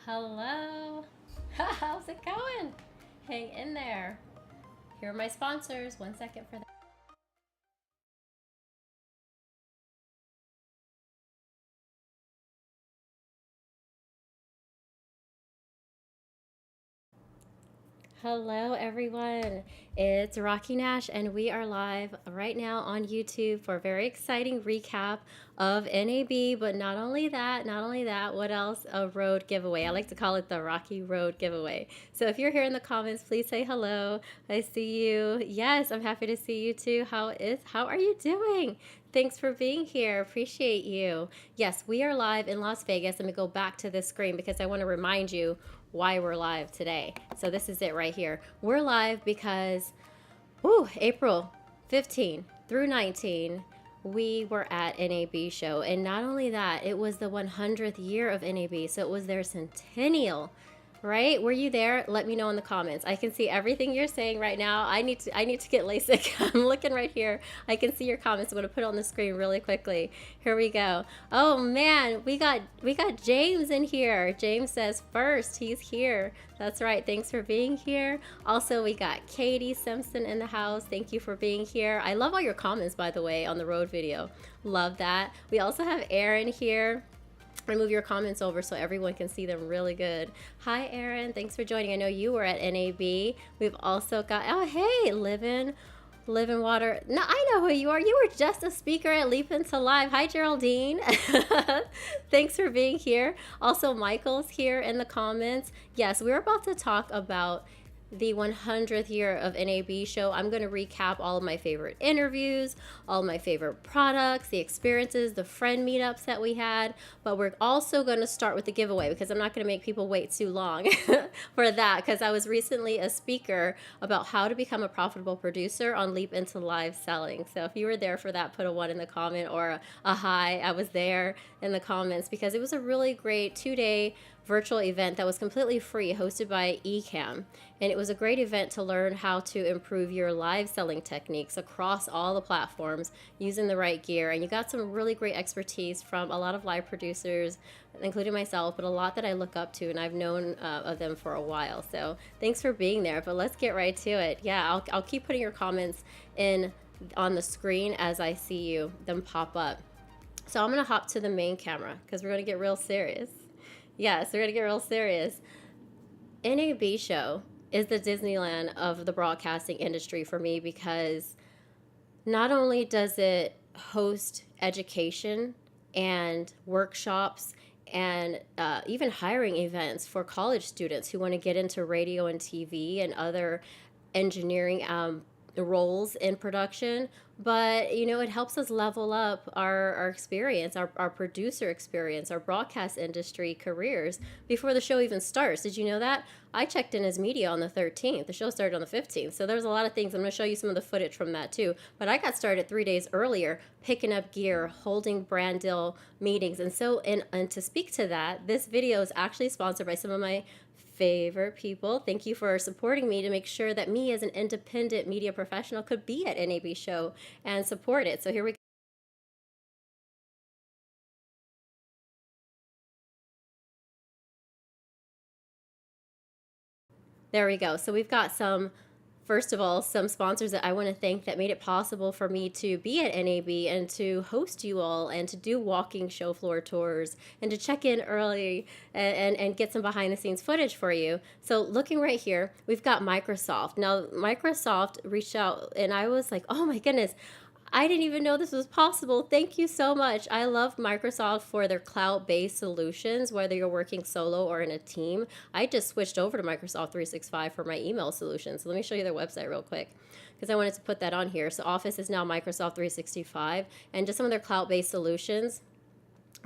Hello. How's it going? Hang in there. Here are my sponsors. 1 second for that. Hello everyone, it's Rocky Nash and we are live right now on YouTube for a very exciting recap of NAB, but not only that, what else? A Rode giveaway. I like to call it the Rocky Rode giveaway. So if you're here in the comments, please say hello. I see you. Yes, I'm happy to see you too. How are you doing? Thanks for being here. Appreciate you. Yes, we are live in Las Vegas. Let me go back to this screen because I want to remind you why we're live today. So this is it right here. We're live because April 15 through 19 we were at NAB show, and not only that, it was the 100th year of NAB, so it was their centennial. Right? Were you there? Let me know in the comments. I can see everything you're saying right now. I need to get LASIK. I'm looking right here. I can see your comments. I'm going to put it on the screen really quickly. Here we go. Oh man, we got James in here. James says first. He's here. That's right. Thanks for being here. Also, we got Katie Simpson in the house. Thank you for being here. I love all your comments, by the way, on the Rode video. Love that. We also have Aaron here. I move your comments over so everyone can see them really good. Hi, Aaron. Thanks for joining. I know you were at NAB. We've also got, oh, hey, Living Water. No, I know who you are. You were just a speaker at Leap Into Live. Hi, Geraldine. Thanks for being here. Also, Michael's here in the comments. Yes, we're about to talk about the 100th year of NAB show. I'm going to recap all of my favorite interviews, all of my favorite products, the experiences, the friend meetups that we had, but we're also going to start with the giveaway because I'm not going to make people wait too long for that, because I was recently a speaker about how to become a profitable producer on Leap Into Live Selling. So if you were there for that, put a 1 in the comment or a hi. I was there in the comments because it was a really great 2-day virtual event that was completely free, hosted by Ecamm. And it was a great event to learn how to improve your live selling techniques across all the platforms using the right gear. And you got some really great expertise from a lot of live producers, including myself, but a lot that I look up to, and I've known of them for a while. So thanks for being there, but let's get right to it. Yeah, I'll keep putting your comments in on the screen as I see them pop up. So I'm gonna hop to the main camera because we're gonna get real serious. Yes, we're going to get real serious. NAB show is the Disneyland of the broadcasting industry for me, because not only does it host education and workshops and even hiring events for college students who want to get into radio and TV and other engineering roles in production, but you know, it helps us level up our experience, our producer experience, our broadcast industry careers before the show even starts. Did you know that? I checked in as media on the 13th. The show started on the 15th. So there's a lot of things. I'm going to show you some of the footage from that too. But I got started 3 days earlier, picking up gear, holding brand deal meetings. And so, and to speak to that, this video is actually sponsored by some of my favorite people. Thank you for supporting me to make sure that me as an independent media professional could be at NAB show and support it. So here we go. There we go. So we've got first of all, some sponsors that I want to thank that made it possible for me to be at NAB and to host you all and to do walking show floor tours and to check in early and get some behind the scenes footage for you. So looking right here, we've got Microsoft. Now, Microsoft reached out and I was like, oh my goodness, I didn't even know this was possible. Thank you so much. I love Microsoft for their cloud-based solutions, whether you're working solo or in a team. I just switched over to Microsoft 365 for my email solutions. So let me show you their website real quick, because I wanted to put that on here. So Office is now Microsoft 365, and just some of their cloud-based solutions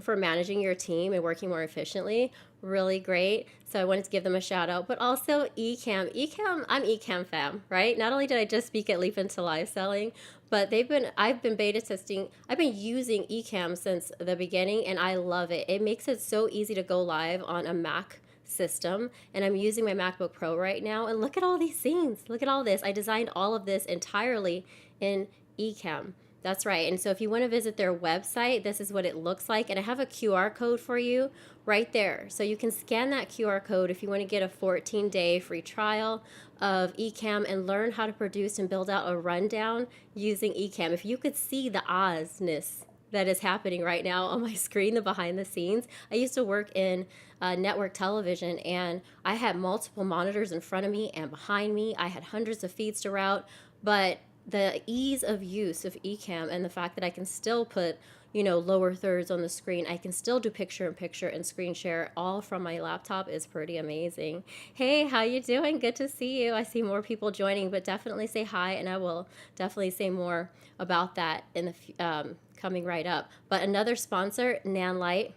for managing your team and working more efficiently. Really great. So I wanted to give them a shout out, but also Ecamm. I'm Ecamm fam, right? Not only did I just speak at Leap Into Live Selling, but I've been beta testing. I've been using Ecamm since the beginning, and I love it. It makes it so easy to go live on a Mac system, and I'm using my MacBook Pro right now, and look at all these scenes. Look at all this. I designed all of this entirely in Ecamm. That's right. And so if you want to visit their website, this is what it looks like. And I have a QR code for you right there. So you can scan that QR code if you want to get a 14-day free trial of Ecamm and learn how to produce and build out a rundown using Ecamm. If you could see the Ozness that is happening right now on my screen, the behind the scenes. I used to work in network television, and I had multiple monitors in front of me and behind me. I had hundreds of feeds to route, but the ease of use of Ecamm and the fact that I can still put, you know, lower thirds on the screen, I can still do picture-in-picture and screen share all from my laptop is pretty amazing. Hey, how you doing? Good to see you. I see more people joining, but definitely say hi, and I will definitely say more about that in the coming right up. But another sponsor, NANLIGHT.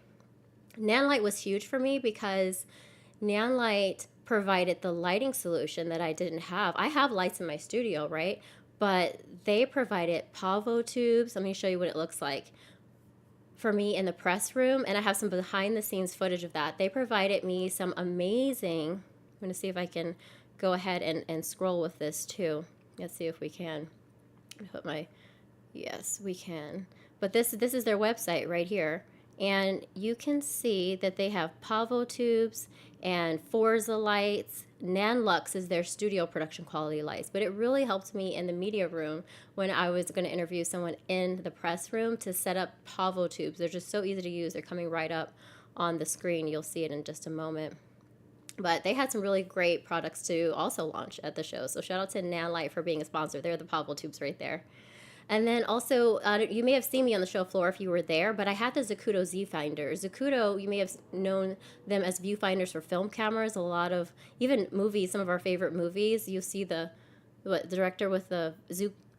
NANLIGHT was huge for me because NANLIGHT provided the lighting solution that I didn't have. I have lights in my studio, right? But they provided PavoTubes. Let me show you what it looks like for me in the press room, and I have some behind the scenes footage of that. They provided me some amazing, I'm going to see if I can go ahead and scroll with this too. Let's see if we can. Put my, yes, we can. But this is their website right here. And you can see that they have PavoTubes and Forza lights. NANLUX is their studio production quality lights. But it really helped me in the media room when I was going to interview someone in the press room to set up PavoTubes. They're just so easy to use. They're coming right up on the screen. You'll see it in just a moment. But they had some really great products to also launch at the show. So shout out to NANLIGHT for being a sponsor. They're the PavoTubes right there. And then also, you may have seen me on the show floor if you were there, but I had the Zacuto Z Finder. Zacuto, you may have known them as viewfinders for film cameras. A lot of, even movies, some of our favorite movies, you see the director with the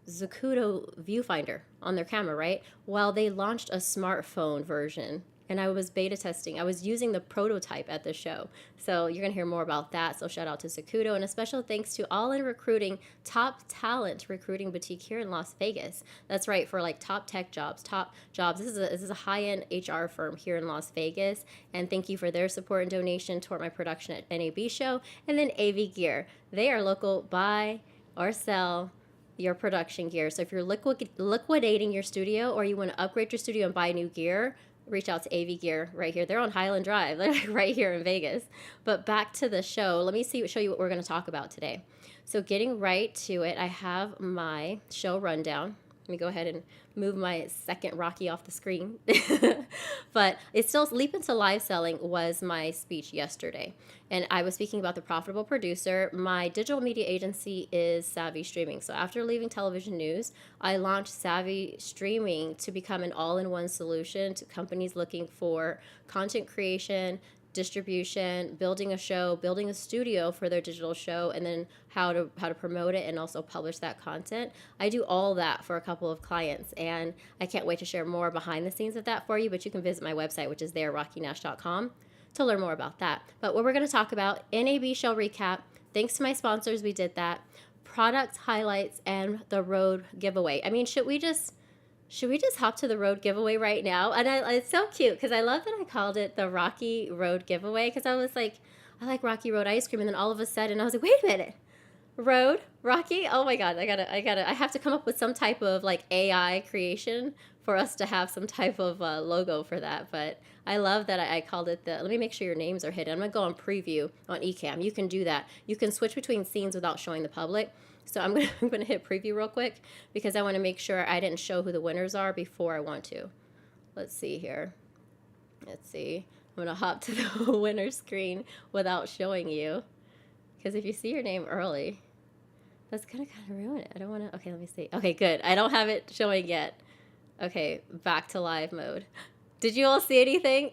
Zacuto viewfinder on their camera, right? Well, they launched a smartphone version, and I was beta testing. I was using the prototype at the show. So you're going to hear more about that. So shout out to Zacuto, and a special thanks to All In Recruiting, top talent recruiting boutique here in Las Vegas. That's right, for like top tech jobs, top jobs. This is a high-end HR firm here in Las Vegas, and thank you for their support and donation toward my production at NAB Show. And then AV Gear. They are local, buy or sell your production gear. So if you're liquidating your studio, or you want to upgrade your studio and buy new gear, reach out to AV Gear right here. They're on Highland Drive. They're right here in Vegas. But back to the show. Let me show you what we're going to talk about today. So getting right to it, I have my show rundown. Let me go ahead and move my second Rocky off the screen. But it's still, Leap into Live Selling was my speech yesterday. And I was speaking about the profitable producer. My digital media agency is Savvy Streaming. So after leaving television news, I launched Savvy Streaming to become an all-in-one solution to companies looking for content creation, distribution, building a show, building a studio for their digital show, and then how to promote it and also publish that content. I do all that for a couple of clients, and I can't wait to share more behind the scenes of that for you, but you can visit my website, which is there, rockynash.com, to learn more about that. But what we're going to talk about, NAB Show Recap, thanks to my sponsors, we did that, product highlights, and the RØDE giveaway. I mean, should we just hop to the RØDE giveaway right now? And it's so cute because I love that I called it the Rocky Road giveaway, because I was like, I like Rocky Road ice cream, and then all of a sudden I was like, wait a minute, Road Rocky? Oh my God, I have to come up with some type of like AI creation for us to have some type of logo for that. But I love that I called it the. Let me make sure your names are hidden. I'm gonna go on preview on Ecamm. You can do that. You can switch between scenes without showing the public. So I'm gonna hit preview real quick because I want to make sure I didn't show who the winners are before I want to. Let's see here. Let's see. I'm gonna hop to the winner screen without showing you, because if you see your name early, that's gonna kind of ruin it. I don't want to. Okay, let me see. Okay, good. I don't have it showing yet. Okay, back to live mode. Did you all see anything?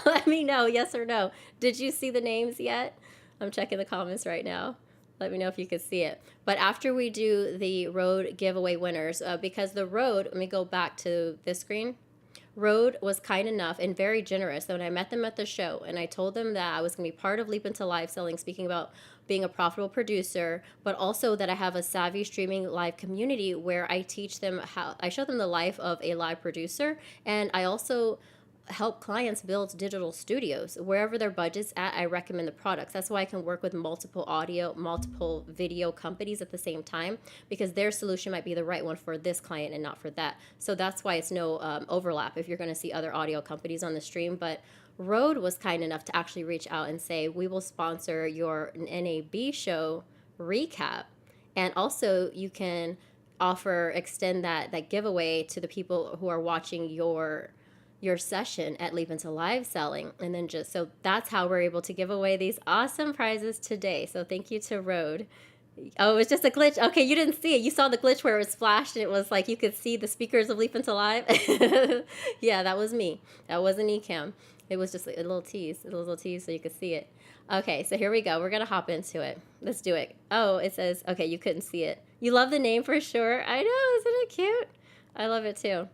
Let me know, yes or no. Did you see the names yet? I'm checking the comments right now. Let me know if you could see it. But after we do the RØDE giveaway winners, because the RØDE, let me go back to this screen. RØDE was kind enough and very generous that when I met them at the show and I told them that I was going to be part of Leap into Live Selling, speaking about being a profitable producer, but also that I have a Savvy Streaming live community where I teach them how, I show them the life of a live producer, and I also help clients build digital studios wherever their budget's at. I recommend the products. That's why I can work with multiple audio, multiple video companies at the same time, because their solution might be the right one for this client and not for that. So that's why it's no overlap if you're going to see other audio companies on the stream. But Rode was kind enough to actually reach out and say, we will sponsor your NAB show recap, and also you can extend that giveaway to the people who are watching your session at Leap Into Live Selling. And then so that's how we're able to give away these awesome prizes today. So thank you to Rode. Oh, it was just a glitch. Okay, you didn't see it. You saw the glitch where it was flashed and it was like you could see the speakers of Leap Into Live. Yeah, that was me. That wasn't Ecamm. It was just a little tease so you could see it. Okay, so here we go. We're going to hop into it. Let's do it. Oh, it says, okay, you couldn't see it. You love the name for sure. I know, isn't it cute? I love it too.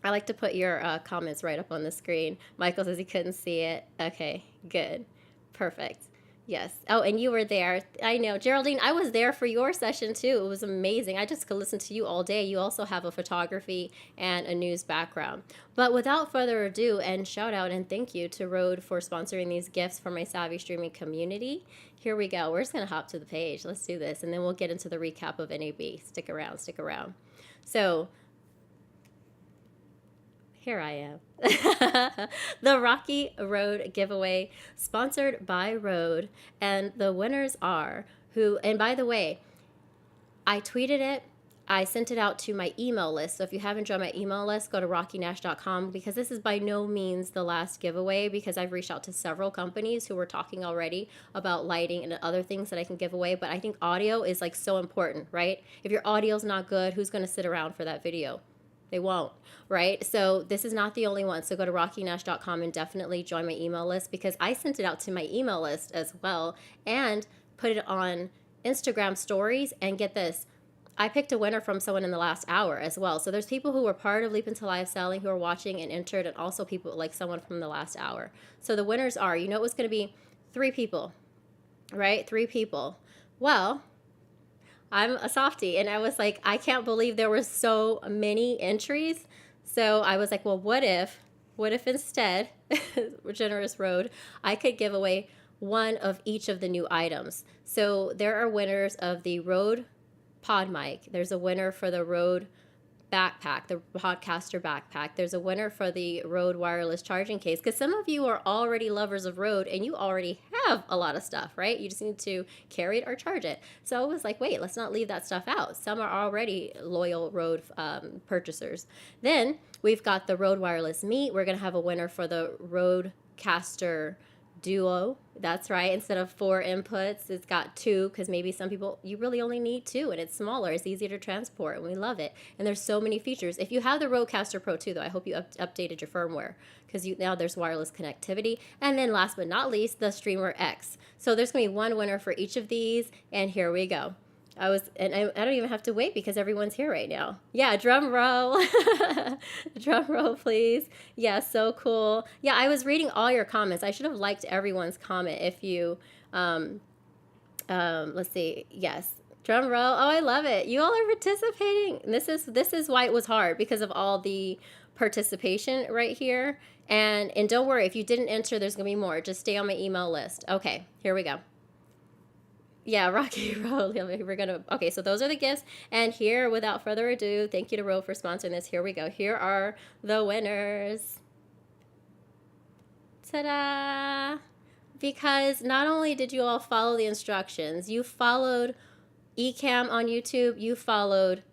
I like to put your comments right up on the screen. Michael says he couldn't see it. Okay, good. Perfect. Yes. Oh, and you were there. I know. Geraldine, I was there for your session too. It was amazing. I just could listen to you all day. You also have a photography and a news background. But without further ado, and shout out and thank you to Rode for sponsoring these gifts for my Savvy Streaming community. Here we go. We're just going to hop to the page. Let's do this. And then we'll get into the recap of NAB. Stick around. Stick around. So here I am. The Rocky Rode giveaway, sponsored by Rode. And the winners are and by the way, I tweeted it. I sent it out to my email list. So if you haven't joined my email list, go to rockynash.com, because this is by no means the last giveaway, because I've reached out to several companies who were talking already about lighting and other things that I can give away. But I think audio is like so important, right? If your audio's not good, who's going to sit around for that video? They won't, right? So this is not the only one. So go to rockynash.com and definitely join my email list, because I sent it out to my email list as well and put it on Instagram stories. And get this, I picked a winner from someone in the last hour as well. So there's people who were part of Leap Into Live Selling who are watching and entered, and also people like someone from the last hour. So the winners are, it was going to be 3 people, right? 3 people. Well, I'm a softie, and I was like, I can't believe there were so many entries. So I was like, well, what if instead, generous Rode, I could give away one of each of the new items. So there are winners of the Rode Pod Mic. There's a winner for the Rode backpack, the RØDECaster backpack. There's a winner for the Rode wireless charging case, because some of you are already lovers of Rode and you already have a lot of stuff, right? You just need to carry it or charge it. So I was like, wait, let's not leave that stuff out. Some are already loyal Rode purchasers. Then we've got the Rode wireless meet. We're going to have a winner for the RØDECaster Duo. That's right. Instead of 4 inputs, it's got 2, because maybe some people, you really only need 2, and it's smaller. It's easier to transport, and we love it. And there's so many features. If you have the RØDECaster Pro 2, though, I hope you updated your firmware, because now there's wireless connectivity. And then last but not least, the Streamer X. So there's going to be one winner for each of these, and here we go. I don't even have to wait, because everyone's here right now. Yeah, drum roll. Drum roll, please. Yeah, so cool. Yeah, I was reading all your comments. I should have liked everyone's comment if you, let's see. Yes, drum roll. Oh, I love it. You all are participating. This is why it was hard, because of all the participation right here. And don't worry, if you didn't enter, there's going to be more. Just stay on my email list. Okay, here we go. Yeah, Rocky Road. Okay, so those are the gifts. And here, without further ado, thank you to Rode for sponsoring this. Here we go. Here are the winners. Ta-da! Because not only did you all follow the instructions, you followed Ecamm on YouTube, you followed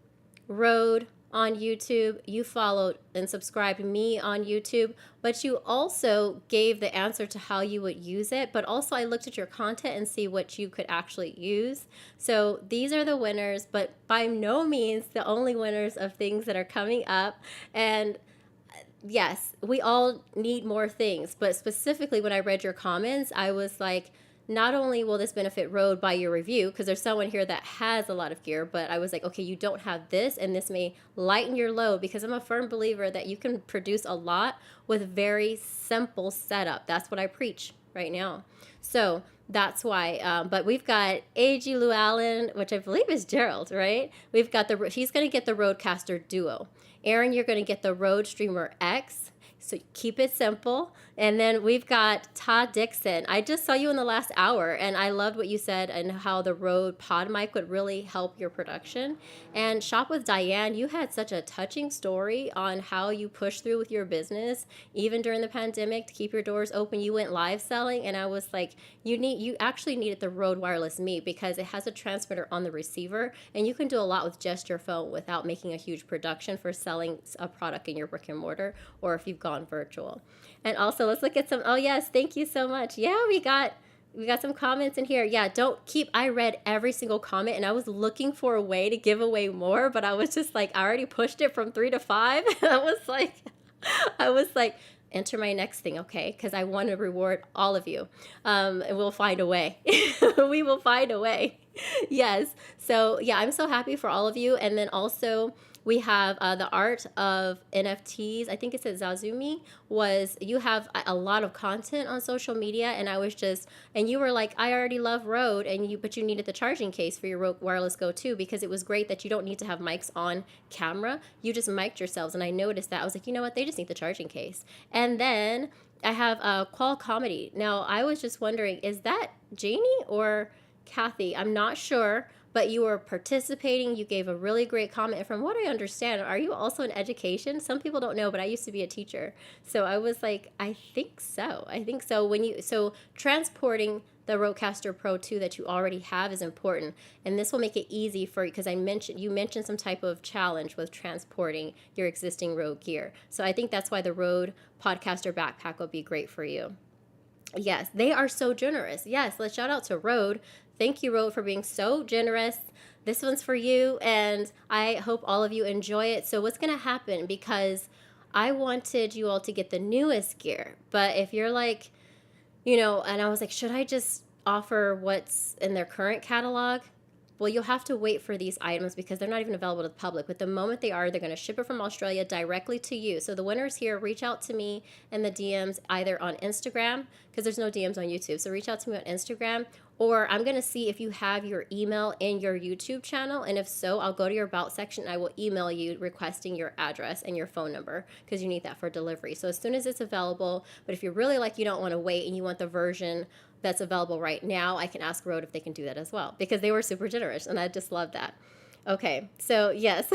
Rode on YouTube, you followed and subscribed me on YouTube, but you also gave the answer to how you would use it. But also I looked at your content and see what you could actually use. So these are the winners, but by no means the only winners of things that are coming up. And yes, we all need more things, but specifically when I read your comments, I was like, not only will this benefit Rode by your review, because there's someone here that has a lot of gear, but I was like, okay, you don't have this, and this may lighten your load, because I'm a firm believer that you can produce a lot with very simple setup. That's what I preach right now. So that's why, but we've got A.G. Llewellyn, which I believe is Gerald, right? We've got she's going to get the RØDECaster Duo. Aaron, you're going to get the Rode Streamer X. So keep it simple. And then we've got Todd Dixon. I just saw you in the last hour, and I loved what you said and how the Rode Pod mic would really help your production. And Shop with Diane, you had such a touching story on how you pushed through with your business, even during the pandemic, to keep your doors open. You went live selling, and I was like, you actually needed the Rode Wireless Me because it has a transmitter on the receiver, and you can do a lot with just your phone without making a huge production for selling a product in your brick and mortar, or if you've gone virtual. And also, let's look at some, oh yes, thank you so much. Yeah, we got some comments in here. Yeah, I read every single comment, and I was looking for a way to give away more, but I was just like, I already pushed it from 3 to 5. I was like, enter my next thing, okay? Because I want to reward all of you. And we'll find a way. We will find a way. Yes. So yeah, I'm so happy for all of you. And then also, we have the art of NFTs. I think it says Zazumi. You have a lot of content on social media, and and you were like, I already love Rode, but you needed the charging case for your Rode Wireless Go 2 because it was great that you don't need to have mics on camera. You just mic'd yourselves, and I noticed that. I was like, you know what? They just need the charging case. And then I have Qual Comedy. Now, I was just wondering, is that Janie or Kathy? I'm not sure. But you were participating. You gave a really great comment. From what I understand, are you also in education? Some people don't know, but I used to be a teacher. So I was like, I think so. So transporting the RØDECaster Pro 2 that you already have is important. And this will make it easy for you because you mentioned some type of challenge with transporting your existing Rode gear. So I think that's why the Rode Podcaster backpack will be great for you. Yes, they are so generous. Yes, let's shout out to Rode. Thank you, Rode, for being so generous. This one's for you, and I hope all of you enjoy it. So what's going to happen, because I wanted you all to get the newest gear, but if you're like, and I was like, should I just offer what's in their current catalog? Well, you'll have to wait for these items because they're not even available to the public. But the moment they are, they're going to ship it from Australia directly to you. So the winners here, reach out to me in the DMs, either on Instagram, because there's no DMs on YouTube. So reach out to me on Instagram, or I'm going to see if you have your email in your YouTube channel. And if so, I'll go to your About section and I will email you requesting your address and your phone number because you need that for delivery. So as soon as it's available, but if you're really like, you don't want to wait and you want the version that's available right now, I can ask Rode if they can do that as well because they were super generous and I just love that. Okay, so yes,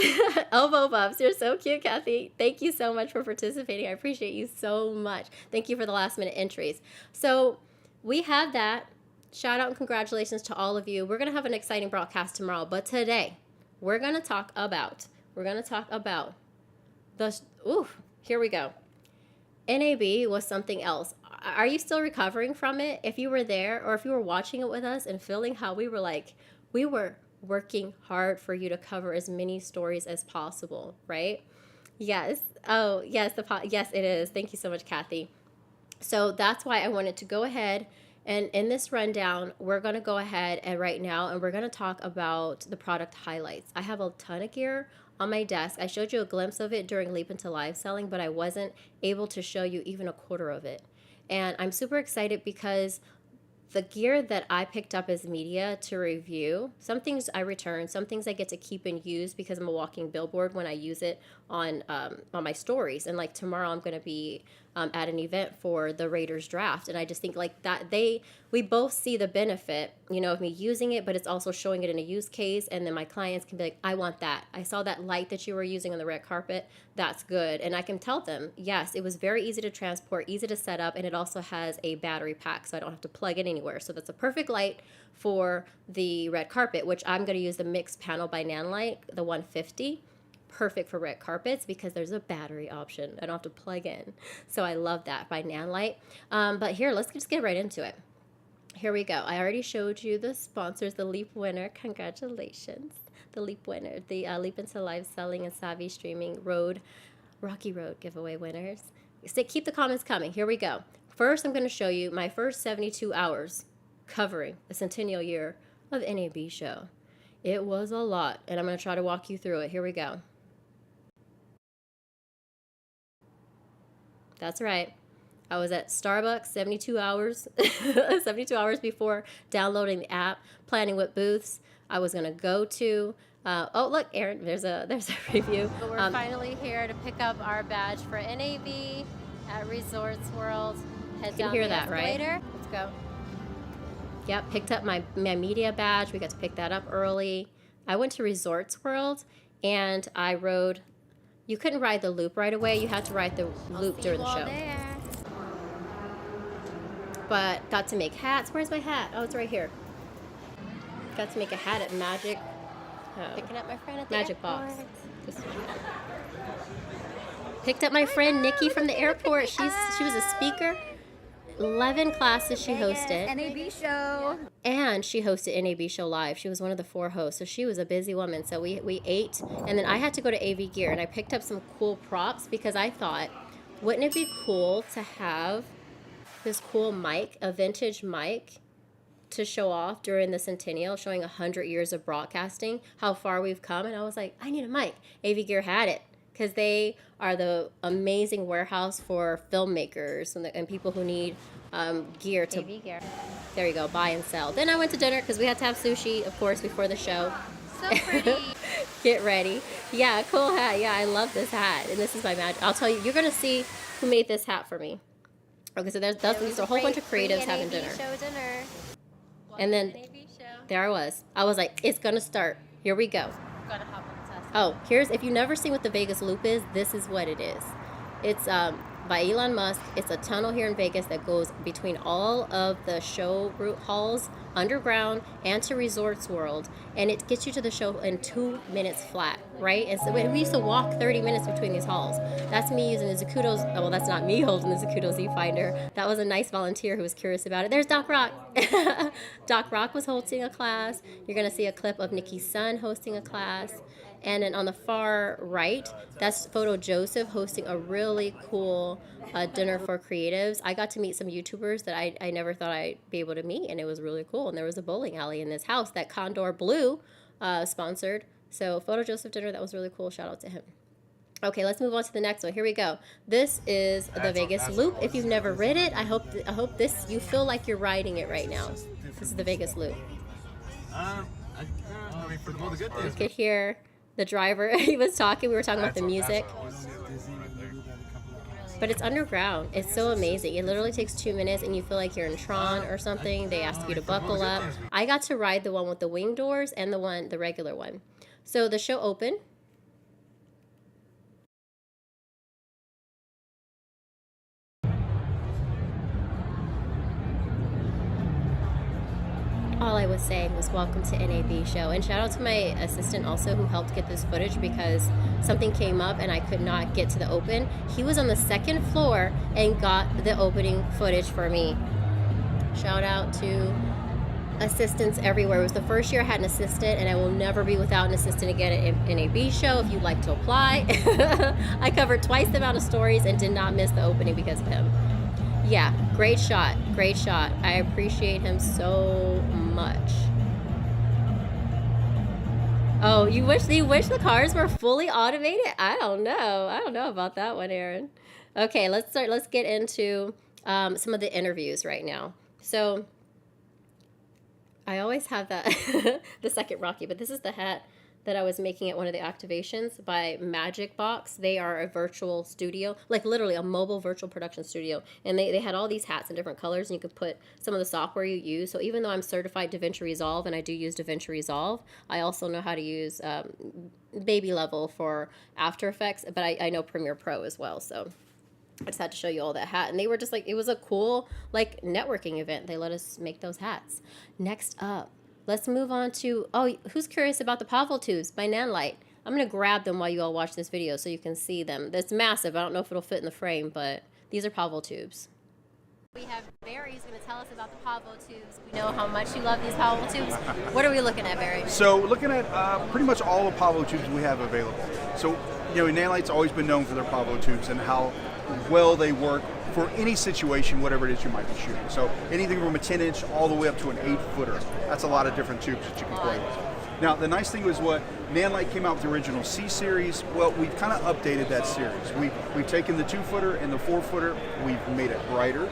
elbow bumps. You're so cute, Kathy. Thank you so much for participating. I appreciate you so much. Thank you for the last minute entries. So we have that. Shout out and congratulations to all of you. We're going to have an exciting broadcast tomorrow, but today we're going to talk about here we go. NAB was something else. Are you still recovering from it? If you were there or if you were watching it with us and feeling how we were working hard for you to cover as many stories as possible, right? Yes. Oh, yes. Yes, it is. Thank you so much, Kathy. So that's why I wanted to go ahead and in this rundown, we're going to go ahead and right now, and we're going to talk about the product highlights. I have a ton of gear on my desk. I showed you a glimpse of it during Leap into Live Selling, but I wasn't able to show you even a quarter of it. And I'm super excited because the gear that I picked up as media to review, some things I return, some things I get to keep and use because I'm a walking billboard when I use it on my stories. And like tomorrow I'm going to be at an event for the Raiders draft. And I just think like that we both see the benefit, of me using it, but it's also showing it in a use case. And then my clients can be like, I want that. I saw that light that you were using on the red carpet. That's good. And I can tell them, yes, it was very easy to transport, easy to set up. And it also has a battery pack, so I don't have to plug it anywhere. So that's a perfect light for the red carpet, which I'm going to use the mixed panel by NANLUX, the 150. Perfect for red carpets because there's a battery option. I don't have to plug in. So I love that by NANLUX. But here, let's just get right into it. Here we go. I already showed you the sponsors, the Leap winner. Congratulations. The Leap winner, the Leap into Live Selling and Savvy Streaming Rocky Road giveaway winners. So keep the comments coming. Here we go. First, I'm going to show you my first 72 hours covering the centennial year of NAB Show. It was a lot, and I'm going to try to walk you through it. Here we go. That's right. I was at Starbucks 72 hours, 72 hours before downloading the app, planning what booths I was going to go to. Oh, look, Aaron, there's a review. We're finally here to pick up our badge for NAB. at Resorts World. Head You can down hear the that, right? escalator. Let's go. Yep, picked up my media badge. We got to pick that up early. I went to Resorts World and I rode. You couldn't ride the loop right away. You had to ride the loop during the show. There. But got to make hats. Where's my hat? Oh, it's right here. Got to make a hat at Magic. Picking up my friend at the MAGICBOX. airport. Picked up my friend Nikki from the airport. She was a speaker. 11 classes she hosted. NAB Show. And she hosted NAB Show Live. She was one of the 4 hosts, so she was a busy woman. So we ate, and then I had to go to AV Gear, and I picked up some cool props because I thought, wouldn't it be cool to have this cool mic, a vintage mic, to show off during the Centennial, showing 100 years of broadcasting, how far we've come. And I was like, I need a mic. AV Gear had it because they are the amazing warehouse for filmmakers and people who need gear to, AV Gear. there you go, buy and sell. Then I went to dinner because we had to have sushi, of course, before the show. So pretty. Get ready. Yeah, cool hat. Yeah, I love this hat. And this is my magic. I'll tell you, you're going to see who made this hat for me. Okay, so these are a whole bunch of creatives having dinner. Show dinner. And then NAB Show. there I was. I was like, it's going to start. Here we go. Gotta hop on the test. Oh, if you've never seen what the Vegas Loop is, this is what it is. It's by Elon Musk. It's a tunnel here in Vegas that goes between all of the show route halls, underground, and to Resorts World. And it gets you to the show in 2 minutes flat, right? And so we used to walk 30 minutes between these halls. That's me using the Zacuto's. Oh, well, that's not me holding the Zacuto Z Finder. That was a nice volunteer who was curious about it. There's Doc Rock. Doc Rock was hosting a class. You're going to see a clip of Nikki's son hosting a class. And then on the far right, that's Photo Joseph hosting a really cool dinner for creatives. I got to meet some YouTubers that I never thought I'd be able to meet, and it was really cool. And there was a bowling alley in this house that Condor Blue sponsored. So Photo Joseph dinner, that was really cool. Shout out to him. Okay, let's move on to the next one. Here we go. This is the Vegas Loop. If you've never rid it, I hope this you feel like you're riding it right now. This is the Vegas Loop. You could hear the driver, he was talking, we were talking about the music. But it's underground. It's so amazing. It literally takes 2 minutes and you feel like you're in Tron or something. They ask you to buckle up. I got to ride the one with the wing doors and the regular one. So the show opened. All I was saying was welcome to NAB Show. And shout out to my assistant also who helped get this footage because something came up and I could not get to the open. He was on the 2nd floor and got the opening footage for me. Shout out to assistants everywhere. It was the first year I had an assistant and I will never be without an assistant again at NAB Show if you'd like to apply. I covered twice the amount of stories and did not miss the opening because of him. Yeah, great shot. Great shot. I appreciate him so much. Oh, you wish the cars were fully automated? I don't know. I don't know about that one, Aaron. Okay, let's get into some of the interviews right now. So I always have that the second Rocky, but this is the hat that I was making at one of the activations by MAGICBOX. They are a virtual studio, like literally a mobile virtual production studio. And they had all these hats in different colors, and you could put some of the software you use. So even though I'm certified DaVinci Resolve, and I do use DaVinci Resolve, I also know how to use baby level for After Effects, but I know Premiere Pro as well. So I just had to show you all that hat. And they were just like, it was a cool like networking event. They let us make those hats. Next up, let's move on to, oh, who's curious about the PavoTubes by NANLUX? I'm going to grab them while you all watch this video so you can see them. It's massive. I don't know if it'll fit in the frame, but these are PavoTubes. We have Barry who's going to tell us about the PavoTubes. We know how much you love these PavoTubes. What are we looking at, Barry? So looking at pretty much all the PavoTubes we have available. So, you know, NANLUX's always been known for their PavoTubes and how well they work for any situation, whatever it is you might be shooting. So anything from a 10-inch all the way up to an 8-footer. That's a lot of different tubes that you can play with. Now, the nice thing was what NANLUX came out with the original C series. Well, we've kind of updated that series. We've taken the 2-footer and the 4-footer, we've made it brighter.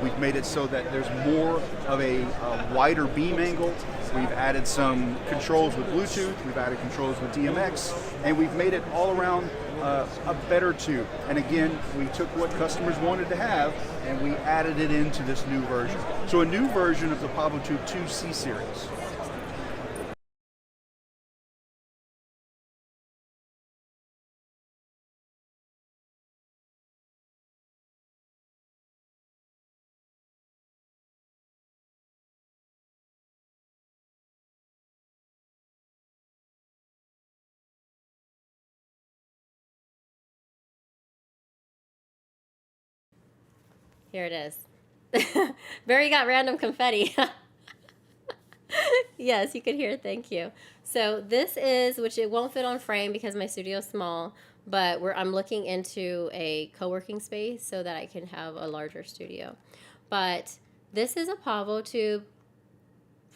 We've made it so that there's more of a wider beam angle. We've added some controls with Bluetooth, we've added controls with DMX, and we've made it all around a better tube. And again, we took what customers wanted to have and we added it into this new version. So a new version of the PavoTube 2 C series. Here it is. Barry got random confetti. Yes, you could hear it. Thank you. So this is, which it won't fit on frame because my studio's small, but I'm looking into a co-working space so that I can have a larger studio. But this is a PavoTube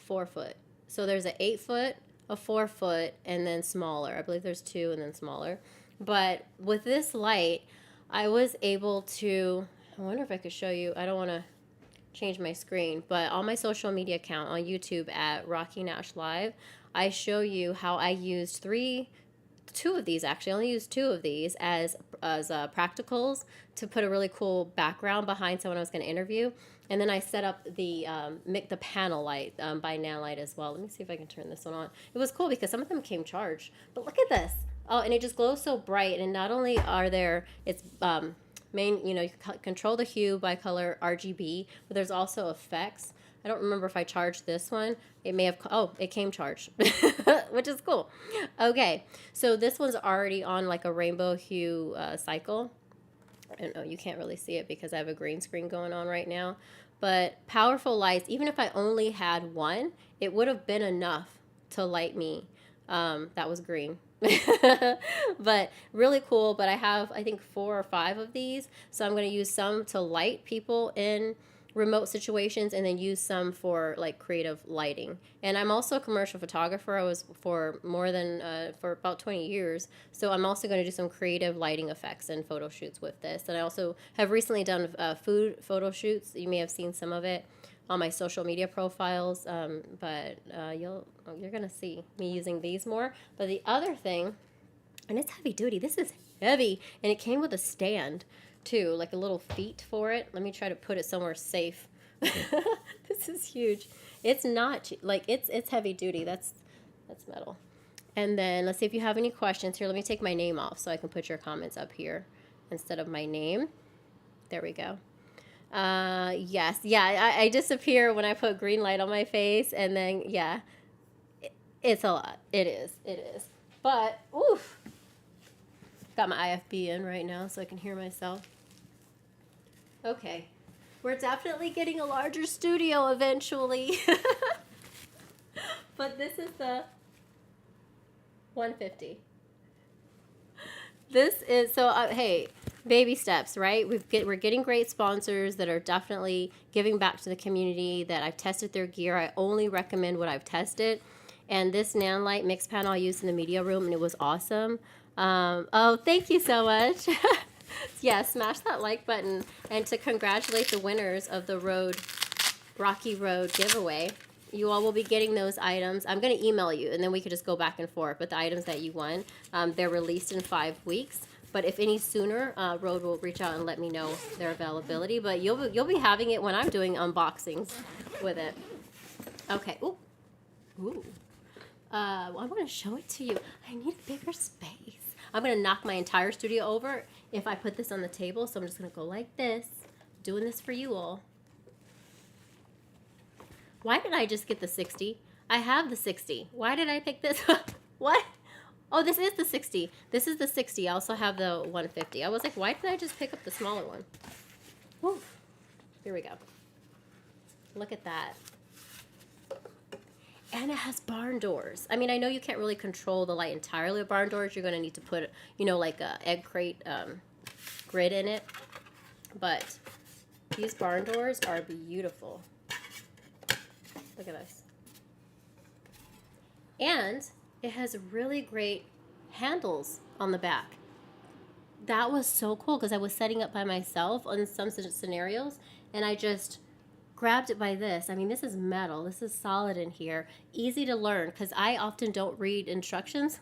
4-foot. So there's an 8-foot, a 4-foot, and then smaller. I believe there's 2 and then smaller. But with this light, I was able to, I wonder if I could show you. I don't want to change my screen, but on my social media account on YouTube at Rocky Nash Live, I show you how I used two of these actually. I only used 2 of these as practicals to put a really cool background behind someone I was going to interview, and then I set up the panel light by NANLUX as well. Let me see if I can turn this one on. It was cool because some of them came charged, but look at this. Oh, and it just glows so bright, and not only are there, it's main, you can control the hue by color RGB, but there's also effects. I don't remember if I charged this one. It may have, oh, it came charged, which is cool. Okay, so this one's already on like a rainbow hue cycle. I don't know, you can't really see it because I have a green screen going on right now. But powerful lights, even if I only had one, it would have been enough to light me. That was green. But really cool. But I have, I think, 4 or 5 of these, so I'm going to use some to light people in remote situations and then use some for like creative lighting. And I'm also a commercial photographer. I was for more than for about 20 years, so I'm also going to do some creative lighting effects and photo shoots with this. And I also have recently done food photo shoots. You may have seen some of it on my social media profiles, but you're gonna see me using these more. But the other thing, and it's heavy duty, this is heavy, and it came with a stand too, like a little feet for it. Let me try to put it somewhere safe. This is huge. It's not like it's heavy duty. That's metal. And then let's see if you have any questions here. Let me take my name off so I can put your comments up here instead of my name. There we go. Yes, yeah, I disappear when I put green light on my face, and then, yeah, it's a lot. It is. But, oof, got my IFB in right now so I can hear myself. Okay, we're definitely getting a larger studio eventually. But this is the 150. This is, so, hey, baby steps, right? We're getting great sponsors that are definitely giving back to the community, that I've tested their gear. I only recommend what I've tested. And this NANLUX mix panel I used in the media room, and it was awesome. Oh, thank you so much. Yeah, smash that like button. And to congratulate the winners of the Rocky Road giveaway. You all will be getting those items. I'm going to email you, and then we could just go back and forth. But the items that you won, they're released in 5 weeks. But if any sooner, Rode will reach out and let me know their availability. But you'll be having it when I'm doing unboxings with it. Okay. Ooh. Ooh. Well, I want to show it to you. I need a bigger space. I'm going to knock my entire studio over if I put this on the table. So I'm just going to go like this, doing this for you all. Why did I just get the 60? I have the 60. Why did I pick this? What? Oh, this is the 60. This is the 60. I also have the 150. I was like, why did I just pick up the smaller one? Woo. Here we go. Look at that. And it has barn doors. I mean, I know you can't really control the light entirely with barn doors. You're going to need to put, like a egg crate grid in it. But these barn doors are beautiful. Look at this. And it has really great handles on the back. That was so cool because I was setting up by myself on some scenarios, and I just grabbed it by this. I mean, this is metal. This is solid in here. Easy to learn because I often don't read instructions.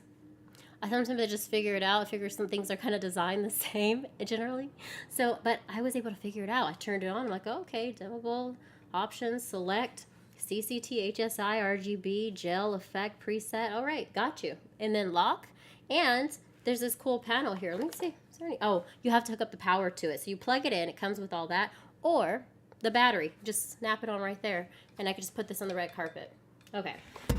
Sometimes I just figure it out. I figure some things are kind of designed the same generally. So, but I was able to figure it out. I turned it on. I'm like, oh, okay, dimmable, options, select, CCT, HSI, RGB, gel, effect, preset. All right, got you. And then lock. And there's this cool panel here. Let me see. Is there any? Oh, you have to hook up the power to it. So you plug it in. It comes with all that. Or the battery. Just snap it on right there. And I can just put this on the red carpet. Okay.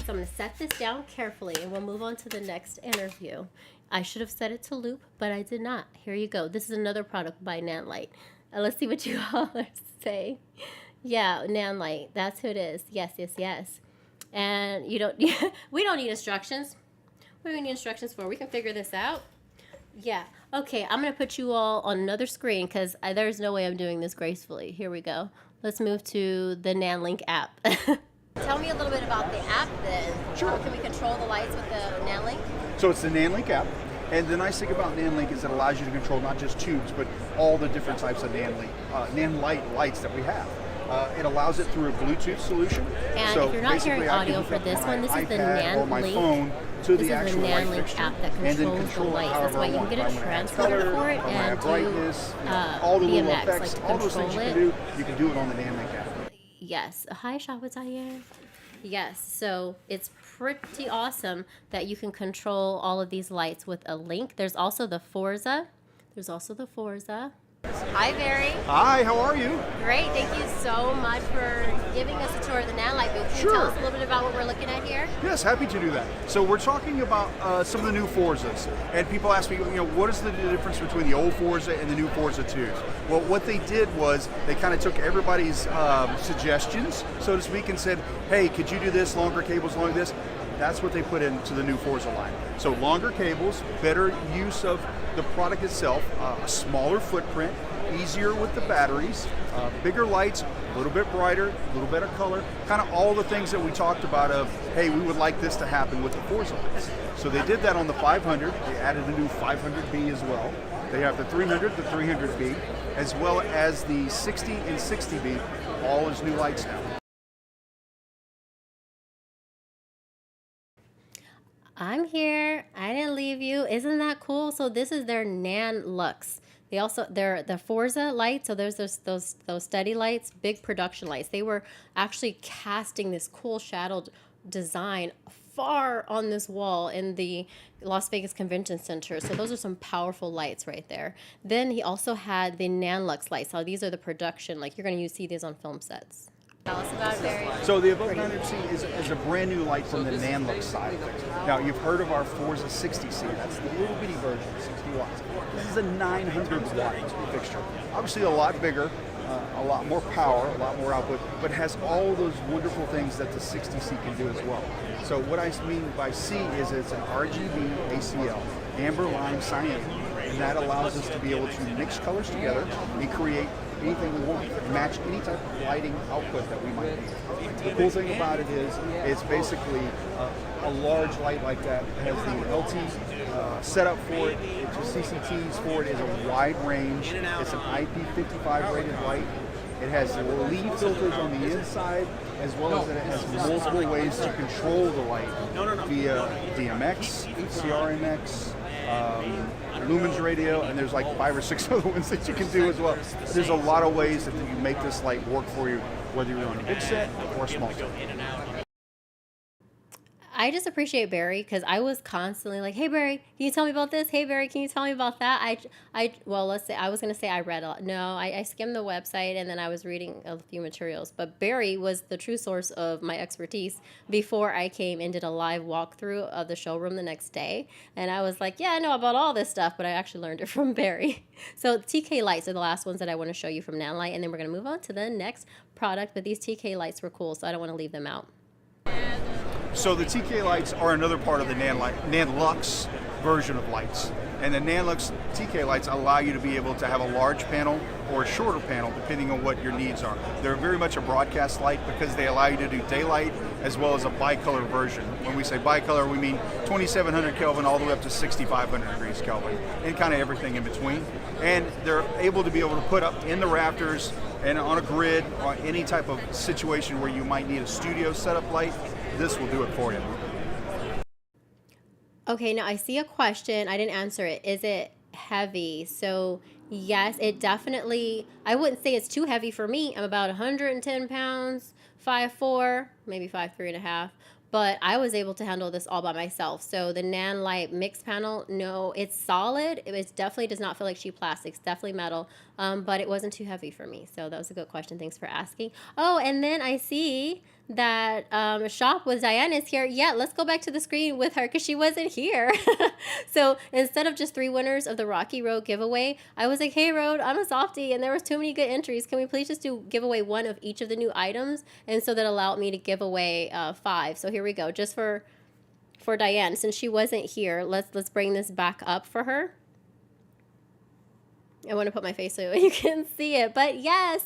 So I'm going to set this down carefully, and we'll move on to the next interview. I should have set it to loop, but I did not. Here you go. This is another product by NANLITE. Let's see what you all are saying. Yeah, NANLITE. That's who it is. Yes, yes, yes. And you don't. We don't need instructions. What do we need instructions for? We can figure this out. Yeah. Okay, I'm going to put you all on another screen because there's no way I'm doing this gracefully. Here we go. Let's move to the NANLINK app. Tell me a little bit about the app then. Sure. How can we control the lights with the NANLINK? So it's the NANLINK app. And the nice thing about NANLINK is it allows you to control not just tubes, but all the different types of NANLITE lights that we have. It allows it through a Bluetooth solution. And so if you're not hearing audio for this one, this is the NANLINK. To this the is the NANLINK app that controls the lights. That's why you can get a transmitter for it and do all the little BMX, effects, like to all those things control you it. can do. You can do it on the NANLINK app. Yes. Hi, Shawataya. Yes. So it's pretty awesome that you can control all of these lights with a link. There's also the Forza. Hi, Barry. Hi, how are you? Great. Thank you so much for giving us a tour of the NANLITE booth. Can you tell us a little bit about what we're looking at here? Yes, happy to do that. So we're talking about some of the new Forzas, and people ask me, what is the difference between the old Forza and the new Forza 2s? Well, what they did was they kind of took everybody's suggestions, so to speak, and said, hey, could you do this, longer cables, longer this? That's what they put into the new Forza line. So longer cables, better use of the product itself, a smaller footprint, easier with the batteries, bigger lights, a little bit brighter, a little better color, kind of all the things that we talked about of, hey, we would like this to happen with the Forza lights. So they did that on the 500. They added a new 500B as well. They have the 300, the 300B, as well as the 60 and 60B, all as new lights now. I'm here. I didn't leave you. Isn't that cool? So this is their NANLUX. They also the Forza lights. So there's those steady lights, big production lights. They were actually casting this cool shadowed design far on this wall in the Las Vegas Convention Center. So those are some powerful lights right there. Then he also had the NANLUX lights. So these are the production, like you're going to see these on film sets. Tell us about it, Barry. So the Above 900C is a brand new light from the NANLUX side. Now, you've heard of our Forza 60C. That's the little bitty version, 60 watts. This is a 900 watt fixture. Obviously a lot bigger, a lot more power, a lot more output, but has all those wonderful things that the 60C can do as well. So what I mean by C is it's an RGB ACL, amber, lime, cyan, and that allows us to be able to mix colors together and create anything we want, match any type of lighting output that we might need. The cool thing about it is it's basically a large light like that. It has the LT setup for it, it's CCTs for it, is a wide range. It's an IP55 rated light. It has lead filters on the inside, as well as it has multiple ways to control the light via DMX, CRMX, lumens radio, and there's like 5 or 6 other ones that you can do as well. There's a lot of ways that you make this light work for you, whether you're on a big set or a small set. I just appreciate Barry because I was constantly like, hey Barry, can you tell me about this? Hey Barry, can you tell me about that? Well, let's say I was going to say I read a lot. No, I skimmed the website and then I was reading a few materials. But Barry was the true source of my expertise before I came and did a live walkthrough of the showroom the next day. And I was like, yeah, I know about all this stuff, but I actually learned it from Barry. So TK lights are the last ones that I want to show you from NANLITE, and then we're going to move on to the next product. But these TK lights were cool, so I don't want to leave them out. So the TK lights are another part of the NANLUX version of lights. And the NANLUX TK lights allow you to be able to have a large panel or a shorter panel depending on what your needs are. They're very much a broadcast light because they allow you to do daylight as well as a bicolor version. When we say bicolor, we mean 2700 Kelvin all the way up to 6500 degrees Kelvin and kind of everything in between. And they're able to be able to put up in the rafters and on a grid or any type of situation where you might need a studio setup light. This will do it for you. Okay, now I see a question. I didn't answer it. Is it heavy? So yes, it definitely, I wouldn't say it's too heavy for me. I'm about 110 pounds, 5'4", maybe 5'3.5". But I was able to handle this all by myself. So the NAN light mix panel, no, it's solid. It definitely does not feel like cheap plastics, definitely metal, but it wasn't too heavy for me. So that was a good question. Thanks for asking. Oh, and then I see that Shop with Diane is here. Yeah, let's go back to the screen with her because she wasn't here. So instead of just 3 winners of the Rocky Road giveaway, I was like, hey, Road, I'm a softie, and there was too many good entries. Can we please just give away 1 of each of the new items? And so that allowed me to give away 5. So here we go. Just for Diane, since she wasn't here, let's bring this back up for her. I want to put my face so you can see it, but yes,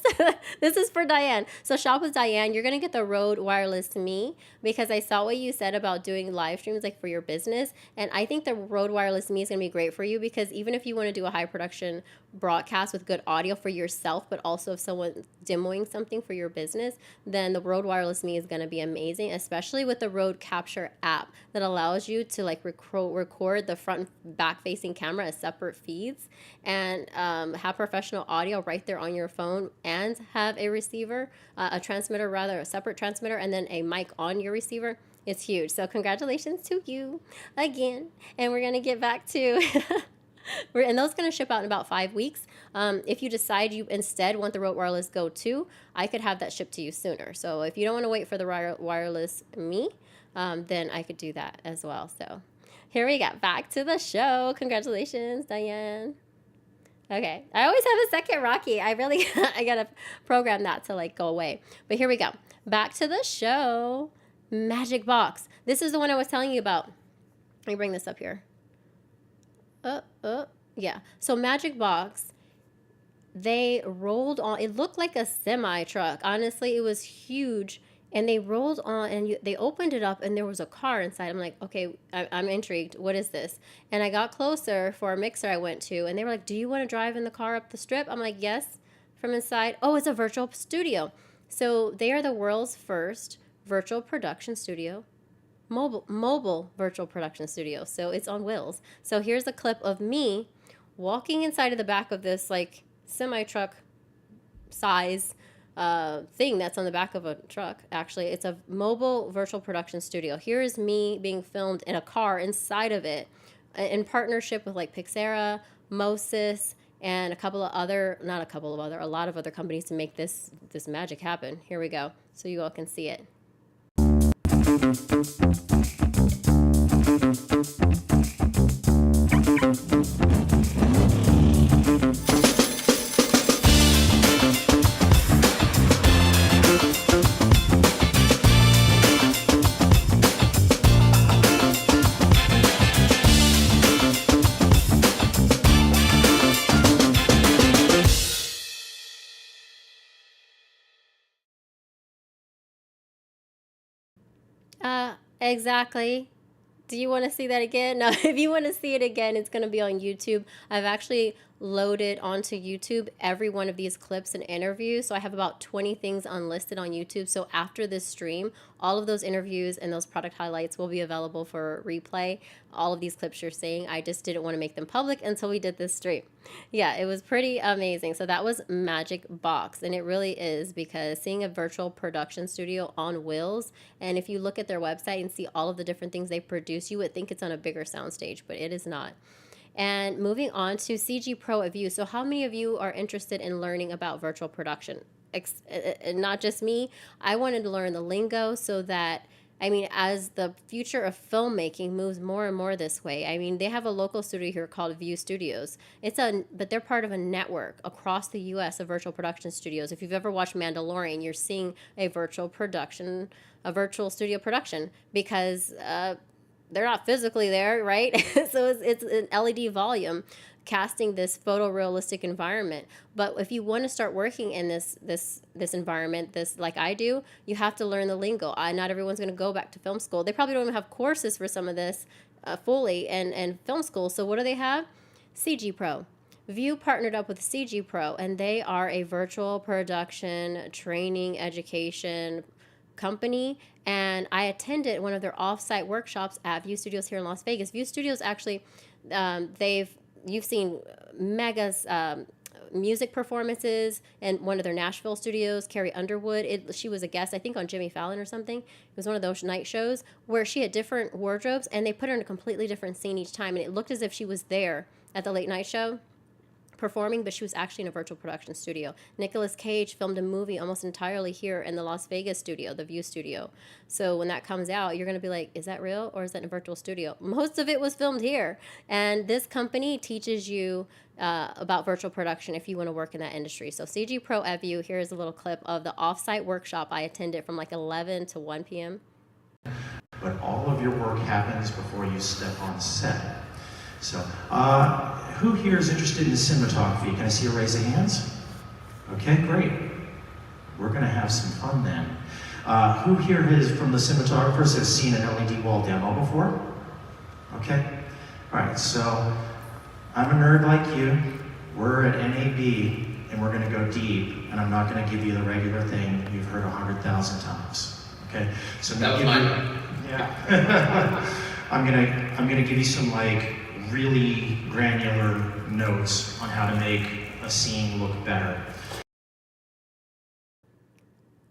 this is for Diane. So Shop with Diane, you're going to get the Rode Wireless Me because I saw what you said about doing live streams like for your business. And I think the Rode Wireless Me is going to be great for you because even if you want to do a high production broadcast with good audio for yourself, but also if someone's demoing something for your business, then the Rode Wireless Me is going to be amazing, especially with the RØDECaster app that allows you to like record the front and back facing camera as separate feeds and have professional audio right there on your phone and have a receiver, a transmitter rather, a separate transmitter, and then a mic on your receiver. It's huge. So congratulations to you again. And we're going to get back to... and those going to ship out in about 5 weeks. If you decide you instead want the Rode Wireless Go 2, I could have that shipped to you sooner. So if you don't want to wait for the Wireless Me, then I could do that as well. So here we go. Back to the show. Congratulations, Diane. Okay. I always have a second Rocky. I got to program that to like go away. But here we go. Back to the show. MAGICBOX. This is the one I was telling you about. Let me bring this up here. Yeah. So MAGICBOX, they rolled on, it looked like a semi truck. Honestly, it was huge. And they rolled on and they opened it up and there was a car inside. I'm like, okay, I'm intrigued. What is this? And I got closer for a mixer I went to and they were like, do you want to drive in the car up the strip? I'm like, yes. From inside, oh, it's a virtual studio. So they are the world's first virtual production studio. Mobile virtual production studio. So it's on wheels. So here's a clip of me walking inside of the back of this like semi-truck size thing that's on the back of a truck. Actually, it's a mobile virtual production studio. Here is me being filmed in a car inside of it in partnership with like Pixera, MO-SYS, and a lot of other companies to make this magic happen. Here we go. So you all can see it. Exactly. Do you want to see that again? No, if you want to see it again, it's going to be on YouTube. I've actually loaded onto YouTube every one of these clips and interviews. So I have about 20 things unlisted on YouTube. So after this stream, all of those interviews and those product highlights will be available for replay. All of these clips you're seeing, I just didn't want to make them public until we did this stream. Yeah, it was pretty amazing. So that was MAGICBOX, and it really is, because seeing a virtual production studio on wheels, and if you look at their website and see all of the different things they produce, you would think it's on a bigger soundstage, but it is not. And moving on to CG Pro at View. So how many of you are interested in learning about virtual production? Not just me. I wanted to learn the lingo so that, I mean, as the future of filmmaking moves more and more this way, I mean, they have a local studio here called View Studios. But they're part of a network across the U.S. of virtual production studios. If you've ever watched Mandalorian, you're seeing a virtual studio production, because they're not physically there, right? So it's an LED volume casting this photorealistic environment. But if you want to start working in this environment, this like I do, you have to learn the lingo. Not everyone's going to go back to film school. They probably don't even have courses for some of this fully and film school. So what do they have? CG Pro. View partnered up with CG Pro, and they are a virtual production training education company. And I attended one of their off-site workshops at View Studios here in Las Vegas. View Studios actually, you've seen Mega's music performances in one of their Nashville studios. Carrie Underwood, she was a guest, I think, on Jimmy Fallon or something. It was one of those night shows where she had different wardrobes, and they put her in a completely different scene each time, and it looked as if she was there at the late night show performing, but she was actually in a virtual production studio. Nicolas Cage filmed a movie almost entirely here in the Las Vegas studio, the View studio. So when that comes out, you're going to be like, is that real or is that in a virtual studio? Most of it was filmed here. And this company teaches you about virtual production if you want to work in that industry. So CG Pro at View, here's a little clip of the offsite workshop I attended from like 11 to 1 p.m. But all of your work happens before you step on set. So, who here is interested in cinematography? Can I see a raise of hands? Okay, great. We're going to have some fun then. Who here has, from the cinematographers, has seen an LED wall demo before? Okay. All right, so I'm a nerd like you. We're at NAB, and we're going to go deep, and I'm not going to give you the regular thing you've heard 100,000 times. Okay? So that was mine. Yeah. I'm gonna give you some like really granular notes on how to make a scene look better.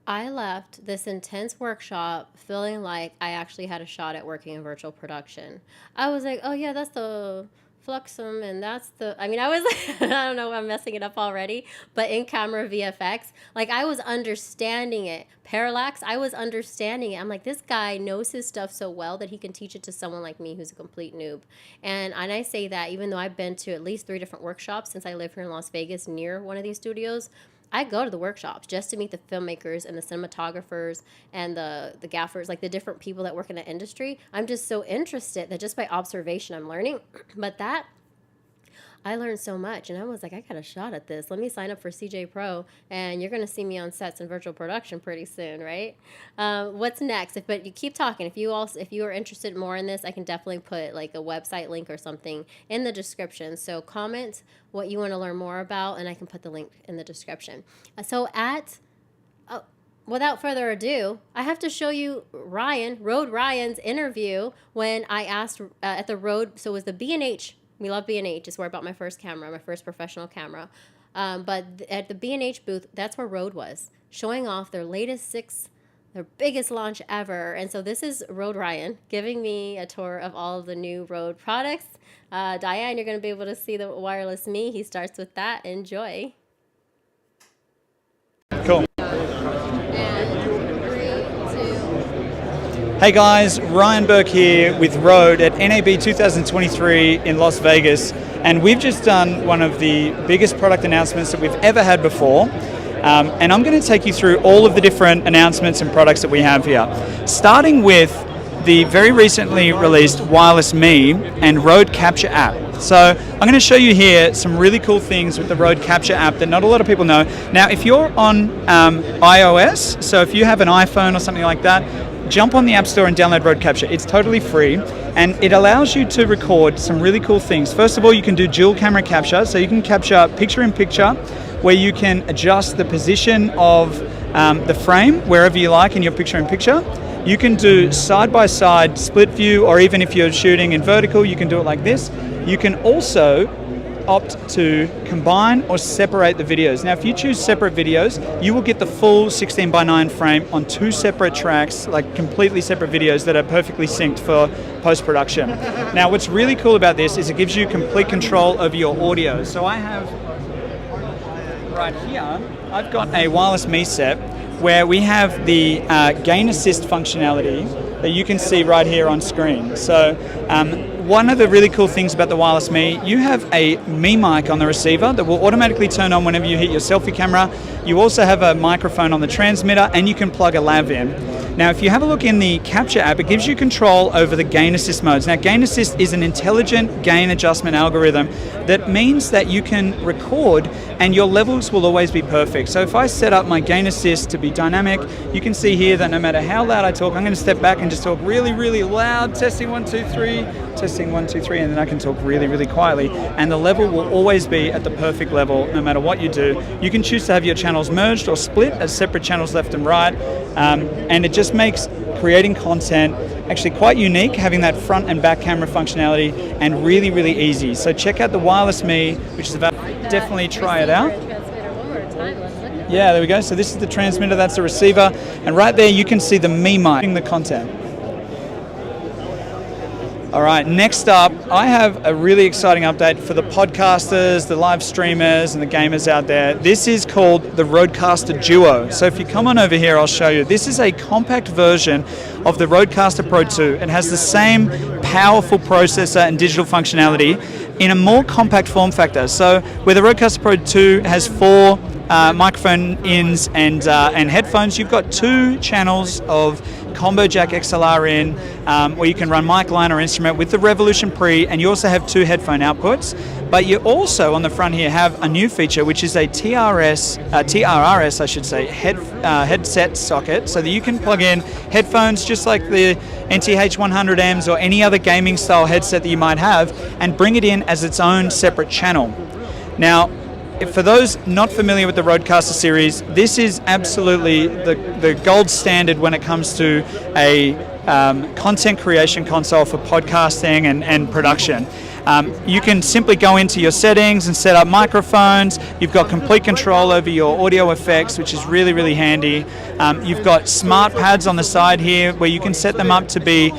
I left this intense workshop feeling like I actually had a shot at working in virtual production. I was like, oh yeah, that's the Fluxum, and that's the, I mean, I was like, I don't know, I'm messing it up already, but in camera VFX, like I was understanding it. Parallax, I was understanding it. I'm like, this guy knows his stuff so well that he can teach it to someone like me who's a complete noob. And I say that even though I've been to at least 3 different workshops since I live here in Las Vegas near one of these studios, I go to the workshops just to meet the filmmakers and the cinematographers and the gaffers, like the different people that work in the industry. I'm just so interested that just by observation I'm learning. But that, I learned so much, and I was like, I got a shot at this. Let me sign up for CJ Pro, and you're going to see me on sets in virtual production pretty soon, right? What's next? But you keep talking. If you are interested more in this, I can definitely put like a website link or something in the description. So comment what you want to learn more about, and I can put the link in the description. Without further ado, I have to show you Rode Ryan's interview when I asked at the Rode, so it was the B&H. We love B&H. It's where I bought my first camera, my first professional camera. But at the B&H booth, that's where Rode was, showing off their latest their biggest launch ever. And so this is Rode Ryan giving me a tour of all of the new Rode products. Diane, you're going to be able to see the wireless me. He starts with that. Enjoy. Cool. Hey guys, Ryan Burke here with Rode at NAB 2023 in Las Vegas, and we've just done one of the biggest product announcements that we've ever had before, and I'm going to take you through all of the different announcements and products that we have here, starting with the very recently released Wireless Me and RØDECaster app. So I'm going to show you here some really cool things with the RØDECaster app that not a lot of people know. Now, if you're on iOS, so if you have an iPhone or something like that, jump on the App Store and download RØDECaster. It's totally free, and it allows you to record some really cool things. First of all, you can do dual camera capture, so you can capture picture-in-picture, where you can adjust the position of the frame wherever you like in your picture-in-picture. You can do side-by-side split view, or even if you're shooting in vertical, you can do it like this. You can also opt to combine or separate the videos. Now, if you choose separate videos, you will get the full 16:9 frame on 2 separate tracks, like completely separate videos that are perfectly synced for post-production. Now, what's really cool about this is it gives you complete control over your audio. So I have right here, I've got a Wireless Me set where we have the gain assist functionality that you can see right here on screen. So one of the really cool things about the Wireless Me, you have a Me mic on the receiver that will automatically turn on whenever you hit your selfie camera. You also have a microphone on the transmitter, and you can plug a lav in. Now, if you have a look in the Capture app, it gives you control over the gain assist modes. Now, gain assist is an intelligent gain adjustment algorithm that means that you can record and your levels will always be perfect. So if I set up my gain assist to be dynamic, you can see here that no matter how loud I talk, I'm going to step back and just talk really, really loud, testing 1, 2, 3, testing 1, 2, 3, and then I can talk really, really quietly. And the level will always be at the perfect level no matter what you do. You can choose to have your channels merged or split as separate channels left and right. And it just makes creating content actually quite unique, having that front and back camera functionality, and really, really easy. So check out the Wireless Me, which is available. Definitely try it out. Yeah, there we go. So this is the transmitter, that's the receiver, and right there you can see the Me mic, the content. All right, next up, I have a really exciting update for the podcasters, the live streamers, and the gamers out there. This is called the RØDECaster Duo. So if you come on over here, I'll show you. This is a compact version of the RØDECaster Pro 2. It has the same powerful processor and digital functionality in a more compact form factor. So where the RØDECaster Pro 2 has 4 microphone ins and headphones, you've got 2 channels of combo jack XLR in, where you can run mic, line, or instrument with the Revolution Pre, and you also have 2 headphone outputs. But you also, on the front here, have a new feature, which is a TRRS, I should say, headset socket, so that you can plug in headphones just like the NTH100Ms or any other gaming style headset that you might have, and bring it in as its own separate channel. Now, for those not familiar with the RØDECaster series, this is absolutely the gold standard when it comes to a content creation console for podcasting and production. You can simply go into your settings and set up microphones. You've got complete control over your audio effects, which is really, really handy. You've got smart pads on the side here where you can set them up to be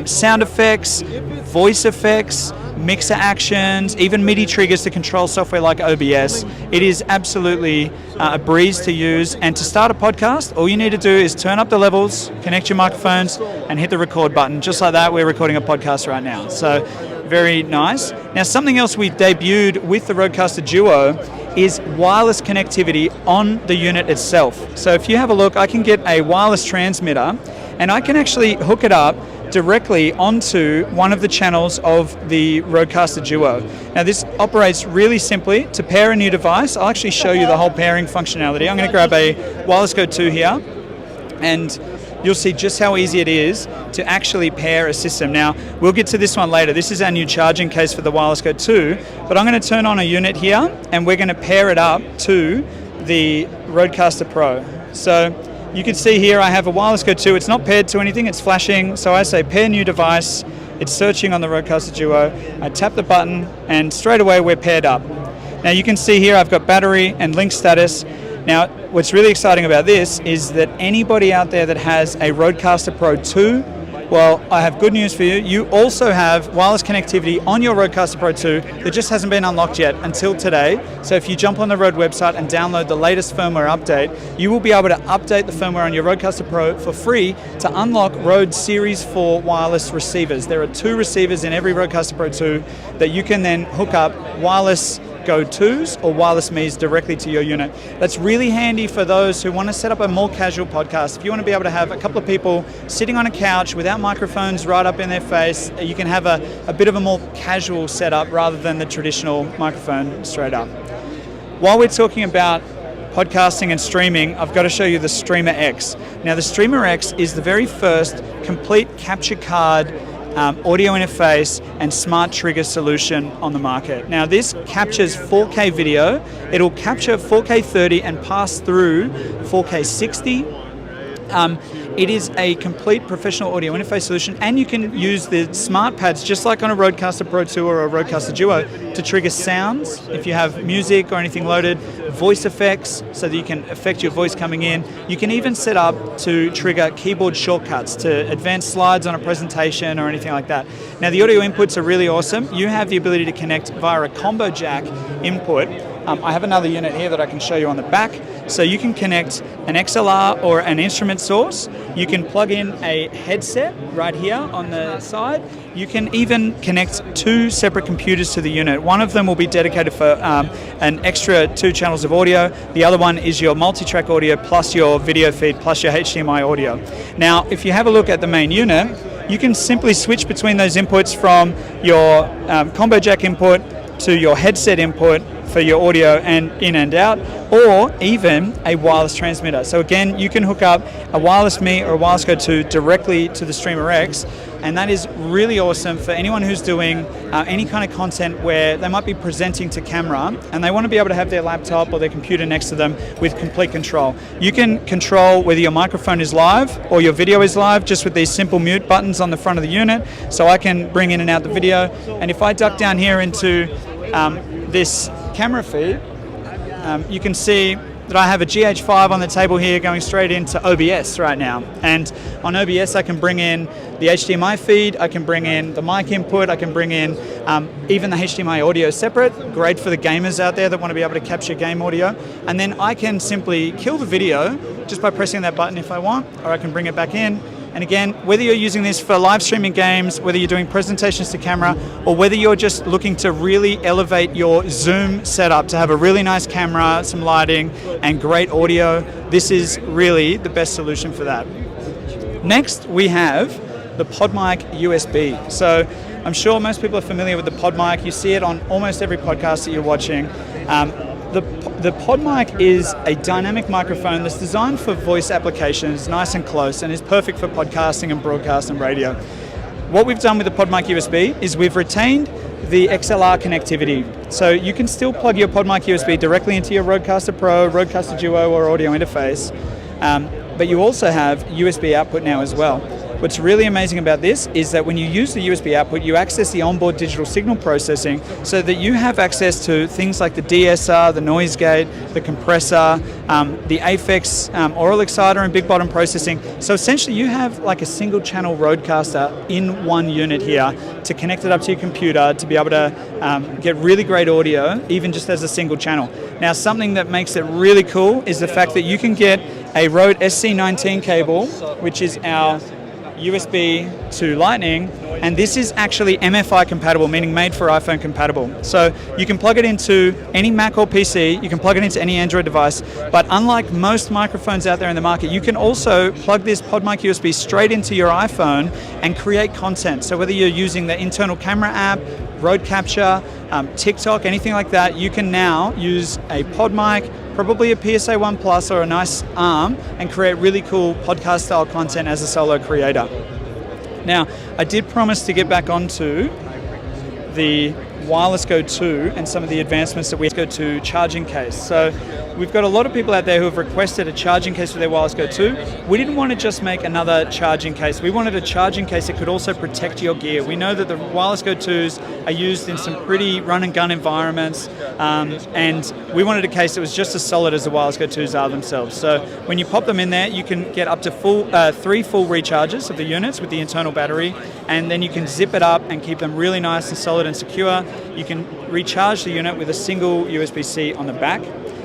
sound effects, voice effects, mixer actions, even MIDI triggers to control software like OBS. It is absolutely a breeze to use. And to start a podcast, all you need to do is turn up the levels, connect your microphones, and hit the record button. Just like that, we're recording a podcast right now. So very nice. Now, something else we debuted with the RØDECaster Duo is wireless connectivity on the unit itself. So if you have a look, I can get a wireless transmitter and I can actually hook it up directly onto one of the channels of the RØDECaster Duo. Now this operates really simply. To pair a new device, I'll actually show you the whole pairing functionality. I'm going to grab a Wireless Go 2 here, and you'll see just how easy it is to actually pair a system. Now, we'll get to this one later. This is our new charging case for the Wireless Go 2, but I'm going to turn on a unit here, and we're going to pair it up to the RØDECaster Pro. So you can see here I have a Wireless Go 2. It's not paired to anything, it's flashing. So I say pair new device. It's searching on the RØDECaster Duo. I tap the button and straight away we're paired up. Now you can see here I've got battery and link status. Now what's really exciting about this is that anybody out there that has a RØDECaster Pro 2, well, I have good news for you. You also have wireless connectivity on your RØDECaster Pro 2 that just hasn't been unlocked yet until today. So if you jump on the Rode website and download the latest firmware update, you will be able to update the firmware on your RØDECaster Pro for free to unlock Rode Series 4 wireless receivers. There are 2 receivers in every RØDECaster Pro 2 that you can then hook up wireless Go 2s or Wireless Me's directly to your unit. That's really handy for those who want to set up a more casual podcast. If you want to be able to have a couple of people sitting on a couch without microphones right up in their face, you can have a bit of a more casual setup rather than the traditional microphone straight up. While we're talking about podcasting and streaming, I've got to show you the Streamer X. Now the Streamer X is the very first complete capture card audio interface and smart trigger solution on the market. Now this captures 4K video. It'll capture 4K 30 and pass through 4K 60. It is a complete professional audio interface solution, and you can use the smart pads just like on a RØDECaster Pro 2 or a RØDECaster Duo to trigger sounds if you have music or anything loaded, voice effects so that you can affect your voice coming in. You can even set up to trigger keyboard shortcuts to advance slides on a presentation or anything like that. Now the audio inputs are really awesome. You have the ability to connect via a combo jack input. I have another unit here that I can show you on the back. So you can connect an XLR or an instrument source. You can plug in a headset right here on the side. You can even connect 2 separate computers to the unit. One of them will be dedicated for an extra 2 channels of audio. The other one is your multi-track audio plus your video feed plus your HDMI audio. Now, if you have a look at the main unit, you can simply switch between those inputs from your combo jack input to your headset input for your audio and in and out, or even a wireless transmitter. So again, you can hook up a wireless Me or a wireless Go 2 directly to the Streamer X, and that is really awesome for anyone who's doing any kind of content where they might be presenting to camera and they want to be able to have their laptop or their computer next to them with complete control. You can control whether your microphone is live or your video is live just with these simple mute buttons on the front of the unit, so I can bring in and out the video. And if I duck down here into this camera feed, you can see that I have a GH5 on the table here going straight into OBS right now. And on OBS I can bring in the HDMI feed, I can bring in the mic input, I can bring in even the HDMI audio separate, great for the gamers out there that want to be able to capture game audio. And then I can simply kill the video just by pressing that button if I want, or I can bring it back in. And again, whether you're using this for live streaming games, whether you're doing presentations to camera, or whether you're just looking to really elevate your Zoom setup to have a really nice camera, some lighting, and great audio, this is really the best solution for that. Next, we have the PodMic USB. So I'm sure most people are familiar with the PodMic. You see it on almost every podcast that you're watching. The PodMic is a dynamic microphone that's designed for voice applications, nice and close, and is perfect for podcasting and broadcast and radio. What we've done with the PodMic USB is we've retained the XLR connectivity. So you can still plug your PodMic USB directly into your RØDECaster Pro, RØDECaster Duo, or audio interface, but you also have USB output now as well. What's really amazing about this is that when you use the USB output, you access the onboard digital signal processing so that you have access to things like the DSR, the noise gate, the compressor, the Aphex oral exciter and big bottom processing. So essentially you have like a single channel RØDECaster in one unit here to connect it up to your computer to be able to get really great audio, even just as a single channel. Now, something that makes it really cool is the fact that you can get a Rode SC19 cable, which is our USB to Lightning, and this is actually MFI compatible, meaning made for iPhone compatible. So you can plug it into any Mac or PC, you can plug it into any Android device, but unlike most microphones out there in the market, you can also plug this PodMic USB straight into your iPhone and create content. So whether you're using the internal camera app, Road Capture, TikTok, anything like that, you can now use a PodMic, probably a PSA 1 Plus or a nice arm, and create really cool podcast style content as a solo creator. Now, I did promise to get back onto the Wireless Go 2 and some of the advancements that we go to charging case. So we've got a lot of people out there who have requested a charging case for their Wireless Go 2. We didn't want to just make another charging case. We wanted a charging case that could also protect your gear. We know that the Wireless Go 2s are used in some pretty run and gun environments, and we wanted a case that was just as solid as the Wireless Go 2s are themselves. So when you pop them in there, you can get up to 3 full recharges of the units with the internal battery, and then you can zip it up and keep them really nice and solid and secure. You can recharge the unit with a single USB-C on the back.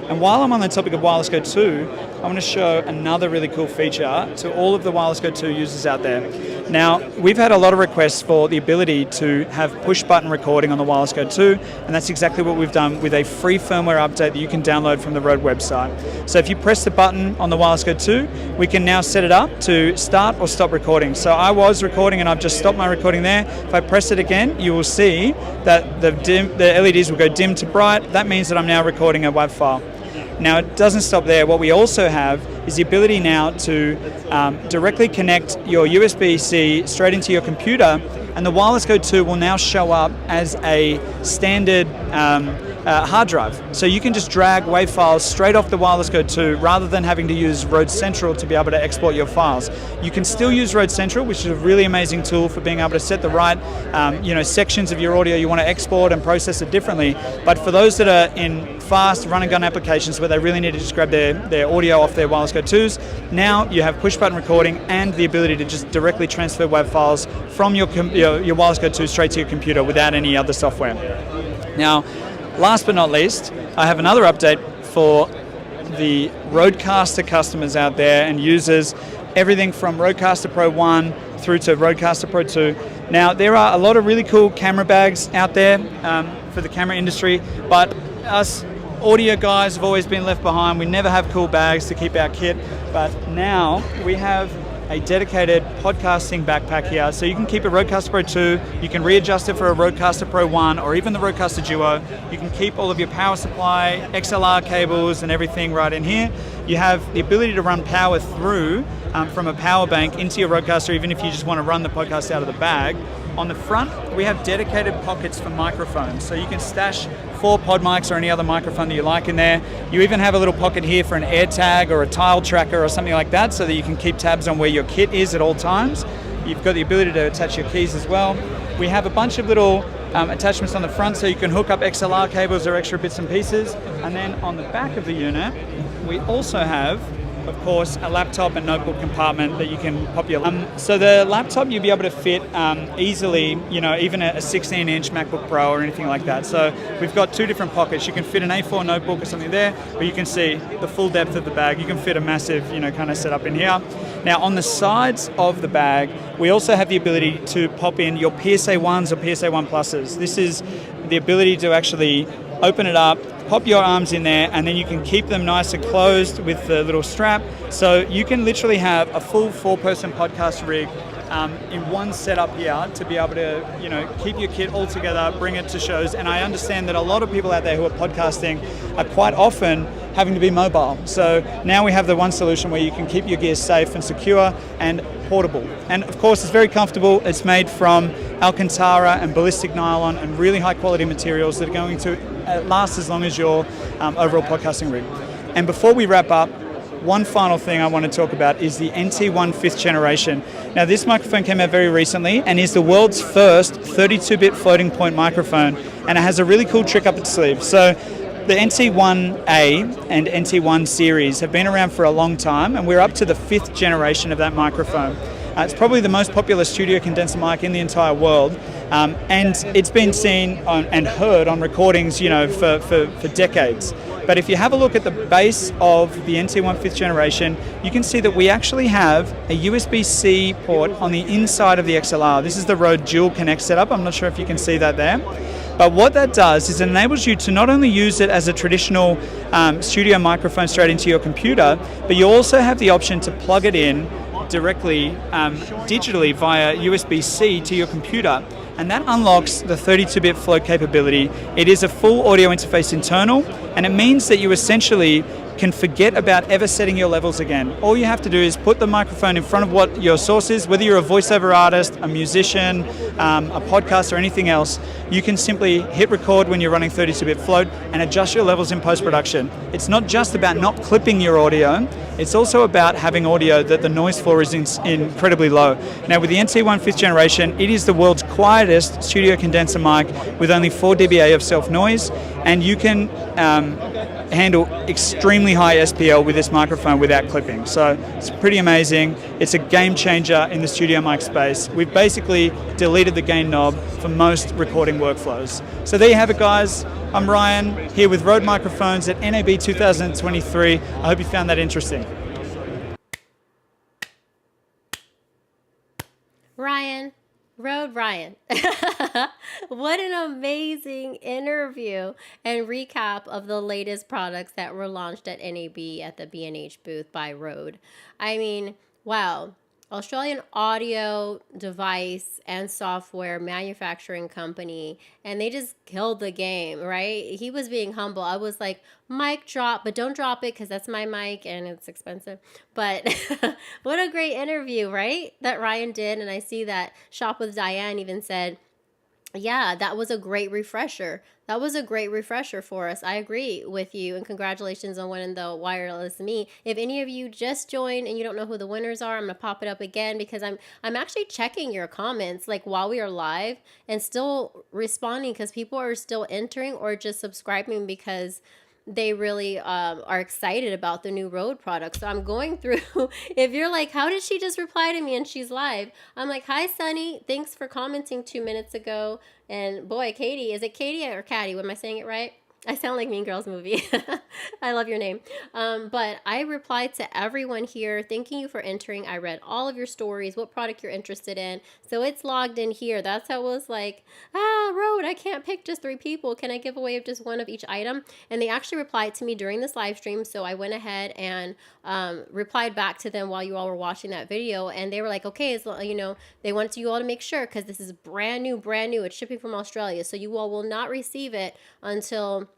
And while I'm on the topic of Wireless Go 2, I want to show another really cool feature to all of the Wireless Go 2 users out there. Now, we've had a lot of requests for the ability to have push-button recording on the Wireless Go 2, and that's exactly what we've done with a free firmware update that you can download from the Rode website. So if you press the button on the Wireless Go 2, we can now set it up to start or stop recording. So I was recording and I've just stopped my recording there. If I press it again, you will see that the LEDs will go dim to bright. That means that I'm now recording a WAV file. Now, it doesn't stop there. What we also have is the ability now to directly connect your USB-C straight into your computer, and the Wireless Go 2 will now show up as a standard hard drive. So you can just drag WAV files straight off the Wireless Go 2 rather than having to use Rode Central to be able to export your files. You can still use Rode Central, which is a really amazing tool for being able to set the right sections of your audio you want to export and process it differently. But for those that are in fast run-and-gun applications where they really need to just grab their audio off their Wireless Go 2s, now you have push-button recording and the ability to just directly transfer WAV files from your Wireless Go 2 straight to your computer without any other software. Now, last but not least, I have another update for the RØDECaster customers out there and users, everything from RØDECaster Pro 1 through to RØDECaster Pro 2. Now, there are a lot of really cool camera bags out there for the camera industry, but us audio guys have always been left behind. We never have cool bags to keep our kit, but now we have a dedicated podcasting backpack here, so you can keep a RØDECaster Pro 2, you can readjust it for a RØDECaster Pro 1 or even the RØDECaster Duo. You can keep all of your power supply, XLR cables and everything right in here. You have the ability to run power through from a power bank into your RØDECaster, even if you just want to run the podcast out of the bag. On the front, we have dedicated pockets for microphones, so you can stash 4 pod mics or any other microphone that you like in there. You even have a little pocket here for an AirTag or a tile tracker or something like that, so that you can keep tabs on where your kit is at all times. You've got the ability to attach your keys as well. We have a bunch of little attachments on the front, so you can hook up XLR cables or extra bits and pieces. And then on the back of the unit, we also have, of course, a laptop and notebook compartment that you can pop your... so the laptop you'll be able to fit easily, you know, even a 16-inch MacBook Pro or anything like that. So we've got 2 different pockets. You can fit an A4 notebook or something there, but you can see the full depth of the bag. You can fit a massive, you know, kind of setup in here. Now, on the sides of the bag, we also have the ability to pop in your PSA 1s or PSA 1 Pluses. This is the ability to actually open it up, pop your arms in there, and then you can keep them nice and closed with the little strap. So you can literally have a full 4-person podcast rig in one setup here to be able to, you know, keep your kit all together, bring it to shows. And I understand that a lot of people out there who are podcasting are quite often having to be mobile. So now we have the one solution where you can keep your gear safe and secure and portable. And of course, it's very comfortable. It's made from Alcantara and ballistic nylon and really high quality materials that are going to last as long as your overall podcasting rig. And before we wrap up, one final thing I want to talk about is the NT1 5th generation. Now, this microphone came out very recently and is the world's first 32-bit floating point microphone, and it has a really cool trick up its sleeve. So the NT1A and NT1 series have been around for a long time, and we're up to the 5th generation of that microphone. It's probably the most popular studio condenser mic in the entire world, and it's been seen and heard on recordings, you know, for decades. But if you have a look at the base of the NT1 5th generation, you can see that we actually have a USB-C port on the inside of the XLR. This is the Rode Dual Connect setup. I'm not sure if you can see that there. But what that does is it enables you to not only use it as a traditional studio microphone straight into your computer, but you also have the option to plug it in directly digitally via USB-C to your computer. And that unlocks the 32-bit float capability. It is a full audio interface internal, and it means that you essentially can forget about ever setting your levels again. All you have to do is put the microphone in front of what your source is, whether you're a voiceover artist, a musician, a podcast, or anything else. You can simply hit record when you're running 32-bit float and adjust your levels in post-production. It's not just about not clipping your audio, it's also about having audio that the noise floor is incredibly low. Now, with the NT1 5th generation, it is the world's quietest studio condenser mic with only 4 dBA of self-noise, and you can handle extremely high SPL with this microphone without clipping. So it's pretty amazing. It's a game changer in the studio mic space. We've basically deleted the gain knob for most recording workflows. So there you have it, guys. I'm Ryan, here with Rode microphones at NAB 2023. I hope you found that interesting. Ryan. What an amazing interview and recap of the latest products that were launched at NAB at the B&H booth by Rode. I mean, wow. Australian audio device and software manufacturing company, and they just killed the game, right? He was being humble. I was like, mic drop, but don't drop it because that's my mic and it's expensive. But what a great interview, right? That Ryan did. And I see that Shop with Diane even said, yeah, that was a great refresher. That was a great refresher for us. I agree with you, and congratulations on winning the Wireless Me. If any of you just joined and you don't know who the winners are, I'm gonna pop it up again because I'm actually checking your comments like while we are live and still responding because people are still entering or just subscribing because they really are excited about the new Rode product. So I'm going through, if you're like, how did she just reply to me and she's live? I'm like, hi, Sunny. Thanks for commenting 2 minutes ago. And boy, Katie, is it Katie or Caddy? Am I saying it right? I sound like Mean Girls movie. I love your name. But I replied to everyone here, thanking you for entering. I read all of your stories, what product you're interested in. So it's logged in here. That's how it was like, Rode, I can't pick just 3 people. Can I give away just one of each item? And they actually replied to me during this live stream. So I went ahead and replied back to them while you all were watching that video. And they were like, okay, they wanted you all to make sure because this is brand new. It's shipping from Australia. So you all will not receive it until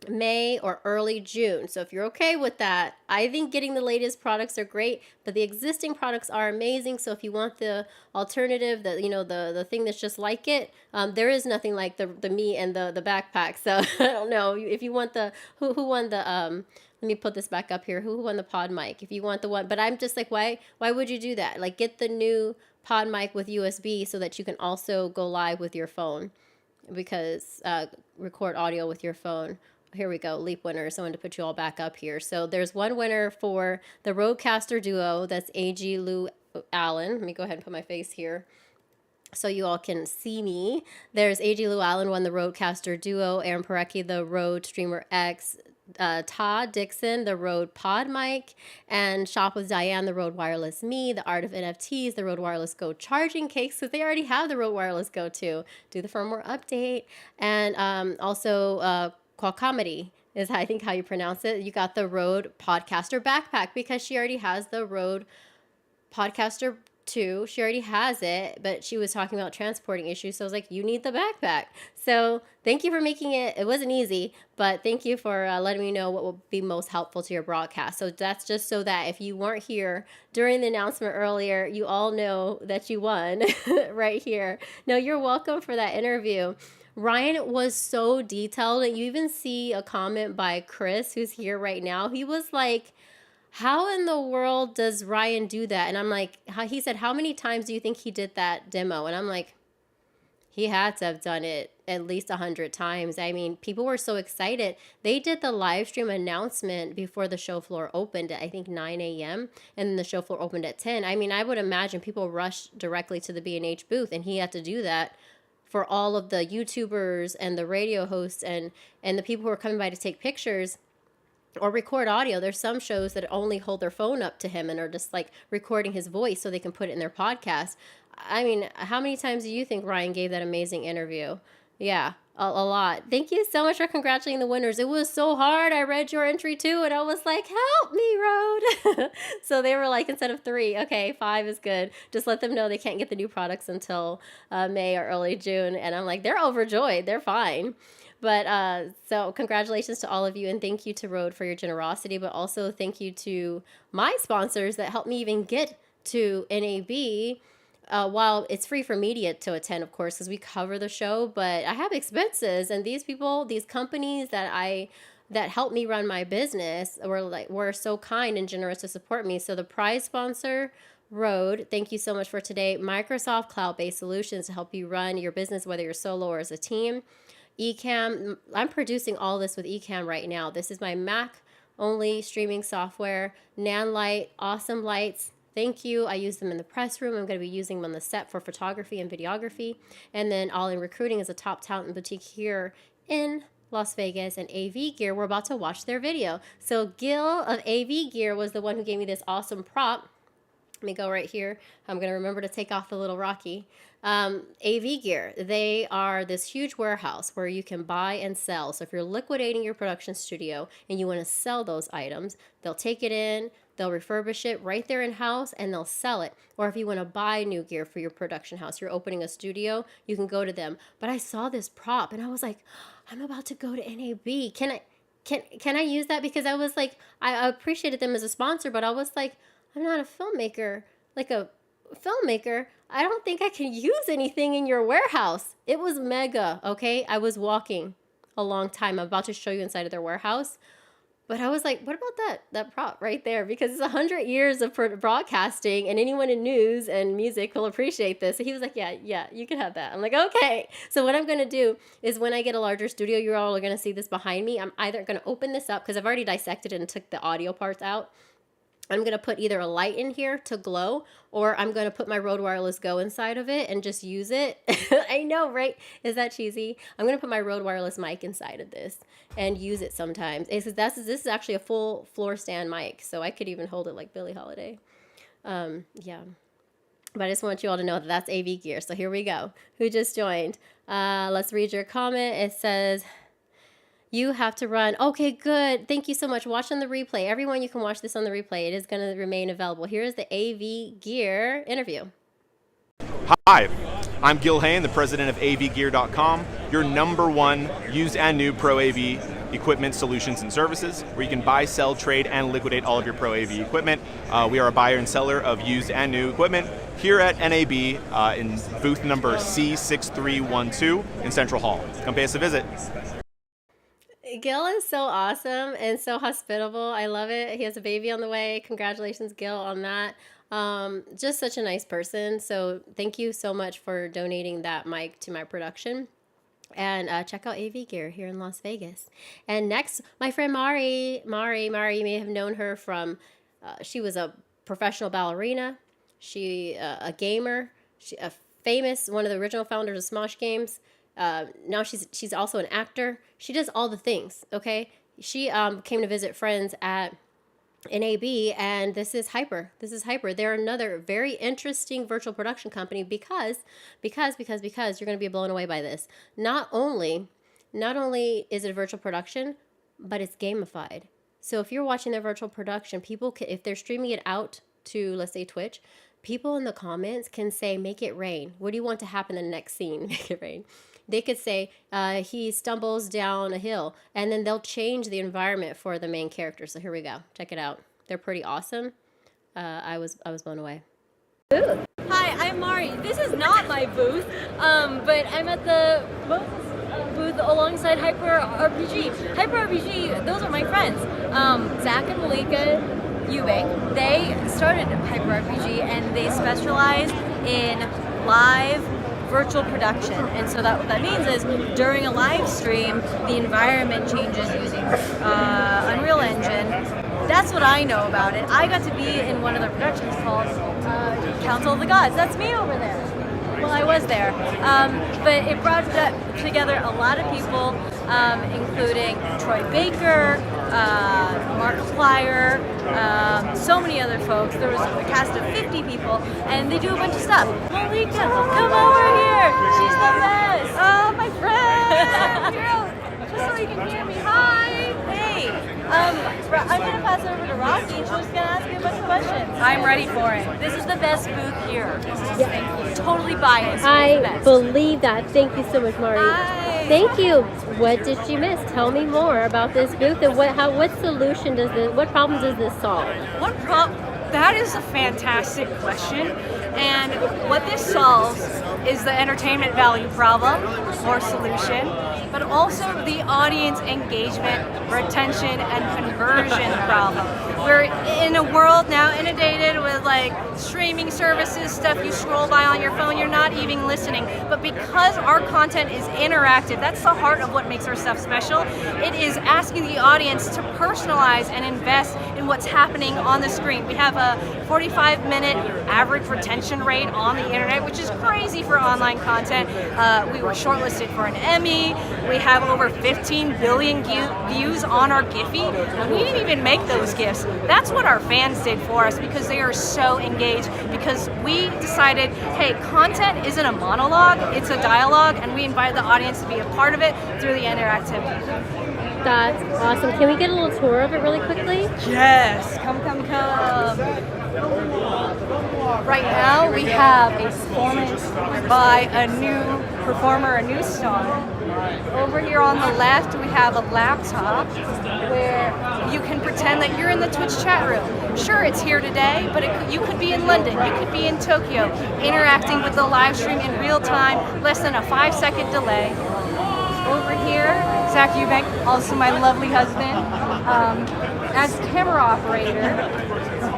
May or early June. So if you're okay with that, I think getting the latest products are great, but the existing products are amazing. So if you want the alternative, the thing that's just like it, there is nothing like the me and the backpack. So I don't know if you want who won the let me put this back up here. Who won the pod mic? If you want the one, but I'm just like, why would you do that? Like, get the new pod mic with USB so that you can also go live with your phone, because record audio with your phone. Here we go, Leap winners. I wanted to put you all back up here. So there's one winner for the RØDECaster Duo. That's A.G. Lou Allen. Let me go ahead and put my face here so you all can see me. There's A.G. Lou Allen won the RØDECaster Duo. Aaron Parecki, the Rode Streamer X. Todd Dixon, the Rode Pod Mic, and Shop with Diane, the Rode Wireless Me, the Art of NFTs, the Rode Wireless Go charging cakes, because they already have the Rode Wireless Go too. Do the firmware update, and also Qualcommody is I think how you pronounce it. You got the Rode Podcaster backpack because she already has the Rode Podcaster 2. She already has it, but she was talking about transporting issues. So I was like, you need the backpack. So thank you for making it. It wasn't easy, but thank you for letting me know what will be most helpful to your broadcast. So that's just so that if you weren't here during the announcement earlier, you all know that you won right here. No, you're welcome for that interview. Ryan was so detailed, and you even see a comment by Chris, who's here right now. He was like, how in the world does Ryan do that? And I'm like, he said, how many times do you think he did that demo? And I'm like, he had to have done it at least 100 times. I mean, people were so excited. They did the live stream announcement before the show floor opened at, I think, 9 a.m. And then the show floor opened at 10. I mean, I would imagine people rushed directly to the B&H booth, and he had to do that for all of the YouTubers and the radio hosts and the people who are coming by to take pictures or record audio. There's some shows that only hold their phone up to him and are just like recording his voice so they can put it in their podcast. I mean, how many times do you think Ryan gave that amazing interview? Yeah, a lot. Thank you so much for congratulating the winners. It was so hard. I read your entry too, and I was like, help me, Rode. So they were like, instead of 3, okay, 5 is good. Just let them know they can't get the new products until May or early June. And I'm like, they're overjoyed. They're fine. But so congratulations to all of you, and thank you to Rode for your generosity, but also thank you to my sponsors that helped me even get to NAB. While it's free for media to attend, of course, because we cover the show, but I have expenses, and these people, these companies that help me run my business were so kind and generous to support me. So the prize sponsor, Rode, thank you so much for today. Microsoft Cloud-Based Solutions to help you run your business, whether you're solo or as a team. Ecamm, I'm producing all this with Ecamm right now. This is my Mac-only streaming software. NANLUX, awesome lights. Thank you. I use them in the press room. I'm going to be using them on the set for photography and videography. And then All In Recruiting is a top talent boutique here in Las Vegas. And AV Gear, we're about to watch their video. So Gil of AV Gear was the one who gave me this awesome prop. Let me go right here. I'm going to remember to take off the little Rocky. AV Gear, they are this huge warehouse where you can buy and sell. So if you're liquidating your production studio and you want to sell those items, they'll take it in, they'll refurbish it right there in-house, and they'll sell it. Or if you want to buy new gear for your production house, you're opening a studio, you can go to them. But I saw this prop, and I was like, I'm about to go to NAB. Can I use that? Because I was like, I appreciated them as a sponsor, but I was like, I'm not a filmmaker. Like a filmmaker, I don't think I can use anything in your warehouse. It was mega, okay? I was walking a long time. I'm about to show you inside of their warehouse. But I was like, what about that prop right there? Because it's 100 years of broadcasting, and anyone in news and music will appreciate this. So he was like, yeah, you can have that. I'm like, okay. So what I'm going to do is when I get a larger studio, you all are going to see this behind me. I'm either going to open this up because I've already dissected it and took the audio parts out. I'm going to put either a light in here to glow, or I'm going to put my Rode Wireless Go inside of it and just use it. I know, right? Is that cheesy? I'm going to put my Rode Wireless mic inside of this and use it sometimes. This is actually a full floor stand mic, so I could even hold it like Billie Holiday. Yeah. But I just want you all to know that that's AV gear. So here we go. Who just joined? Let's read your comment. It says, you have to run. Okay, good. Thank you so much. Watch on the replay. Everyone, you can watch this on the replay. It is going to remain available. Here is the AV Gear interview. Hi, I'm Gil Hain, the president of avgear.com, your #1 used and new Pro AV equipment solutions and services, where you can buy, sell, trade, and liquidate all of your Pro AV equipment. We are a buyer and seller of used and new equipment here at NAB in booth number C6312 in Central Hall. Come pay us a visit. Gil is so awesome and so hospitable. I love it. He has a baby on the way. Congratulations, Gil, on that. Just such a nice person. So thank you so much for donating that mic to my production. And check out AV Gear here in Las Vegas. And next, my friend Mari. Mari, you may have known her from, she was a professional ballerina. She a gamer. She a famous, one of the original founders of Smosh Games. Now she's also an actor. She does all the things, okay? She came to visit friends at NAB, and this is Hyper. They're another very interesting virtual production company because you're going to be blown away by this. Not only is it a virtual production, but it's gamified. So if you're watching their virtual production, people can, if they're streaming it out to, let's say, Twitch, people in the comments can say, make it rain. What do you want to happen in the next scene? Make it rain. They could say, he stumbles down a hill, and then they'll change the environment for the main character. So here we go. Check it out. They're pretty awesome. I was blown away. Hi, I'm Mari. This is not my booth, but I'm at the booth alongside Hyper RPG. Hyper RPG, those are my friends. Zach and Malika Eubank. They started Hyper RPG, and they specialize in live virtual production. And so what that means is during a live stream, the environment changes using Unreal Engine. That's what I know about it. I got to be in one of their productions called Council of the Gods. That's me over there. Well, I was there. But it brought together a lot of people, including Troy Baker, Markiplier, so many other folks. There was a cast of 50 people, and they do a bunch of stuff. Malika, come over here. She's the best. Oh, my friend. Just so you can hear me. Hi. Hey. I'm going to pass it over to Rocky, and she's just going to ask you a bunch of questions. I'm ready for it. This is the best booth here. Thank you. Totally biased. I believe that. Thank you so much, Mari. Hi. Thank you. What did you miss? Tell me more about this booth and what solution does this, what problems does this solve? That is a fantastic question. And what this solves is the entertainment value problem or solution, but also the audience engagement, retention, and conversion problem. We're in a world now inundated with like streaming services, stuff you scroll by on your phone, you're not even listening. But because our content is interactive, that's the heart of what makes our stuff special. It is asking the audience to personalize and invest in what's happening on the screen. We have a 45-minute average retention rate on the internet, which is crazy for online content. We were shortlisted for an Emmy. We have over 15 billion views on our Giphy, and we didn't even make those GIFs. That's what our fans did for us because they are so engaged, because we decided, hey, content isn't a monologue, it's a dialogue, and we invite the audience to be a part of it through the interactivity. That's awesome. Can we get a little tour of it really quickly? Yes, come. Right now we have a performance by a new performer, a new star. Over here on the left we have a laptop where you can pretend that you're in the Twitch chat room. Sure, it's here today, but you could be in London, you could be in Tokyo, interacting with the live stream in real time, less than a 5-second delay. Over here, Zach Eubank, also my lovely husband, as camera operator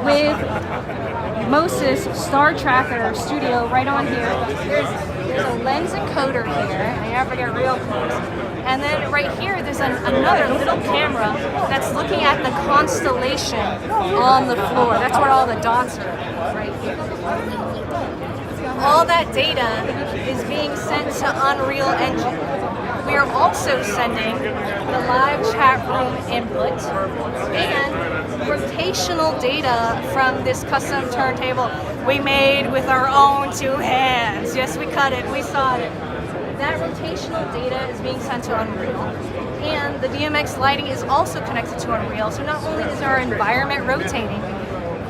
with MO-SYS Star Tracker Studio right on here. There's a lens encoder here, and you have to get real close. And then right here, there's another little camera that's looking at the constellation on the floor. That's where all the dots are, right here. All that data is being sent to Unreal Engine. We are also sending the live chat room input and rotational data from this custom turntable we made with our own 2 hands. Yes, we cut it, we saw it. That rotational data is being sent to Unreal, and the DMX lighting is also connected to Unreal. So not only is our environment rotating,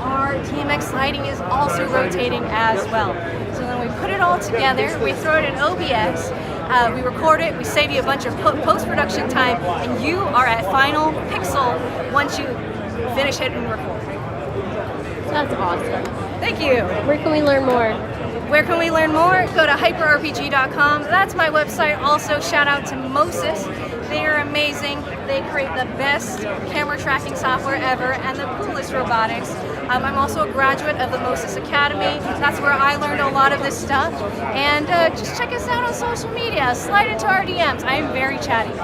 our DMX lighting is also rotating as well. So then we put it all together, we throw it in OBS, we record it, we save you a bunch of post-production time, and you are at final pixel once you finish it and record. That's awesome. Thank you. Where can we learn more? Where can we learn more? Go to hyperrpg.com. That's my website. Also, shout out to MO-SYS. They are amazing. They create the best camera tracking software ever and the coolest robotics. I'm also a graduate of the MO-SYS Academy. That's where I learned a lot of this stuff. And just check us out on social media. Slide into our DMs. I am very chatty.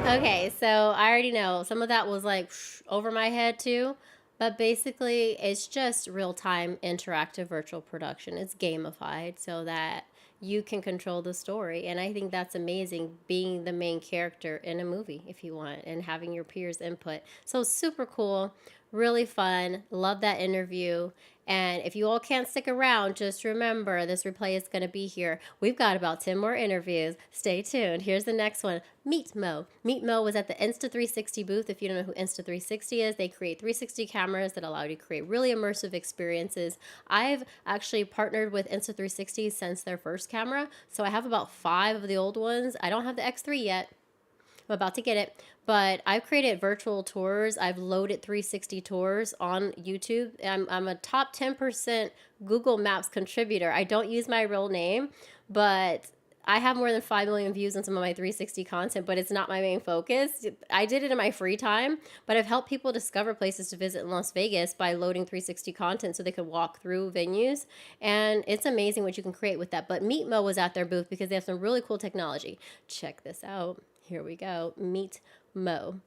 Okay, so I already know some of that was like over my head too. But basically, it's just real-time interactive virtual production. It's gamified so that you can control the story. And I think that's amazing, being the main character in a movie if you want, and having your peers input. So super cool, really fun. Love that interview. And if you all can't stick around, just remember this replay is going to be here. We've got about 10 more interviews. Stay tuned. Here's the next one. Meet Mo. Meet Mo was at the Insta360 booth. If you don't know who Insta360 is, they create 360 cameras that allow you to create really immersive experiences. I've actually partnered with Insta360 since their first camera. So I have about 5 of the old ones. I don't have the X3 yet. I'm about to get it, but I've created virtual tours. I've loaded 360 tours on YouTube. I'm a top 10% Google Maps contributor. I don't use my real name, but I have more than 5 million views on some of my 360 content, but it's not my main focus. I did it in my free time, but I've helped people discover places to visit in Las Vegas by loading 360 content so they could walk through venues. And it's amazing what you can create with that. But Meet Mo was at their booth because they have some really cool technology. Check this out. Here we go. Meet Mo.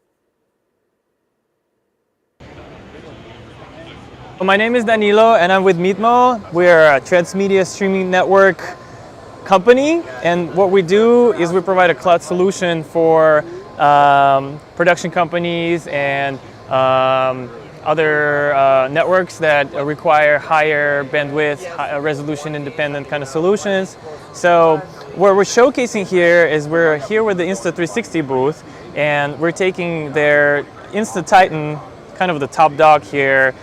My name is Danilo and I'm with Meetmo. We're a transmedia streaming network company, and what we do is we provide a cloud solution for production companies and other networks that require higher bandwidth, resolution independent kind of solutions. So what we're showcasing here is we're here with the Insta360 booth, and we're taking their Insta Titan, kind of the top dog here,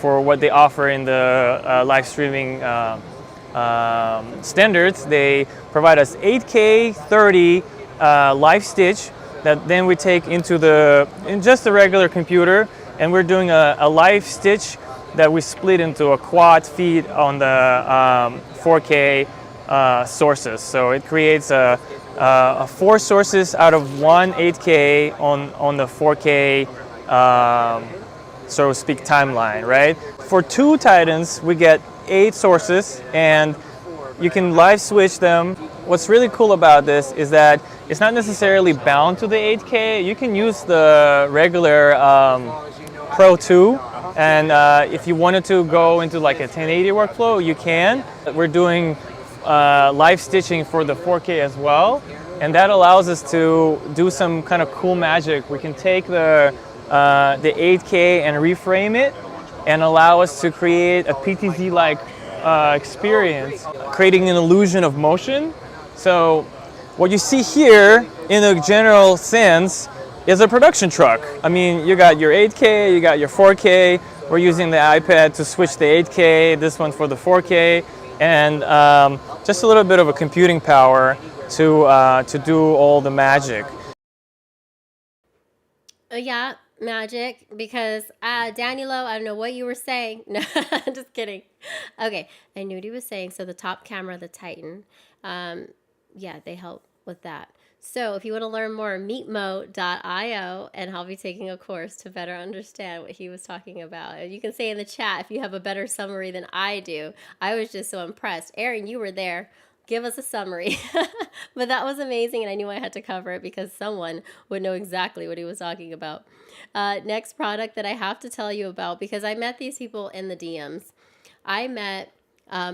for what they offer in the live streaming standards. They provide us 8K 30 live stitch that then we take in just a regular computer, and we're doing a live stitch that we split into a quad feed on the 4K sources. So it creates 4 sources out of 1 8K on the 4K so to speak timeline, right? For 2 Titans, we get 8 sources, and you can live switch them. What's really cool about this is that it's not necessarily bound to the 8K. You can use the regular Pro 2, and if you wanted to go into like a 1080 workflow, you can. We're doing live stitching for the 4K as well, and that allows us to do some kind of cool magic. We can take the 8K and reframe it and allow us to create a PTZ-like experience, creating an illusion of motion. So what you see here in a general sense is a production truck. I mean, you got your 8K, you got your 4K. We're using the iPad to switch the 8K, this one for the 4K, and just a little bit of a computing power to do all the magic. Yeah, magic, because Danilo, I don't know what you were saying. No, just kidding. Okay, I knew what he was saying. So the top camera, the Titan, yeah, they help with that. So if you want to learn more, meetmo.io, and I'll be taking a course to better understand what he was talking about. And you can say in the chat if you have a better summary than I do. I was just so impressed. Aaron, you were there. Give us a summary. But that was amazing, and I knew I had to cover it because someone would know exactly what he was talking about. Next product that I have to tell you about, because I met these people in the DMs. I met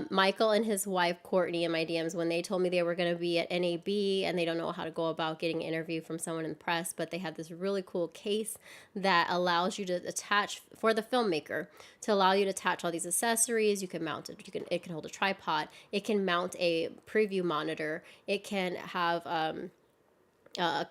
Michael and his wife Courtney in my DMs when they told me they were going to be at NAB and they don't know how to go about getting an interview from someone in the press, but they had this really cool case that allows you to attach, for the filmmaker, to allow you to attach all these accessories. You can mount it. It can hold a tripod. It can mount a preview monitor. It can have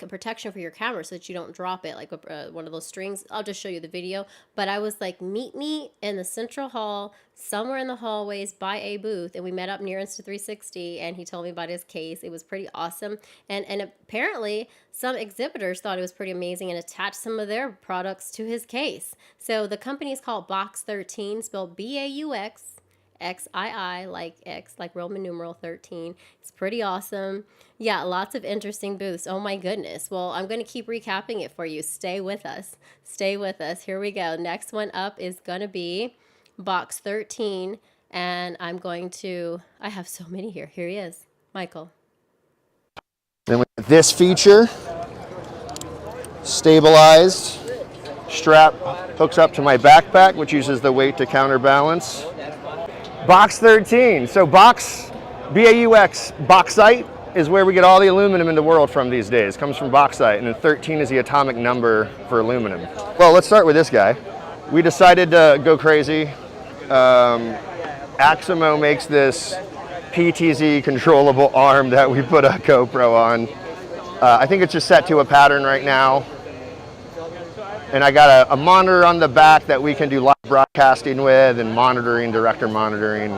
protection for your camera so that you don't drop it like one of those strings. I'll just show you the video. But I was like, meet me in the central hall, somewhere in the hallways by a booth. And we met up near Insta360 and he told me about his case. It was pretty awesome. And apparently some exhibitors thought it was pretty amazing and attached some of their products to his case. So the company is called BAUXXIII, spelled BAUXXIII, like X, like Roman numeral 13. It's pretty awesome. Yeah, lots of interesting booths. Oh my goodness. Well, I'm going to keep recapping it for you. Stay with us. Stay with us. Here we go. Next one up is going to be BAUXXIII. And I have so many here. Here he is. Michael. Then we have this feature, stabilized, strap hooks up to my backpack, which uses the weight to counterbalance. BAUXXIII, so bauxite is where we get all the aluminum in the world from these days. It comes from bauxite, and then 13 is the atomic number for aluminum. Well, let's start with this guy. We decided to go crazy. Aximo makes this PTZ controllable arm that we put a GoPro on. I think it's just set to a pattern right now. And I got a monitor on the back that we can do live broadcasting with and monitoring, director monitoring.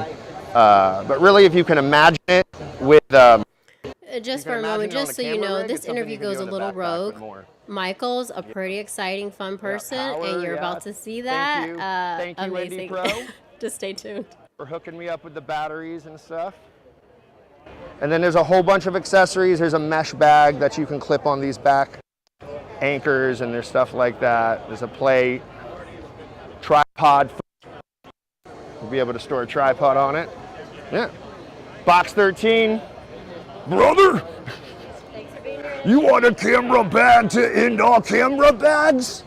But really, if you can imagine it with... just for a moment, just so you know, this interview goes a little rogue. Michael's a pretty exciting, fun person, and you're about to see that. Thank you, amazing. Pro. Just stay tuned. For hooking me up with the batteries and stuff. And then there's a whole bunch of accessories. There's a mesh bag that you can clip on these back anchors, and there's stuff like that. There's a plate, tripod. You'll be able to store a tripod on it. Yeah. BAUXXIII. Brother, you want a camera bag to end all camera bags?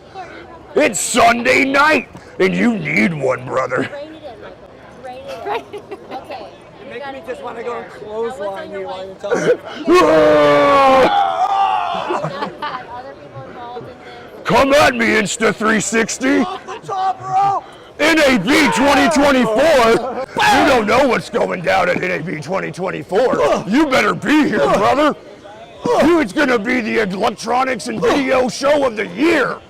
It's Sunday night, and you need one, brother. Rein it in, Michael. Rein it in. Okay. You're making me just want to go and clothesline you while you're talking. Come at me, Insta360. Off the top rope! NAB 2024? You don't know what's going down at NAB 2024. You better be here, brother. It's going to be the electronics and video show of the year.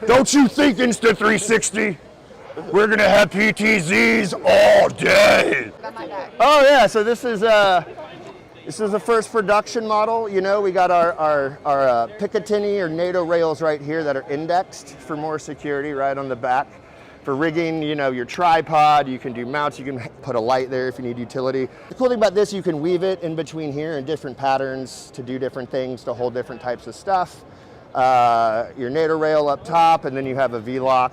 Don't you think, Insta360? We're going to have PTZs all day. Oh, yeah, so this is the first production model. You know, we got our Picatinny or NATO rails right here that are indexed for more security right on the back. For rigging, you know, your tripod, you can do mounts, you can put a light there if you need utility. The cool thing about this, you can weave it in between here in different patterns to do different things, to hold different types of stuff. Your NATO rail up top, and then you have a V-lock,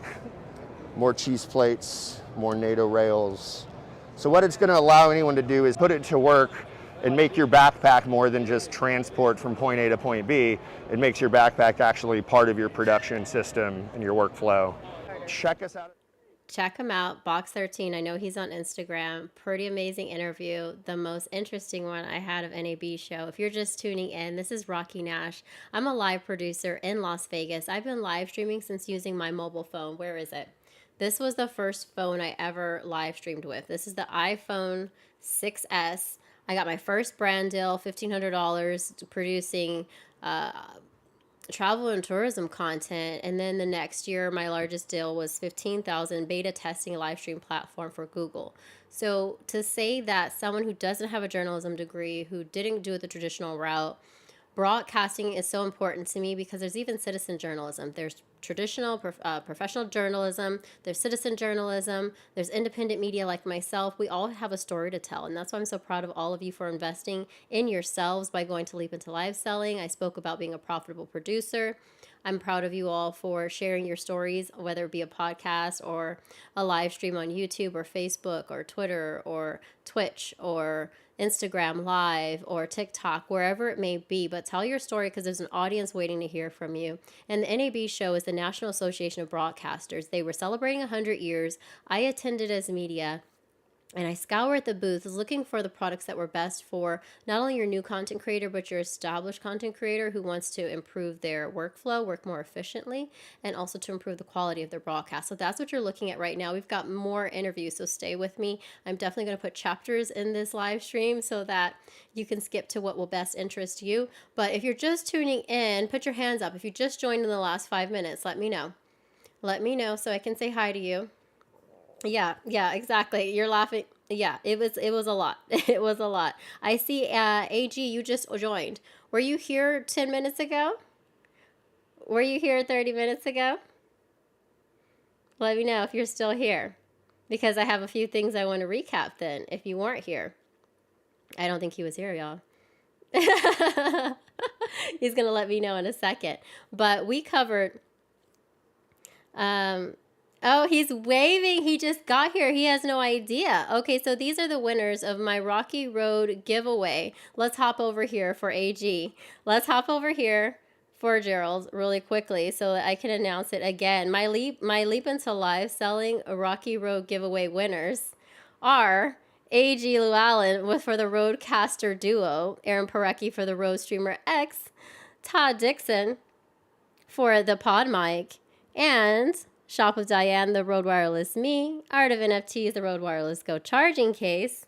more cheese plates, more NATO rails. So what it's gonna allow anyone to do is put it to work and make your backpack more than just transport from point A to point B. It makes your backpack actually part of your production system and your workflow. Check us out. Check him out, BAUXXIII. I know he's on Instagram. Pretty amazing interview. The most interesting one I had of NAB show. If you're just tuning in, this is Rocky Nash. I'm a live producer in Las Vegas. I've been live streaming since using my mobile phone. Where is it? This was the first phone I ever live streamed with. This is the iPhone 6S. I got my first brand deal, $1,500, producing travel and tourism content, and then the next year my largest deal was $15,000 beta testing a live stream platform for Google. So to say that someone who doesn't have a journalism degree, who didn't do it the traditional route, broadcasting is so important to me because there's even citizen journalism. There's traditional professional journalism, there's citizen journalism, there's independent media like myself. We all have a story to tell, and that's why I'm so proud of all of you for investing in yourselves by going to Leap into Live Selling. I spoke about being a profitable producer. I'm proud of you all for sharing your stories, whether it be a podcast or a live stream on YouTube or Facebook or Twitter or Twitch or Instagram Live or TikTok, wherever it may be. But tell your story because there's an audience waiting to hear from you. And the NAB Show is the National Association of Broadcasters. They were celebrating 100 years. I attended as media. And I scoured the booths looking for the products that were best for not only your new content creator, but your established content creator who wants to improve their workflow, work more efficiently, and also to improve the quality of their broadcast. So that's what you're looking at right now. We've got more interviews, so stay with me. I'm definitely going to put chapters in this live stream so that you can skip to what will best interest you. But if you're just tuning in, put your hands up. If you just joined in the last 5 minutes, let me know. Let me know so I can say hi to you. Yeah, exactly. You're laughing. Yeah, it was a lot. It was a lot. I see AG, you just joined. Were you here 10 minutes ago? Were you here 30 minutes ago? Let me know if you're still here, because I have a few things I want to recap then if you weren't here. I don't think he was here, y'all. He's going to let me know in a second. But we covered oh, he's waving. He just got here. He has no idea. Okay, so these are the winners of my Rocky Road giveaway. Let's hop over here for AG. Let's hop over here for Gerald really quickly so that I can announce it again. My leap into live selling Rocky Road giveaway winners are AG Llewellyn for the RØDECaster Duo, Aaron Parecki for the Rode Streamer X, Todd Dixon for the Pod Mic, and Shop with Diane, the Rode Wireless Me, Art of NFTs, the Rode Wireless Go charging case.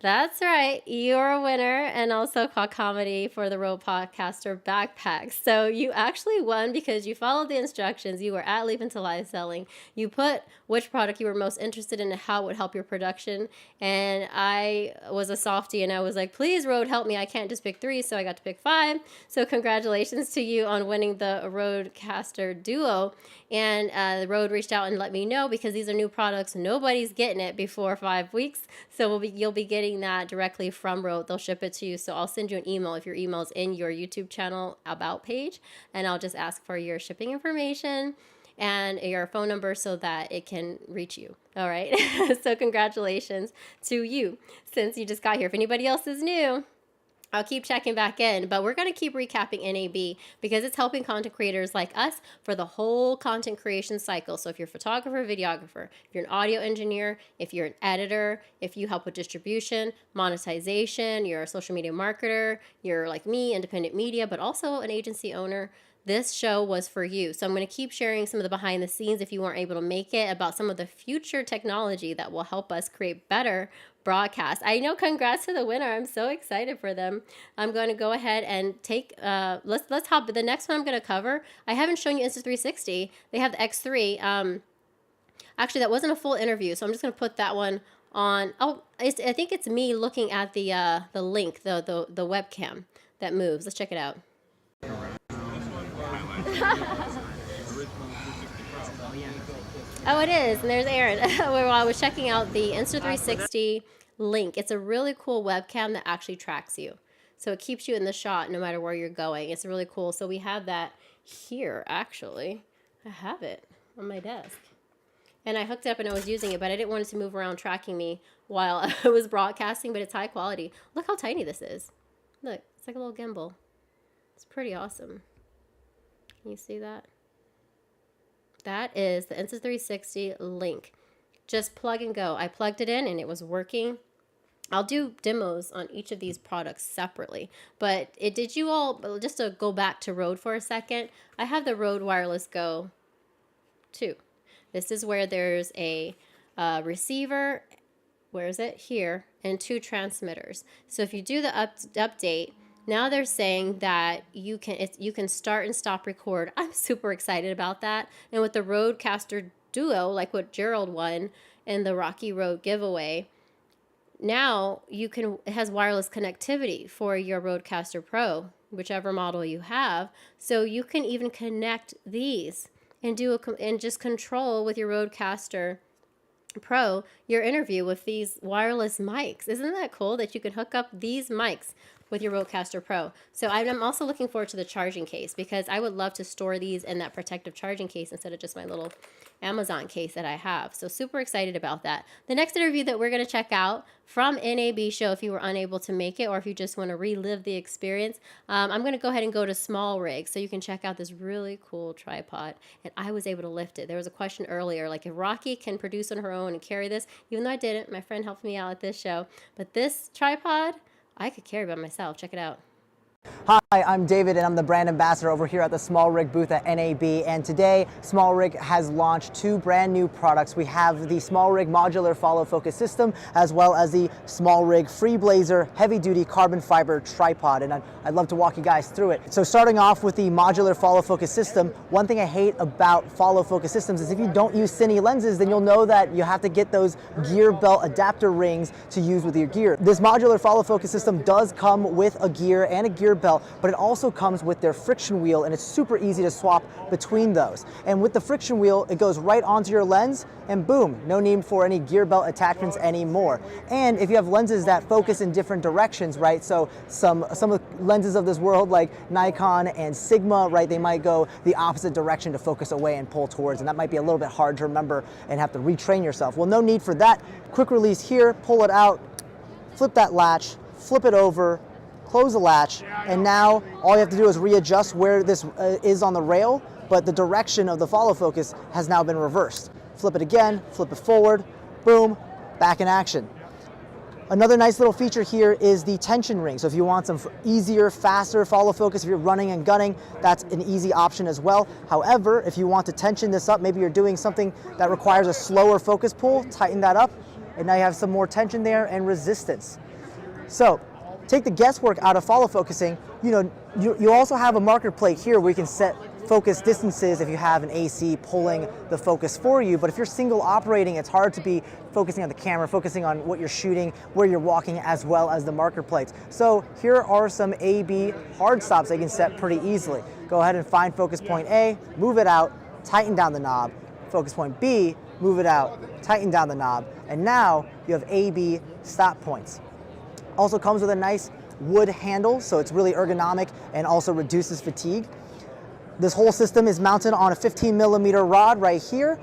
That's right, you're a winner, and also Call Comedy for the RØDECaster backpack. So you actually won because you followed the instructions. You were at Leap into Live Selling. You put which product you were most interested in and how it would help your production. And I was a softie, and I was like, please, Rode, help me. I can't just pick 3, so I got to pick 5. So congratulations to you on winning the RØDECaster Duo. And the Rode reached out and let me know because these are new products. Nobody's getting it before 5 weeks. So you'll be getting that directly from Rode. They'll ship it to you. So I'll send you an email if your email is in your YouTube channel about page, and I'll just ask for your shipping information and your phone number so that it can reach you. All right. So congratulations to you since you just got here. If anybody else is new, I'll keep checking back in, but we're going to keep recapping NAB because it's helping content creators like us for the whole content creation cycle. So if you're a photographer, videographer, if you're an audio engineer, if you're an editor, if you help with distribution, monetization, you're a social media marketer, you're like me, independent media, but also an agency owner, this show was for you. So I'm going to keep sharing some of the behind the scenes if you weren't able to make it about some of the future technology that will help us create better broadcast. I know, congrats to the winner. I'm so excited for them. I'm going to go ahead and take, let's hop, the next one I'm going to cover, I haven't shown you Insta360. They have the X3. Actually, that wasn't a full interview, so I'm just going to put that one on. Oh, I think it's me looking at the link, the webcam that moves. Let's check it out. Oh, it is, and there's Aaron. Where I was checking out the Insta360 link. It's a really cool webcam that actually tracks you. So it keeps you in the shot no matter where you're going. It's really cool. So we have that here, actually. I have it on my desk. And I hooked it up and I was using it, but I didn't want it to move around tracking me while I was broadcasting, but it's high quality. Look how tiny this is. Look, it's like a little gimbal. It's pretty awesome. Can you see that? That is the Insta360 link. Just plug and go. I plugged it in and it was working. I'll do demos on each of these products separately. But did you all, just to go back to Rode for a second, I have the Rode Wireless Go 2. This is where there's a receiver, where is it? Here, and 2 transmitters. So if you do the update, now they're saying that you can start and stop record. I'm super excited about that. And with the RØDECaster Duo, like what Gerald won in the Rocky Road giveaway, now it has wireless connectivity for your RØDECaster Pro, whichever model you have. So you can even connect these and and just control with your RØDECaster Pro your interview with these wireless mics. Isn't that cool that you can hook up these mics with your RØDECaster Pro? So I'm also looking forward to the charging case, because I would love to store these in that protective charging case instead of just my little Amazon case that I have. So super excited about that. The next interview that we're going to check out from NAB Show, if you were unable to make it or if you just want to relive the experience, I'm going to go ahead and go to Small Rig so you can check out this really cool tripod. And I was able to lift it. There was a question earlier, like if Rocky can produce on her own and carry this, even though I didn't, my friend helped me out at this show. But this tripod, I could carry by myself. Check it out. Hi, I'm David and I'm the brand ambassador over here at the Small Rig booth at NAB, and today Small Rig has launched 2 brand new products. We have the Small Rig modular follow focus system as well as the Small Rig Free Blazer heavy duty carbon fiber tripod, and I'd love to walk you guys through it. So starting off with the modular follow focus system, one thing I hate about follow focus systems is if you don't use cine lenses, then you'll know that you have to get those gear belt adapter rings to use with your gear. This modular follow focus system does come with a gear and a gear belt, but it also comes with their friction wheel, and it's super easy to swap between those. And with the friction wheel, it goes right onto your lens, and boom, no need for any gear belt attachments anymore. And if you have lenses that focus in different directions, right? So some of the lenses of this world, like Nikon and Sigma, right? They might go the opposite direction to focus away and pull towards, and that might be a little bit hard to remember and have to retrain yourself. Well, no need for that. Quick release here, pull it out, flip that latch, flip it over, close the latch, and now all you have to do is readjust where this is on the rail, but the direction of the follow focus has now been reversed. Flip it again, flip it forward, boom, back in action. Another nice little feature here is the tension ring. So if you want some easier, faster follow focus, if you're running and gunning, that's an easy option as well. However, if you want to tension this up, maybe you're doing something that requires a slower focus pull, tighten that up, and now you have some more tension there and resistance. So take the guesswork out of follow focusing. You also have a marker plate here where you can set focus distances if you have an AC pulling the focus for you. But if you're single operating, it's hard to be focusing on the camera, focusing on what you're shooting, where you're walking, as well as the marker plates. So here are some A/B hard stops that you can set pretty easily. Go ahead and find focus point A, move it out, tighten down the knob. Focus point B, move it out, tighten down the knob. And now you have A/B stop points. Also comes with a nice wood handle, so it's really ergonomic and also reduces fatigue. This whole system is mounted on a 15mm rod right here.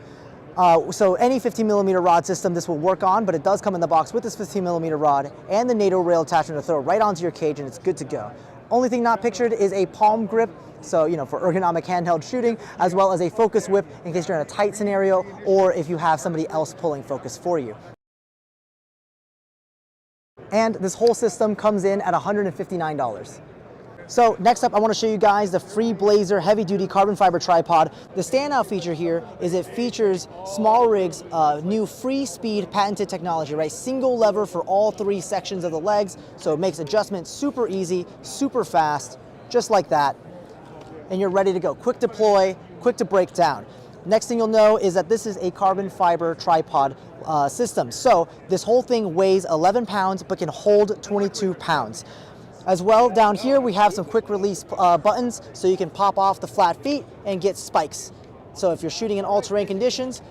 So any 15mm rod system this will work on, but it does come in the box with this 15mm rod and the NATO rail attachment to throw right onto your cage, and it's good to go. Only thing not pictured is a palm grip, so for ergonomic handheld shooting, as well as a focus whip in case you're in a tight scenario or if you have somebody else pulling focus for you. And this whole system comes in at $159. So next up, I want to show you guys the Free Blazer heavy duty carbon fiber tripod. The standout feature here is it features Small Rig's new free speed patented technology, right? Single lever for all 3 sections of the legs. So it makes adjustment super easy, super fast, just like that. And you're ready to go. Quick deploy, quick to break down. Next thing you'll know is that this is a carbon fiber tripod system. So this whole thing weighs 11 pounds but can hold 22 pounds. As well, down here we have some quick release buttons so you can pop off the flat feet and get spikes. So if you're shooting in all-terrain conditions,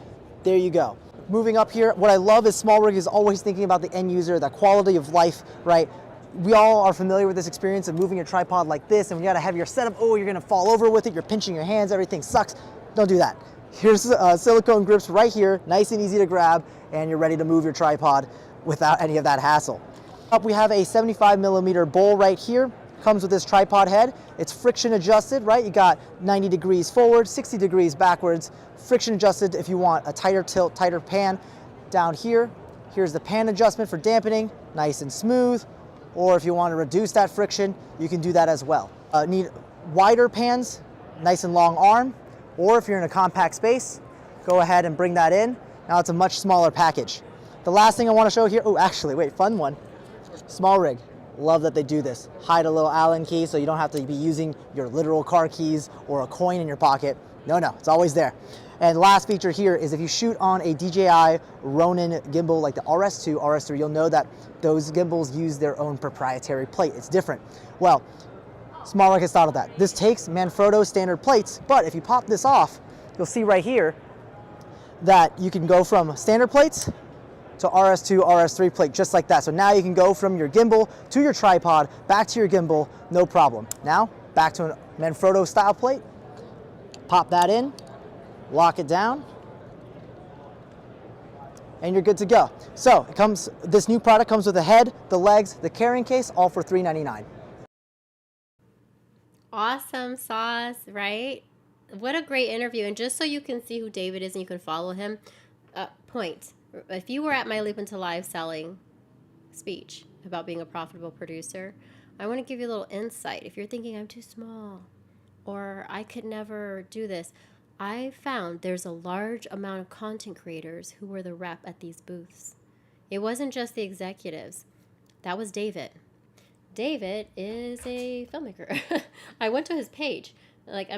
there you go. Moving up here, what I love is Small Rig is always thinking about the end user, the quality of life, right? We all are familiar with this experience of moving your tripod like this, and when you got a heavier setup, oh, you're gonna fall over with it, you're pinching your hands, everything sucks. Don't do that. Here's silicone grips right here, nice and easy to grab, and you're ready to move your tripod without any of that hassle. Up we have a 75mm bowl right here. Comes with this tripod head. It's friction adjusted, right? You got 90 degrees forward, 60 degrees backwards. Friction adjusted if you want a tighter tilt, tighter pan. Down here, here's the pan adjustment for dampening, nice and smooth. Or if you want to reduce that friction, you can do that as well. Need wider pans, nice and long arm. Or if you're in a compact space, go ahead and bring that in. Now it's a much smaller package. The last thing I want to show here, oh, actually, wait, fun one. Small Rig, love that they do this. Hide a little Allen key so you don't have to be using your literal car keys or a coin in your pocket. No, it's always there. And last feature here is if you shoot on a DJI Ronin gimbal like the RS2, RS3, you'll know that those gimbals use their own proprietary plate. It's different. Well, SmallRig has thought of that. This takes Manfrotto standard plates, but if you pop this off, you'll see right here that you can go from standard plates to RS2, RS3 plate, just like that. So now you can go from your gimbal to your tripod, back to your gimbal, no problem. Now, back to a Manfrotto style plate, pop that in, lock it down, and you're good to go. So this new product comes with the head, the legs, the carrying case, all for $399. Awesome sauce, right? What a great interview. And just so you can see who David is and you can follow him, point. If you were at my Leap into Live selling speech about being a profitable producer, I want to give you a little insight. If you're thinking I'm too small or I could never do this, I found there's a large amount of content creators who were the rep at these booths. It wasn't just the executives. That was David. David is a filmmaker. I went to his page. Like,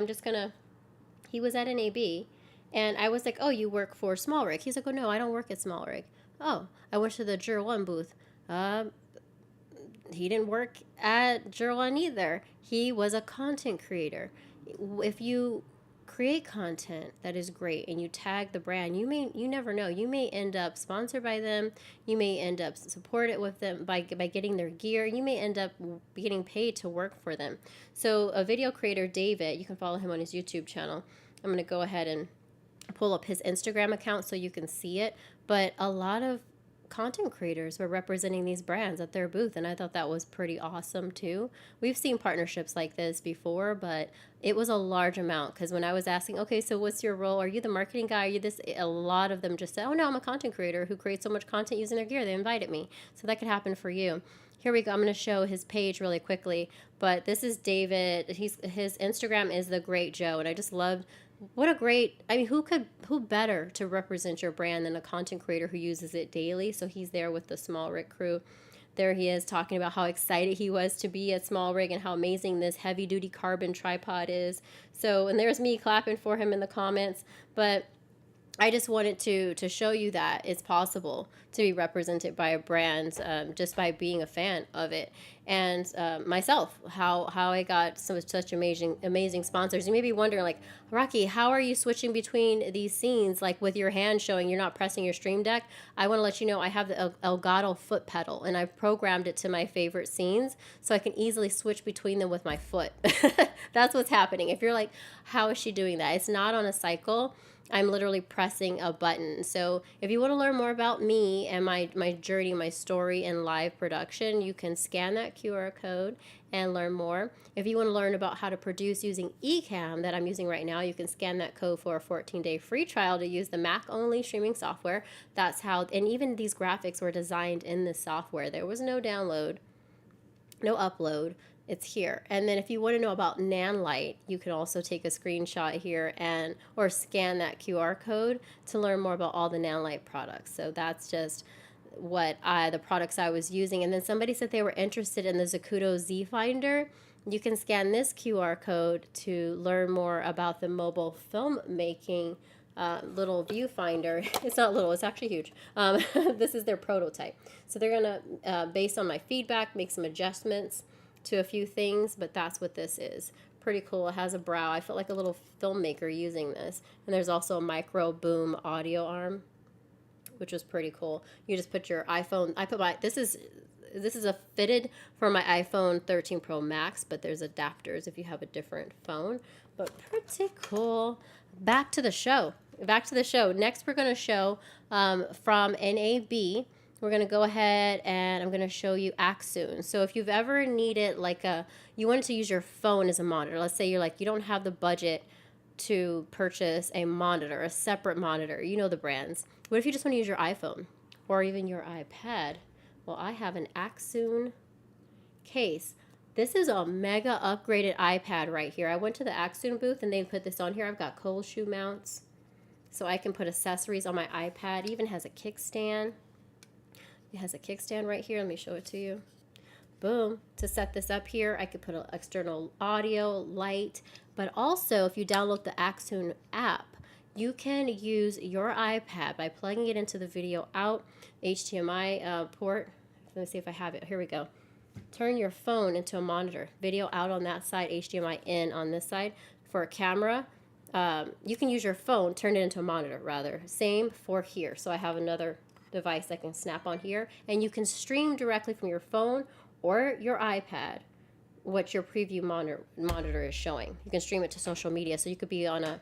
he was at NAB, and I was like, oh, you work for SmallRig. He's like, oh, no, I don't work at SmallRig. Oh, I went to the Jur1 booth. He didn't work at Jur1 either. He was a content creator. If you create content that is great and you tag the brand, you never know. You may end up sponsored by them. You may end up supported with them by getting their gear. You may end up getting paid to work for them. So a video creator, David, you can follow him on his YouTube channel. I'm going to go ahead and pull up his Instagram account so you can see it. But a lot of content creators were representing these brands at their booth, and I thought that was pretty awesome too. We've seen partnerships like this before, but it was a large amount, because when I was asking, okay, so what's your role? Are you the marketing guy? Are you this? A lot of them just said, oh no, I'm a content creator who creates so much content using their gear. They invited me. So that could happen for you. Here we go. I'm going to show his page really quickly, but this is David. His Instagram is The Great Joe, and I just loved what a great, I mean, who better to represent your brand than a content creator who uses it daily? So he's there with the SmallRig crew. There he is talking about how excited he was to be at SmallRig and how amazing this heavy duty carbon tripod is. So, and there's me clapping for him in the comments, but I just wanted to show you that it's possible to be represented by a brand just by being a fan of it. And myself, how I got such amazing sponsors. You may be wondering, like, Rocky, how are you switching between these scenes, like with your hand showing you're not pressing your Stream Deck? I want to let you know I have the Elgato foot pedal, and I've programmed it to my favorite scenes so I can easily switch between them with my foot. That's what's happening. If you're like, how is she doing that? It's not on a cycle. I'm literally pressing a button. So if you want to learn more about me and my journey, my story in live production, you can scan that QR code and learn more. If you want to learn about how to produce using Ecamm that I'm using right now, you can scan that code for a 14-day free trial to use the Mac-only streaming software. That's how, and even these graphics were designed in this software. There was no download, no upload. It's here. And then if you want to know about NANLIGHT, you can also take a screenshot here or scan that QR code to learn more about all the NANLIGHT products. So that's just what the products I was using. And then somebody said they were interested in the Zacuto Z Finder. You can scan this QR code to learn more about the mobile filmmaking little viewfinder. It's not little, it's actually huge. This is their prototype. So they're going to, based on my feedback, make some adjustments to a few things, but that's what this is. Pretty cool. It has a brow. I felt like a little filmmaker using this. And there's also a micro boom audio arm, which was pretty cool. You just put your iPhone, this is a fitted for my iPhone 13 Pro Max, but there's adapters if you have a different phone. But pretty cool. Back to the show. Next, we're going to show from NAB. We're going to go ahead and I'm going to show you ALEON. So if you've ever needed you wanted to use your phone as a monitor. Let's say you're like, you don't have the budget to purchase a monitor, a separate monitor. You know the brands. What if you just want to use your iPhone or even your iPad? Well, I have an ALEON case. This is a mega upgraded iPad right here. I went to the ALEON booth and they put this on here. I've got cold shoe mounts so I can put accessories on my iPad. It even has a kickstand. It has a kickstand right here. Let me show it to you. Boom. To set this up here, I could put an external audio, light, but also if you download the ALEON app, you can use your iPad by plugging it into the video out HDMI port. Let me see if I have it. Here we go. Turn your phone into a monitor. Video out on that side, HDMI in on this side. For a camera, you can use your phone, turn it into a monitor rather. Same for here. So I have another device I can snap on here, and you can stream directly from your phone or your iPad what your preview monitor is showing. You can stream it to social media. So you could be on a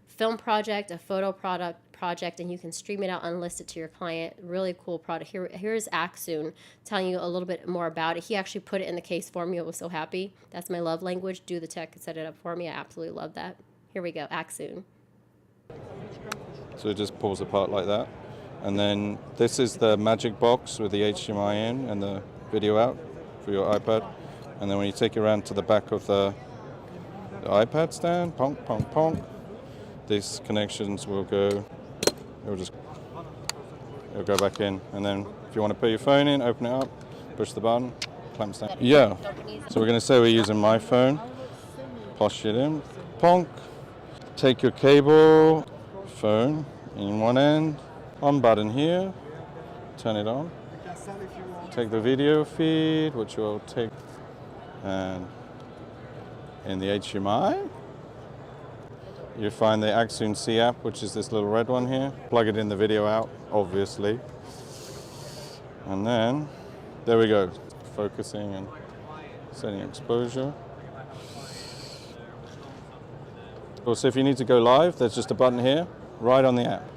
film project, a photo project, and you can stream it out unlisted to your client. Really cool product. Here's ALEON telling you a little bit more about it. He actually put it in the case for me. I was so happy. That's my love language. Do the tech and set it up for me. I absolutely love that. Here we go, ALEON. So it just pulls apart like that. And then this is the MAGICBOX with the HDMI in and the video out for your iPad. And then when you take it around to the back of the iPad stand, ponk, ponk, ponk, these connections will go, it'll go back in. And then if you want to put your phone in, open it up, push the button, clamps down. Yeah, so we're going to say we're using my phone, push it in, ponk, take your cable, phone in one end, on button here, turn it on, take the video feed, which will take, and in the HDMI, you find the ALEON C app, which is this little red one here. Plug it in the video out, obviously. And then, there we go. Focusing and setting exposure. Also, if you need to go live, there's just a button here, right on the app.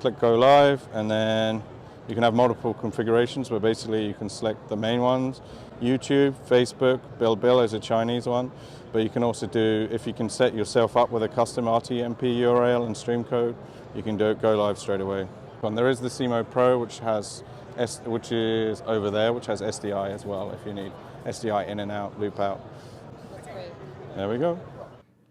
Click go live, and then you can have multiple configurations where basically you can select the main ones. YouTube, Facebook, Bill is a Chinese one, but you can also do, if you can set yourself up with a custom RTMP URL and stream code, you can go live straight away. And there is the CMO Pro, which is over there, which has SDI as well, if you need SDI in and out, loop out. There we go.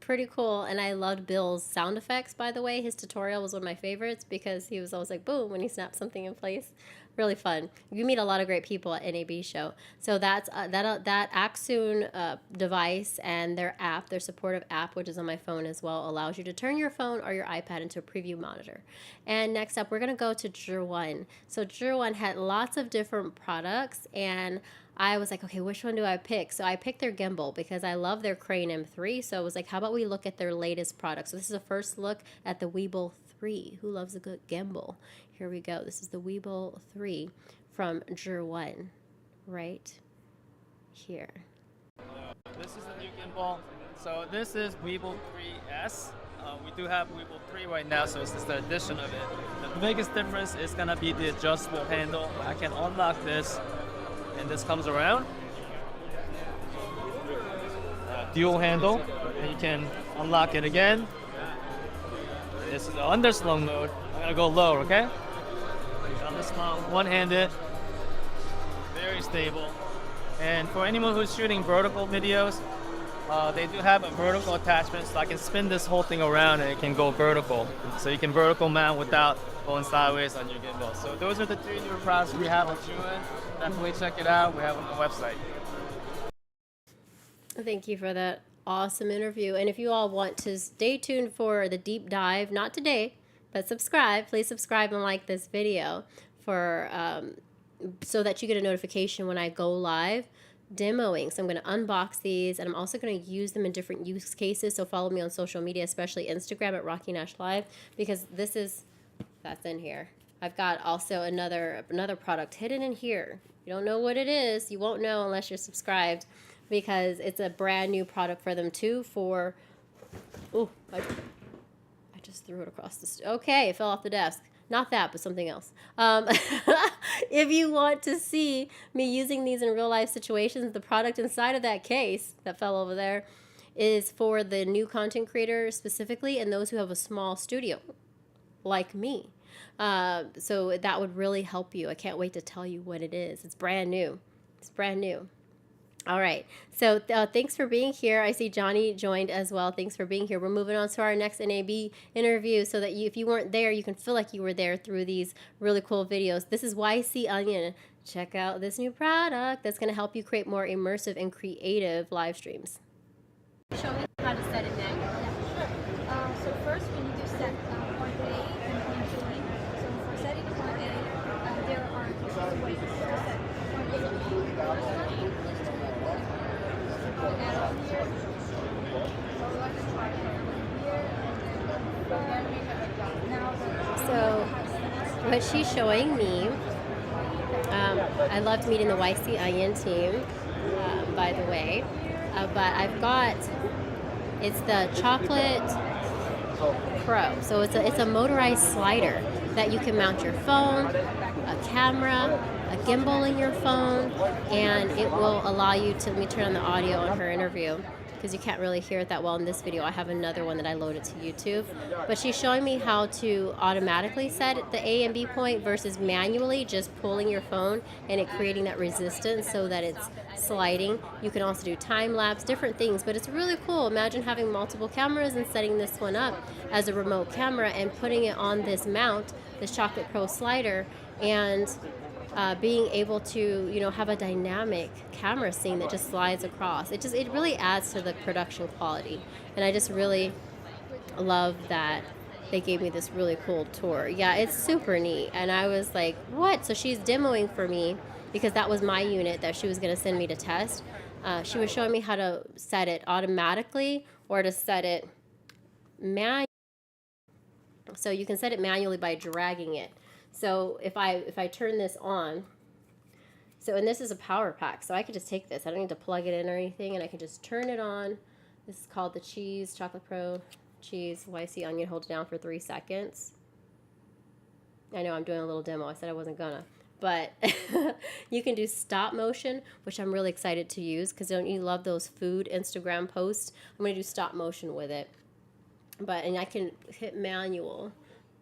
Pretty cool. And I loved Bill's sound effects, by the way. His tutorial was one of my favorites because he was always like, boom, when he snapped something in place. Really fun. You meet a lot of great people at NAB Show. So that's that ALEON device and their app, their supportive app, which is on my phone as well, allows you to turn your phone or your iPad into a preview monitor. And next up, we're going to go to RØDE. So RØDE had lots of different products, and I was like, okay, which one do I pick? So I picked their gimbal because I love their Crane M3. So I was like, how about we look at their latest product? So this is a first look at the Weebill 3. Who loves a good gimbal? Here we go. This is the Weebill 3 from RØDE, right here. This is the new gimbal. So this is Weebill 3S. We do have Weebill 3 right now, so this is the addition of it. The biggest difference is going to be the adjustable handle. I can unlock this, and this comes around. Dual handle, and you can unlock it again. This is the underslung mode. I'm going to go low, okay? Underslung, one-handed, very stable. And for anyone who's shooting vertical videos, they do have a vertical attachment, so I can spin this whole thing around and it can go vertical. So you can vertical mount without going sideways on your gimbal. So those are the three new products we have on RØDE. Definitely check it out. We have it on the website. Thank you for that awesome interview. And if you all want to stay tuned for the deep dive, not today, but subscribe. Please subscribe and like this video for so that you get a notification when I go live demoing. So I'm going to unbox these, and I'm also going to use them in different use cases. So follow me on social media, especially Instagram at Rocky Nash Live, because that's in here. I've got also another product hidden in here. You don't know what it is. You won't know unless you're subscribed, because it's a brand new product for them too. I just threw it across the okay, it fell off the desk. Not that, but something else. If you want to see me using these in real life situations, the product inside of that case that fell over there is for the new content creators specifically, and those who have a small studio like me. So that would really help you. I can't wait to tell you what it is. It's brand new. It's brand new. All right. So thanks for being here. I see Johnny joined as well. Thanks for being here. We're moving on to our next NAB interview so that if you weren't there, you can feel like you were there through these really cool videos. This is YC Onion. Check out this new product that's going to help you create more immersive and creative live streams. Show me how to set it manually. Sure. So first we need to So what she's showing me, I loved meeting the YOU team, by the way, but I've got, it's the Chocolate Pro. So it's a motorized slider that you can mount your phone, a camera, a gimbal in your phone, and it will allow you to, let me turn on the audio on her interview, because you can't really hear it that well in this video. I have another one that I loaded to YouTube. But she's showing me how to automatically set the A and B point versus manually just pulling your phone and it creating that resistance so that it's sliding. You can also do time lapse, different things, but it's really cool. Imagine having multiple cameras and setting this one up as a remote camera and putting it on this mount, this Chocolate Pro slider, and being able to, you know, have a dynamic camera scene that just slides across. It really adds to the production quality. And I just really love that they gave me this really cool tour. Yeah, it's super neat. And I was like, what? So she's demoing for me, because that was my unit that she was going to send me to test. She was showing me how to set it automatically or to set it manually. So you can set it manually by dragging it. So if I turn this on, so, and this is a power pack, so I could just take this. I don't need to plug it in or anything, and I can just turn it on. This is called the Cheese, Chocolate Pro Cheese YC Onion. Hold it down for 3 seconds. I know I'm doing a little demo. I said I wasn't gonna. But you can do stop motion, which I'm really excited to use, because don't you love those food Instagram posts? I'm going to do stop motion with it. And I can hit manual.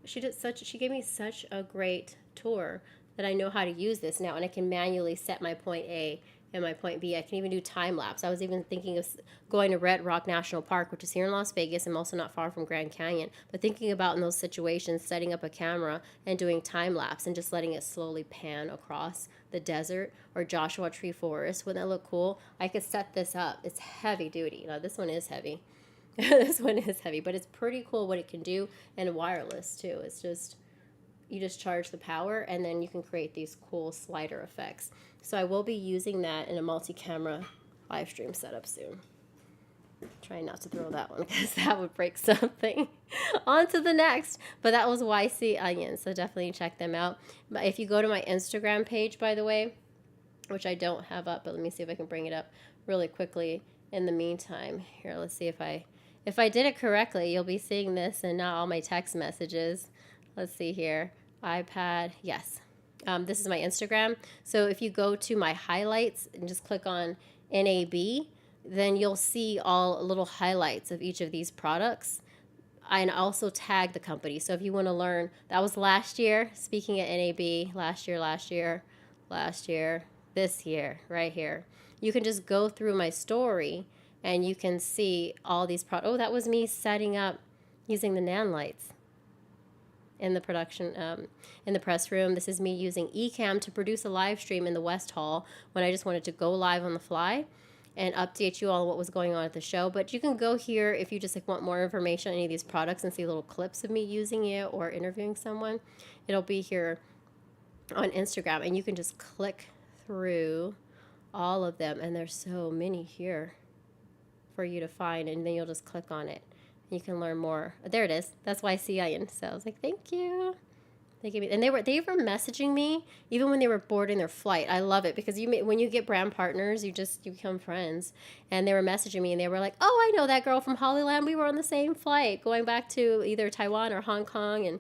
She gave me such a great tour that I know how to use this now, and I can manually set my point A and my point B. I can even do time lapse. I was even thinking of going to Red Rock National Park, which is here in Las Vegas. I'm also not far from Grand Canyon, but thinking about in those situations, setting up a camera and doing time lapse and just letting it slowly pan across the desert or Joshua Tree Forest. Wouldn't that look cool? I could set this up. It's heavy duty. Now this one is heavy. This one is heavy, but it's pretty cool what it can do, and wireless too. It's just, you just charge the power and then you can create these cool slider effects. So I will be using that in a multi-camera live stream setup soon. Trying not to throw that one because that would break something. On to the next. But that was YOU, so definitely check them out. But if you go to my Instagram page, by the way, which I don't have up, but let me see if I can bring it up really quickly in the meantime. Here, let's see if I did it correctly. You'll be seeing this and not all my text messages. Let's see here. iPad, yes. This is my Instagram. So if you go to my highlights and just click on NAB, then you'll see all little highlights of each of these products. And also tag the company. So if you want to learn, that was last year, speaking at NAB, last year, this year, right here. You can just go through my story and you can see all these products. Oh, that was me setting up using the NAND lights in the production, in the press room. This is me using Ecamm to produce a live stream in the West Hall when I just wanted to go live on the fly and update you all on what was going on at the show. But you can go here if you just want more information on any of these products and see little clips of me using it or interviewing someone. It'll be here on Instagram, and you can just click through all of them, and there's so many here for you to find, and then you'll just click on it. You can learn more. There it is. That's why I see Ian. So I was like, thank you. They gave me, and they were messaging me even when they were boarding their flight. I love it because when you get brand partners, you become friends. And they were messaging me and they were like, oh, I know that girl from Hollyland. We were on the same flight going back to either Taiwan or Hong Kong, and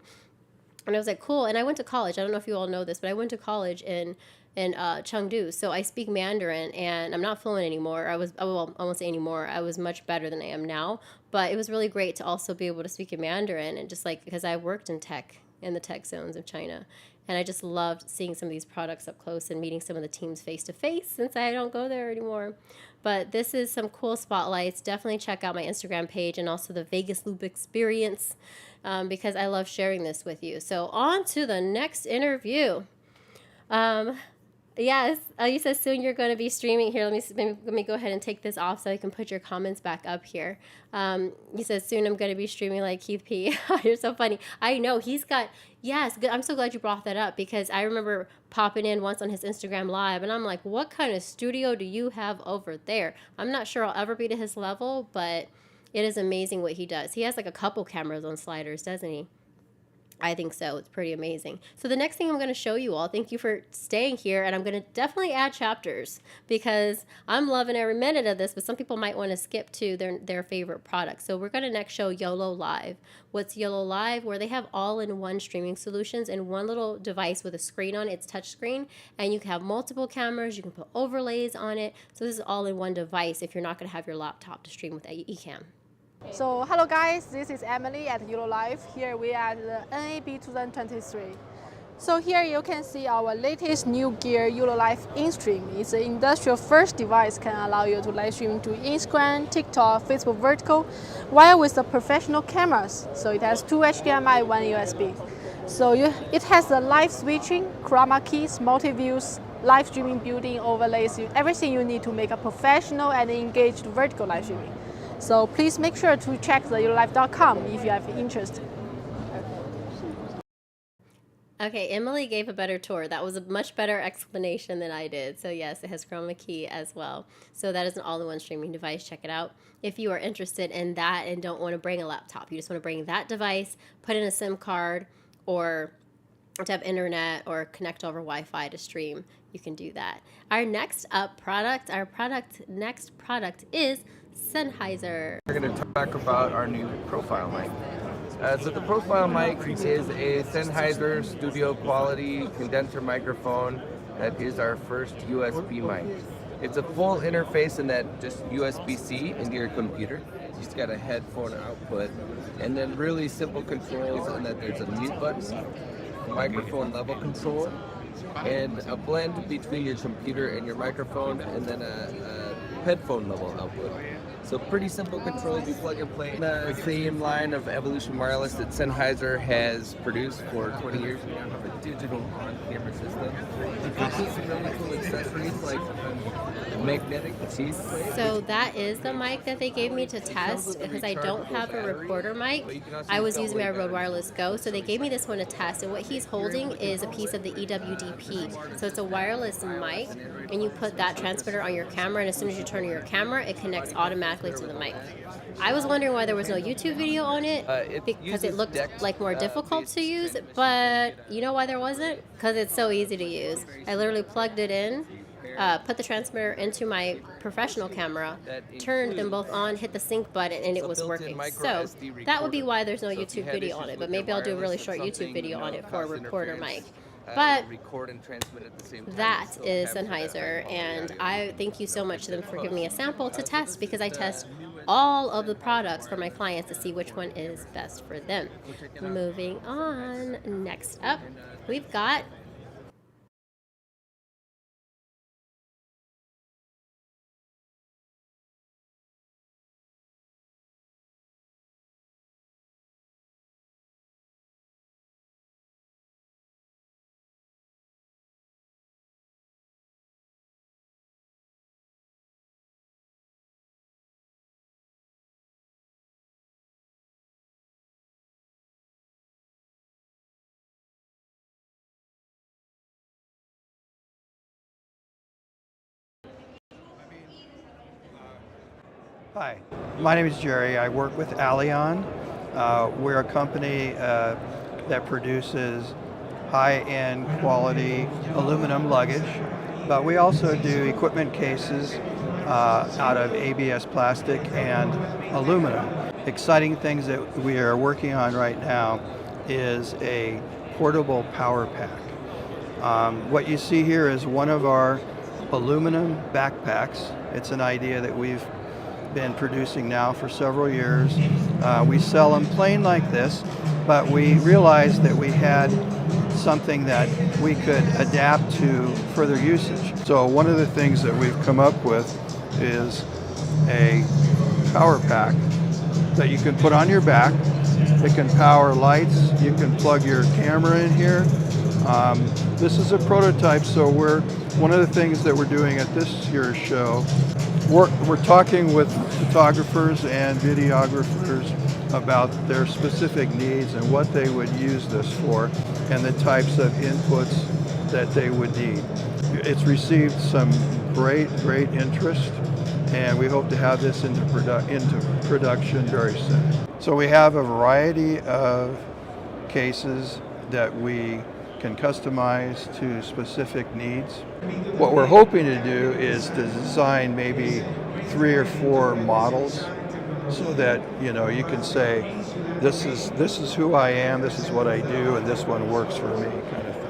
I was like, cool. And I went to college. I don't know if you all know this, but I went to college in Chengdu. So I speak Mandarin, and I'm not fluent anymore. I won't say anymore. I was much better than I am now. But it was really great to also be able to speak in Mandarin, and just because I worked in the tech zones of China. And I just loved seeing some of these products up close and meeting some of the teams face to face since I don't go there anymore. But this is some cool spotlights. Definitely check out my Instagram page and also the VegasLoop Experience because I love sharing this with you. So on to the next interview. Yes. You said soon you're going to be streaming. Here, let me go ahead and take this off so you can put your comments back up here. You said soon I'm going to be streaming like Keith P. You're so funny. I know he's got. Yes, good. I'm so glad you brought that up because I remember popping in once on his Instagram live and I'm like, what kind of studio do you have over there? I'm not sure I'll ever be to his level, but it is amazing what he does. He has like a couple cameras on sliders, doesn't he? I think so. It's pretty amazing. So the next thing I'm going to show you all, thank you for staying here, and I'm going to definitely add chapters because I'm loving every minute of this, but some people might want to skip to their favorite product. So we're going to next show YOLO Live. What's YOLO Live? Where they have all-in-one streaming solutions in one little device with a screen on it. It's touch screen, and you can have multiple cameras. You can put overlays on it. So this is all in one device if you're not going to have your laptop to stream with eCam. So hello guys, this is Emily at YOLO Live. Here we are at the NAB 2023. So here you can see our latest new gear, YOLO Live InStream. It's an industrial first device can allow you to live stream to Instagram, TikTok, Facebook vertical, while with the professional cameras. So it has 2 HDMI, 1 USB. So it has the live switching, chroma keys, multi-views, live streaming built-in overlays, everything you need to make a professional and engaged vertical live streaming. So please make sure to check the yourlife.com if you have interest. Okay, Emily gave a better tour. That was a much better explanation than I did. So yes, it has chroma key as well. So that is an all-in-one streaming device. Check it out. If you are interested in that and don't want to bring a laptop, you just want to bring that device, put in a SIM card, or to have internet or connect over Wi-Fi to stream, you can do that. Our next product is Sennheiser. We're going to talk about our new profile mic. So the profile mic is a Sennheiser studio quality condenser microphone that is our first USB mic. It's a full interface in that just USB-C into your computer. You just got a headphone output and then really simple controls in that there's a mute button, microphone level control, and a blend between your computer and your microphone, and then a headphone level output. So pretty simple controls, you plug and play. The same line of Evolution Wireless that Sennheiser has produced for 20 years. We now have a digital on-camera system. You can see some really cool accessories like magnetic cheese plates. So that is the mic that they gave me to test because I don't have a recorder mic. I was using my Rode Wireless Go, so they gave me this one to test, and what he's holding is a piece of the EWDP. So it's a wireless mic, and you put that transmitter on your camera, and as soon as you turn on your camera, it connects automatically to the mic. I was wondering why there was no YouTube video on it because it looked like more difficult to use, but you know why there wasn't? Because it's so easy to use. I literally plugged it in, put the transmitter into my professional camera, turned them both on, hit the sync button, and it was working. So that would be why there's no YouTube video on it, but maybe I'll do a really short YouTube video on it for a recorder mic. But that is Sennheiser, and I thank you so much to them for giving me a sample to test because I test all of the products for my clients to see which one is best for them. Moving on, next up, we've got Hi, my name is Jerry. I work with ALEON. We're a company that produces high-end quality aluminum luggage, but we also do equipment cases out of ABS plastic and aluminum. Exciting things that we are working on right now is a portable power pack. What you see here is one of our aluminum backpacks. It's an idea that we've been producing now for several years. We sell them plain like this, but we realized that we had something that we could adapt to further usage. So one of the things that we've come up with is a power pack that you can put on your back. It can power lights. You can plug your camera in here. This is a prototype, so we're One of the things that we're doing at this year's show, we're talking with photographers and videographers about their specific needs and what they would use this for and the types of inputs that they would need. It's received some great interest, and we hope to have this into production very soon. So we have a variety of cases that we can customize to specific needs. What we're hoping to do is to design maybe 3 or 4 models so that you can say, this is who I am, this is what I do, and this one works for me, kind of thing.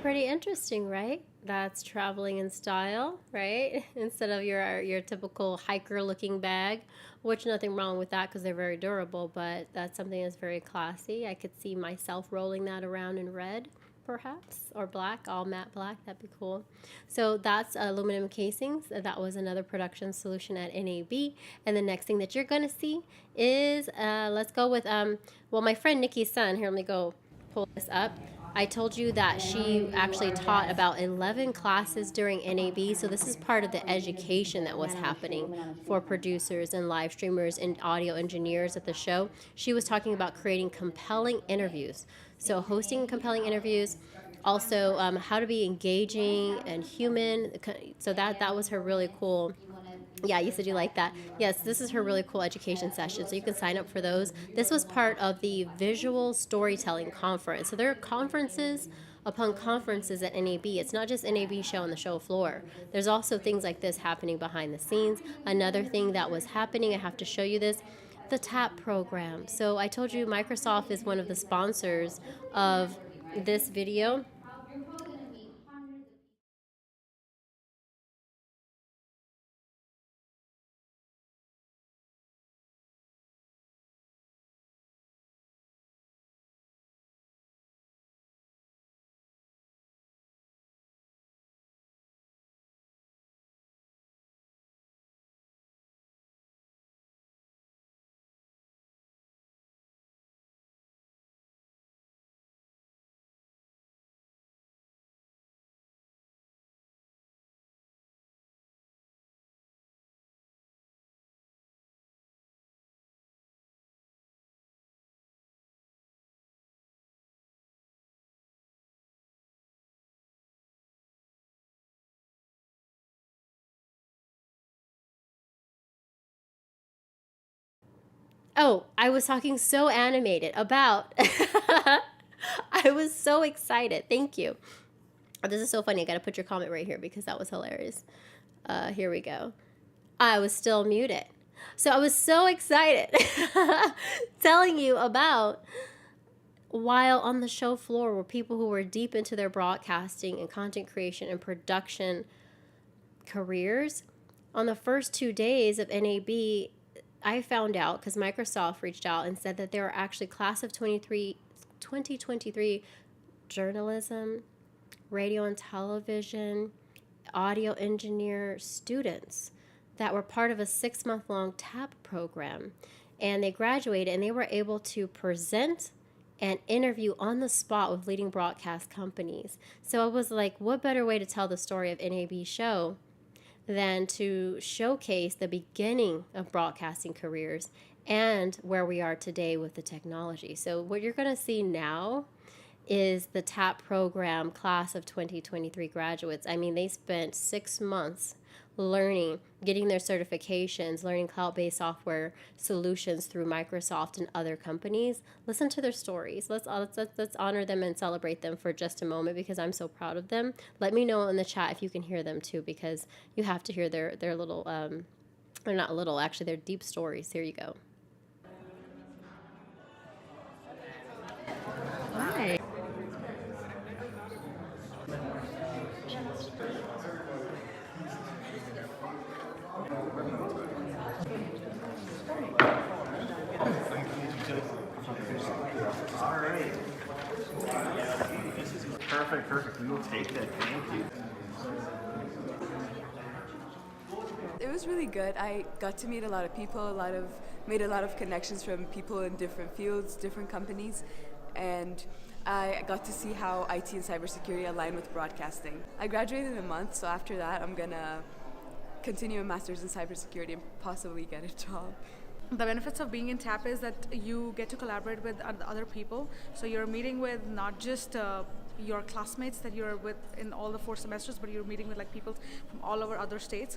Pretty interesting, right? That's traveling in style, right? Instead of your typical hiker-looking bag, which nothing wrong with that because they're very durable, but that's something that's very classy. I could see myself rolling that around in red, perhaps, or black, all matte black. That'd be cool. So that's aluminum casings. That was another production solution at NAB. And the next thing that you're going to see is, let's go with, well, my friend NICKI's son. Here, let me go pull this up. I told you that she actually taught about 11 classes during NAB, so this is part of the education that was happening for producers and live streamers and audio engineers at the show. She was talking about creating compelling interviews, so hosting compelling interviews, also how to be engaging and human, so that was her really cool. Yeah, you said you like that. Yes, this is her really cool education session, so you can sign up for those. This was part of the Visual Storytelling Conference. So there are conferences upon conferences at NAB. It's not just NAB show on the show floor. There's also things like this happening behind the scenes. Another thing that was happening, I have to show you this, the TAP program. So I told you Microsoft is one of the sponsors of this video. Oh, I was talking so animated about, I was so excited. Thank you. Oh, this is so funny. I got to put your comment right here because that was hilarious. Here we go. I was still muted. So I was so excited telling you about while on the show floor were people who were deep into their broadcasting and content creation and production careers. On the first 2 days of NAB, I found out because Microsoft reached out and said that there are actually class of 2023 journalism, radio and television, audio engineer students that were part of a 6-month-long TAP program. And they graduated and they were able to present and interview on the spot with leading broadcast companies. So I was like, what better way to tell the story of NAB show than to showcase the beginning of broadcasting careers and where we are today with the technology. So what you're going to see now is the TAP program class of 2023 graduates. I mean, they spent 6 months learning, getting their certifications, learning cloud-based software solutions through Microsoft and other companies. Listen to their stories. Let's honor them and celebrate them for just a moment because I'm so proud of them. Let me know in the chat if you can hear them too, because you have to hear their little, they're not little, actually, they're deep stories. Here you go. Hi. Perfect. We will take that. Thank you. It was really good. I got to meet a lot of people, made a lot of connections from people in different fields, different companies, and I got to see how IT and cybersecurity align with broadcasting. I graduated in a month, so after that I'm gonna continue a master's in cybersecurity and possibly get a job. The benefits of being in TAP is that you get to collaborate with other people. So you're meeting with not just your classmates that you're with in all the 4 semesters, but you're meeting with like people from all over other states.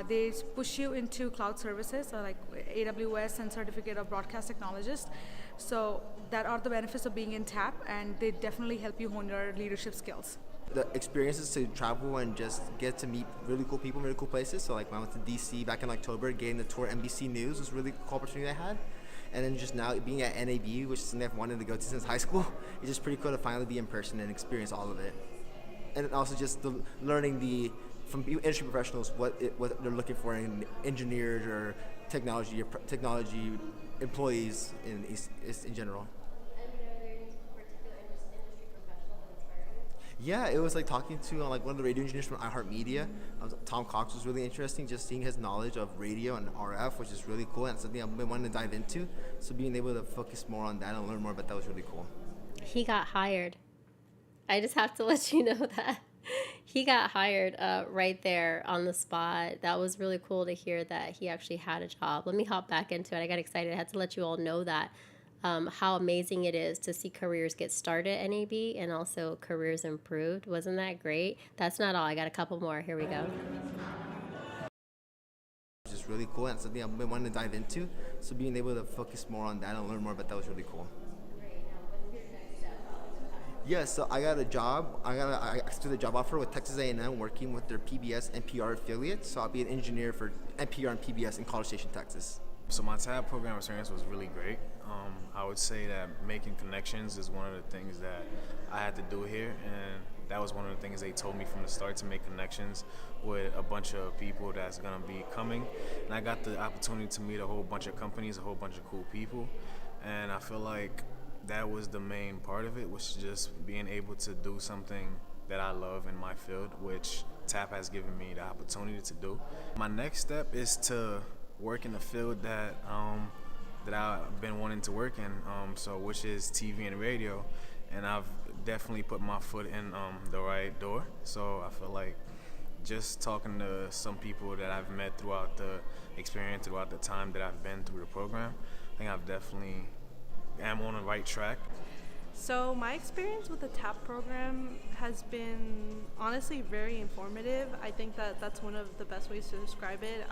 They push you into cloud services, like AWS and Certificate of Broadcast Technologist. So that are the benefits of being in TAP, and they definitely help you hone your leadership skills. The experiences to travel and just get to meet really cool people, really cool places. So like when I went to DC back in October, getting the tour NBC News was a really cool opportunity I had. And then just now being at NAB, which is something I've wanted to go to since high school, it's just pretty cool to finally be in person and experience all of it. And also just learning from industry professionals what they're looking for in engineers or technology employees in general. Yeah, it was like talking to like one of the radio engineers from iHeartMedia. Tom Cox was really interesting, just seeing his knowledge of radio and RF, which is really cool and something I've been wanting to dive into. So being able to focus more on that and learn more about that was really cool. He got hired. I just have to let you know that. He got hired right there on the spot. That was really cool to hear that he actually had a job. Let me hop back into it. I got excited. I had to let you all know that. How amazing it is to see careers get started at NAB and also careers improved. Wasn't that great? That's not all. I got a couple more. Here we go. It's just really cool and something I've been wanting to dive into. So being able to focus more on that and learn more about that was really cool. Yeah, so I got a job. I accepted a job offer with Texas A&M working with their PBS NPR affiliate. So I'll be an engineer for NPR and PBS in College Station, Texas. So my TAB program experience was really great. I would say that making connections is one of the things that I had to do here, and that was one of the things they told me from the start, to make connections with a bunch of people that's gonna be coming. And I got the opportunity to meet a whole bunch of companies, a whole bunch of cool people, and I feel like that was the main part of it, was just being able to do something that I love in my field, which TAP has given me the opportunity to do. My next step is to work in the field that I've been wanting to work in, which is TV and radio, and I've definitely put my foot in the right door. So I feel like just talking to some people that I've met throughout the experience, throughout the time that I've been through the program, I think I've definitely am on the right track. So my experience with the TAP program has been honestly very informative. I think that that's one of the best ways to describe it.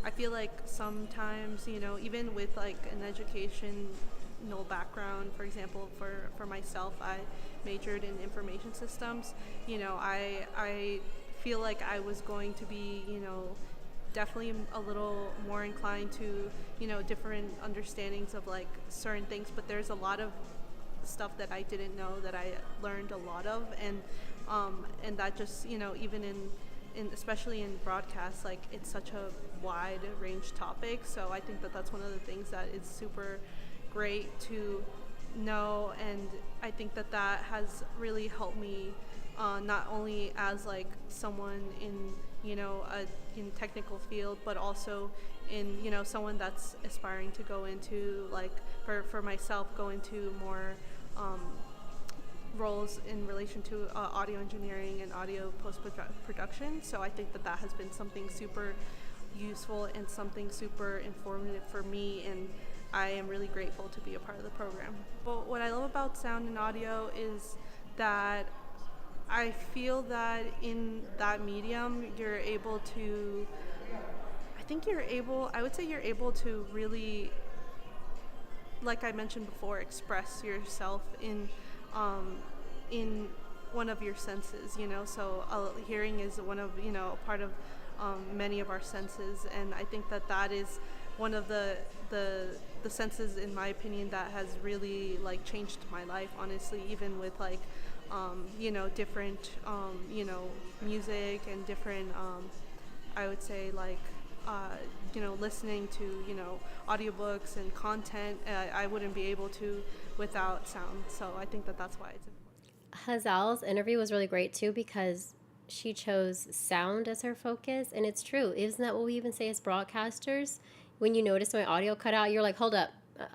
I feel like sometimes, even with like an educational background, for example, for myself, I majored in information systems. I feel like I was going to be, definitely a little more inclined to, different understandings of like certain things, but there's a lot of stuff that I didn't know that I learned a lot of, and that just, even especially in broadcast, like it's such a wide range topic. So I think that that's one of the things that is super great to know, and I think that that has really helped me not only as like someone in in technical field, but also in someone that's aspiring to go into like for myself go into more roles in relation to audio engineering and audio post-production. So I think that that has been something super useful and something super informative for me, and I am really grateful to be a part of the program. Well, what I love about sound and audio is that I feel that in that medium you're able to, I would say you're able to really, like I mentioned before, express yourself in one of your senses, so hearing is one of, a part of many of our senses, and I think that that is one of the senses, in my opinion, that has really like changed my life, honestly, even with like different music and different I would say like listening to audiobooks and content, I wouldn't be able to without sound. So I think that that's why it's important. Hazal's interview was really great too, because she chose sound as her focus, and it's true. Isn't that what we even say as broadcasters? When you notice my audio cut out, you're like, hold up,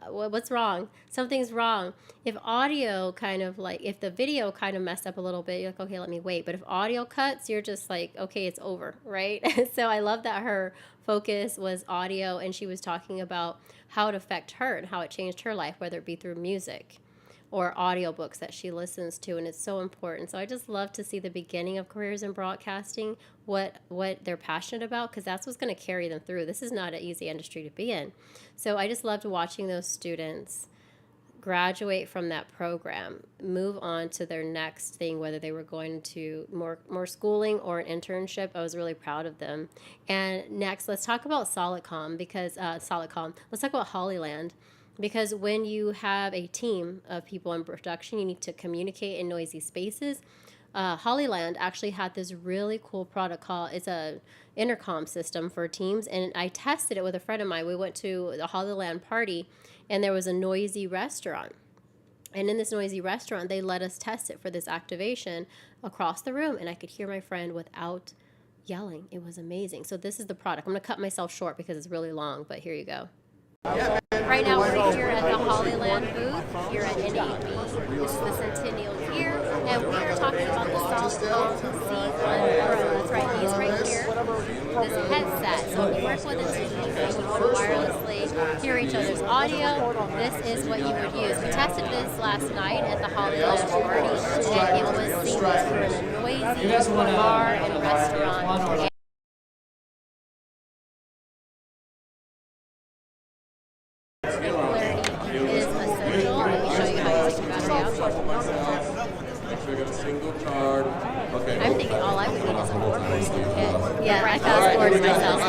what's wrong? Something's wrong. If audio kind of like, if the video kind of messed up a little bit, you're like, okay, let me wait. But if audio cuts, you're just like, okay, it's over, right? So I love that her focus was audio, and she was talking about how it affected her and how it changed her life, whether it be through music or audiobooks that she listens to, and it's so important. So I just love to see the beginning of careers in broadcasting, what they're passionate about, because that's what's going to carry them through. This is not an easy industry to be in. So I just loved watching those students graduate from that program, move on to their next thing, whether they were going to more schooling or an internship. I was really proud of them. And next, let's talk about Solidcom, because let's talk about Hollyland. Because when you have a team of people in production, you need to communicate in noisy spaces. Hollyland actually had this really cool product called, it's a intercom system for teams, and I tested it with a friend of mine. We went to the Hollyland party, and there was a noisy restaurant. And in this noisy restaurant, they let us test it for this activation across the room, and I could hear my friend without yelling. It was amazing. So this is the product. I'm going to cut myself short because it's really long, but here you go. Right now we're here at the Hollyland booth here at NAB. This is the Centennial year, and we are talking about the Solidcom C1 Pro. That's right, he's right here. This headset. So if you work with a team and you want to wirelessly hear each other's audio, this is what you would use. We tested this last night at the Hollyland party, and it was seamless. We're in a noisy bar and restaurant. I'm thinking all I would need is a 4-person kit. Yeah, I fast forwarded myself.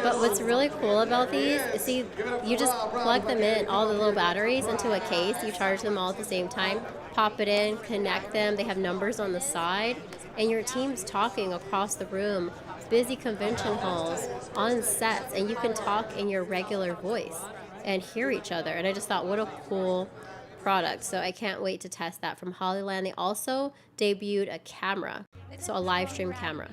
But what's really cool about these is, see, you just plug them in, all the little batteries, into a case. You charge them all at the same time, pop it in, connect them. They have numbers on the side, and your team's talking across the room, busy convention halls, on sets, and you can talk in your regular voice and hear each other. And I just thought, what a cool product. So I can't wait to test that from Hollyland. They also debuted a camera, so a live stream camera.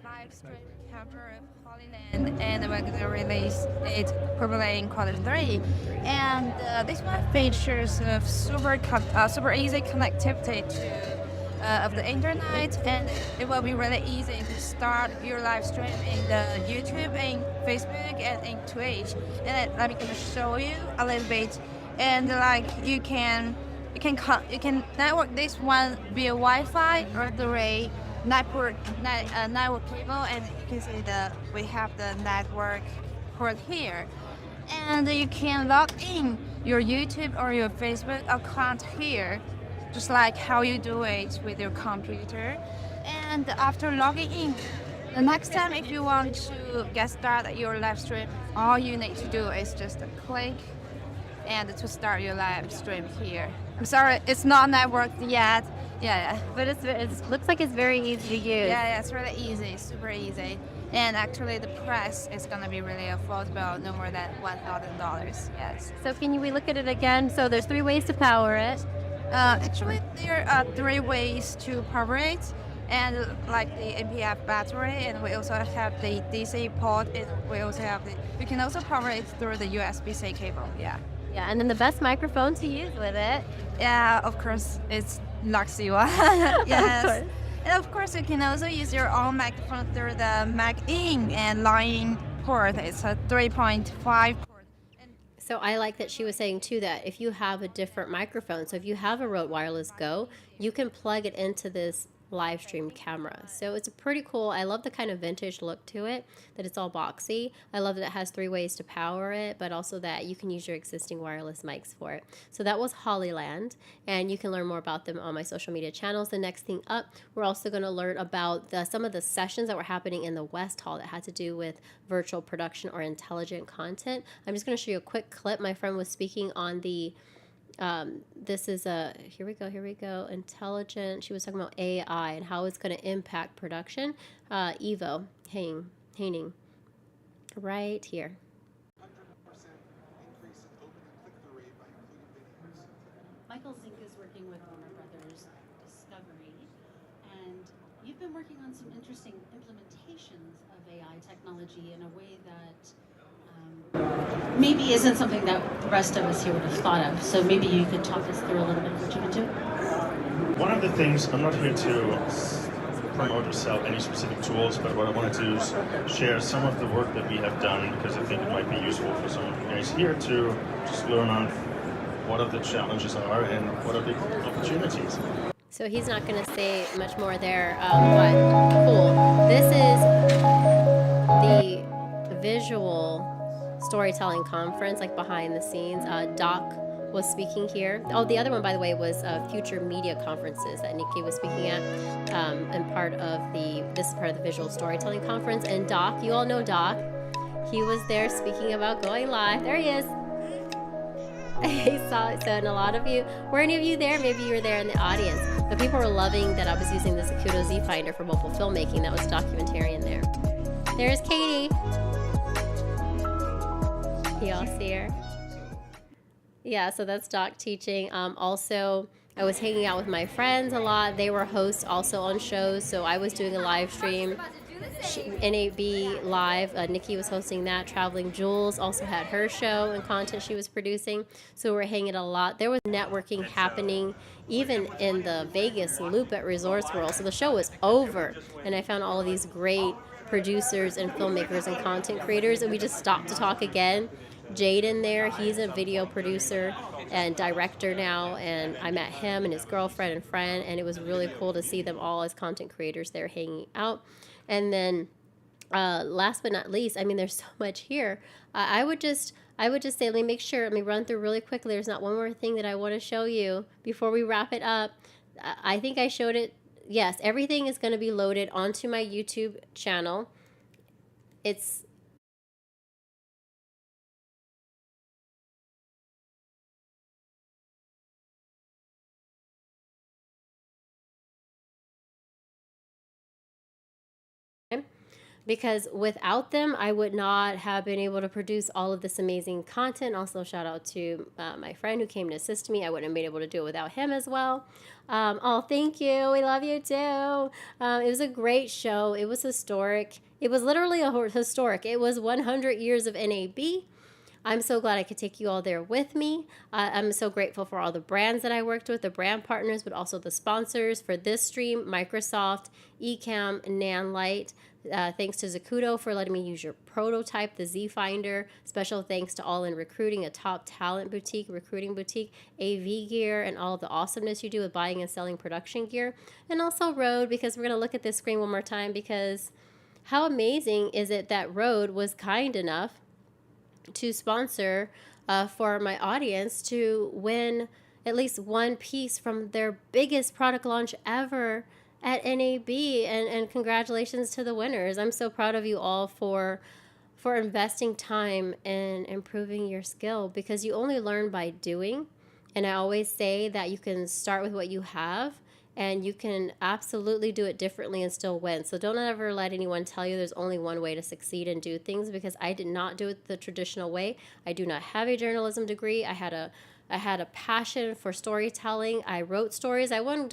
Live stream camera of Hollyland, and we're going to release it probably in Q3. And this one features super easy connectivity to of the internet, and it will be really easy to start your live stream in the YouTube, in Facebook, and in Twitch. And let me gonna show you a little bit. And like you can network this one via Wi-Fi or through network cable, and you can see we have the network port here. And you can log in your YouTube or your Facebook account here, just like how you do it with your computer. And after logging in, the next time if you want to get started your live stream, all you need to do is just click and to start your live stream here. I'm sorry, it's not networked yet. Yeah. But it looks like it's very easy to use. Yeah, it's really easy, super easy. And actually the price is gonna be really affordable, no more than $1,000. Yes. So we look at it again? So there's 3 ways to power it. Actually, there are 3 ways to power it, and like the NPF battery, and we also have the DC port, and we also have we can also power it through the USB-C cable. Yeah. Yeah, and then the best microphone to use with it. Yeah, of course, it's LIVESTREAM. Yes. Of course. And of course, you can also use your own microphone through the Mag-in and line port. It's a 3.5 port. So I like that she was saying too that if you have a different microphone, so if you have a Rode Wireless Go, you can plug it into this live stream camera. So it's a pretty cool, I love the kind of vintage look to it, that it's all boxy. I love that it has 3 ways to power it, but also that you can use your existing wireless mics for it. So that was Hollyland, and you can learn more about them on my social media channels. The next thing up, we're also going to learn about some of the sessions that were happening in the West Hall that had to do with virtual production or intelligent content. I'm just going to show you a quick clip. My friend was speaking on the this is here we go, intelligent. She was talking about AI and how it's going to impact production. Evo HEYNING right here. Michael Zink is working with Warner Brothers Discovery, and you've been been working on some interesting implementations of AI technology in a way that maybe isn't something that the rest of us here would have thought of. So maybe you could talk us through a little bit of what you've been doing. One of the things, I'm not here to promote or sell any specific tools, but what I wanted to do is share some of the work that we have done, because I think it might be useful for some of you guys here to just learn on what are the challenges are and what are the opportunities. So he's not going to say much more there, but cool. This is the visual storytelling conference, like behind the scenes. Doc was speaking here. Oh, the other one, by the way, was future media conferences that NICKI was speaking at, and this is part of the visual storytelling conference. And Doc, you all know Doc, he was there speaking about going live. There he is. He saw it. So, and a lot of you, were any of you there? Maybe you were there in the audience. But people were loving that I was using the Zacuto Z Finder for mobile filmmaking. That was documentarian there. There's Katie. Y'all see her? Yeah, so that's Doc teaching. Also, I was hanging out with my friends a lot. They were hosts also on shows, so I was doing a live stream. NAB Live, NICKI was hosting that. Traveling Jules also had her show and content she was producing. So we were hanging a lot. There was networking happening even in the VegasLoop at Resorts World. So the show was over, and I found all of these great producers and filmmakers and content creators, and we just stopped to talk again. Jaden there, he's a video producer and director now, and I met him and his girlfriend and friend, and it was really cool to see them all as content creators there hanging out. And then last but not least, I mean, there's so much here. I would just say, let me run through really quickly. There's not one more thing that I want to show you before we wrap it up. I think I showed it. Yes, everything is going to be loaded onto my YouTube channel. It's because without them, I would not have been able to produce all of this amazing content. Also, shout out to my friend who came to assist me. I wouldn't have been able to do it without him as well. Oh, thank you. We love you too. It was a great show. It was historic. It was literally historic. It was 100 years of NAB. I'm so glad I could take you all there with me. I'm so grateful for all the brands that I worked with, the brand partners, but also the sponsors for this stream, Microsoft, Ecamm, NANLUX. Thanks to Zacuto for letting me use your prototype, the Z Finder. Special thanks to All In Recruiting, a top talent boutique, recruiting boutique, AV Gear, and all of the awesomeness you do with buying and selling production gear. And also Rode, because we're going to look at this screen one more time, because how amazing is it that Rode was kind enough to sponsor for my audience to win at least one piece from their biggest product launch ever at NAB, and congratulations to the winners. I'm so proud of you all for investing time in improving your skill, because you only learn by doing. And I always say that you can start with what you have, and you can absolutely do it differently and still win. So don't ever let anyone tell you there's only one way to succeed and do things, because I did not do it the traditional way. I do not have a journalism degree. I had a passion for storytelling. I wrote stories. I won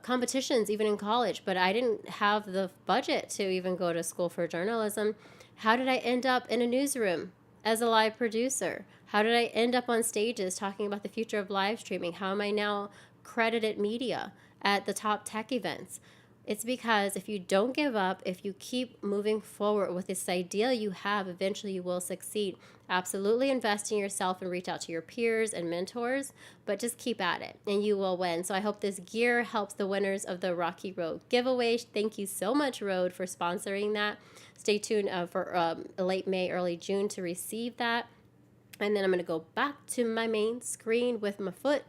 competitions even in college, but I didn't have the budget to even go to school for journalism. How did I end up in a newsroom as a live producer? How did I end up on stages talking about the future of live streaming? How am I now credited media at the top tech events? It's because if you don't give up, if you keep moving forward with this idea you have, eventually you will succeed. Absolutely invest in yourself and reach out to your peers and mentors, but just keep at it and you will win. So I hope this gear helps the winners of the Rocky Road giveaway. Thank you so much, Rode, for sponsoring that. Stay tuned for late May, early June to receive that. And then I'm going to go back to my main screen with my foot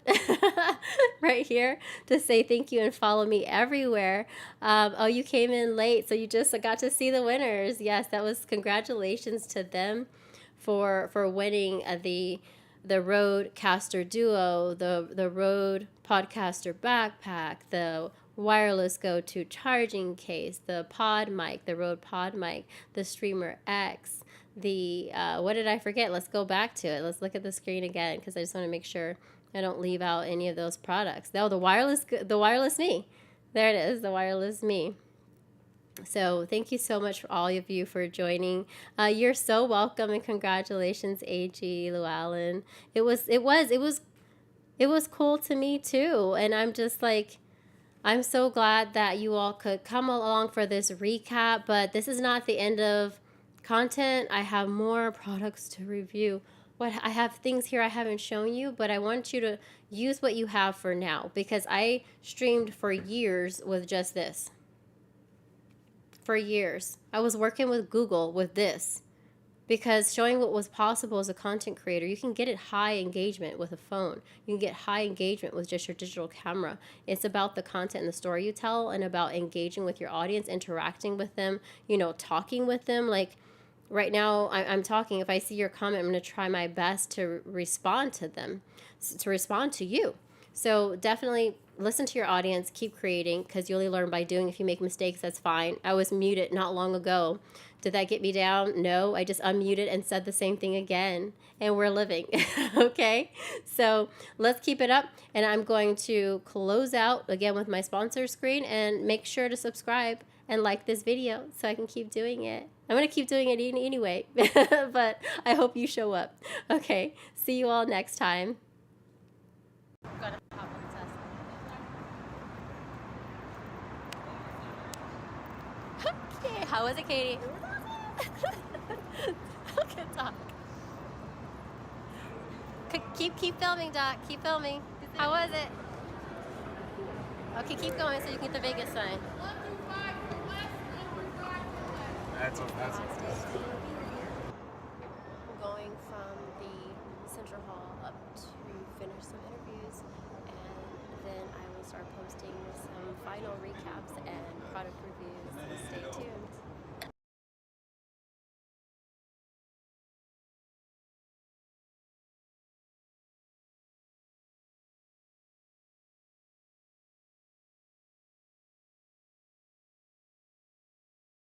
right here to say thank you and follow me everywhere. Oh, you came in late, so you just got to see the winners. Yes, that was congratulations to them for winning the RØDECaster Duo, the Rode Podcaster Backpack, the wireless go-to charging case, the pod mic, the Rode pod mic, the Streamer X, the what did I forget? Let's go back to it. Let's look at the screen again, because I just want to make sure I don't leave out any of those products. No, the wireless me. There it is, the wireless me. So thank you so much for all of you for joining. You're so welcome, and congratulations, AG Llewellyn. It was cool to me too, and I'm just like, I'm so glad that you all could come along for this recap. But this is not the end of content. I have more products to review. I have things here I haven't shown you, but I want you to use what you have for now, because I streamed for years with just this. For years. I was working with Google with this, because showing what was possible as a content creator. You can get it high engagement with a phone. You can get high engagement with just your digital camera. It's about the content and the story you tell, and about engaging with your audience, interacting with them, you know, talking with them. Like right now I'm talking. If I see your comment, I'm going to try my best to respond to them, to respond to you. So definitely listen to your audience, keep creating, because you only learn by doing. If you make mistakes, that's fine. I was muted not long ago. Did that get me down? No, I just unmuted and said the same thing again, and we're living. Okay, so let's keep it up, and I'm going to close out again with my sponsor screen, and make sure to subscribe and like this video so I can keep doing it. I'm going to keep doing it anyway, but I hope you show up. Okay, see you all next time. Okay, how was it, Katie? Good talk. Keep filming, Doc. Keep filming. How was it? Okay, keep going so you can get the Vegas sign. That's Going from the Central Hall up to finish some interviews, and then I will start posting some final recaps and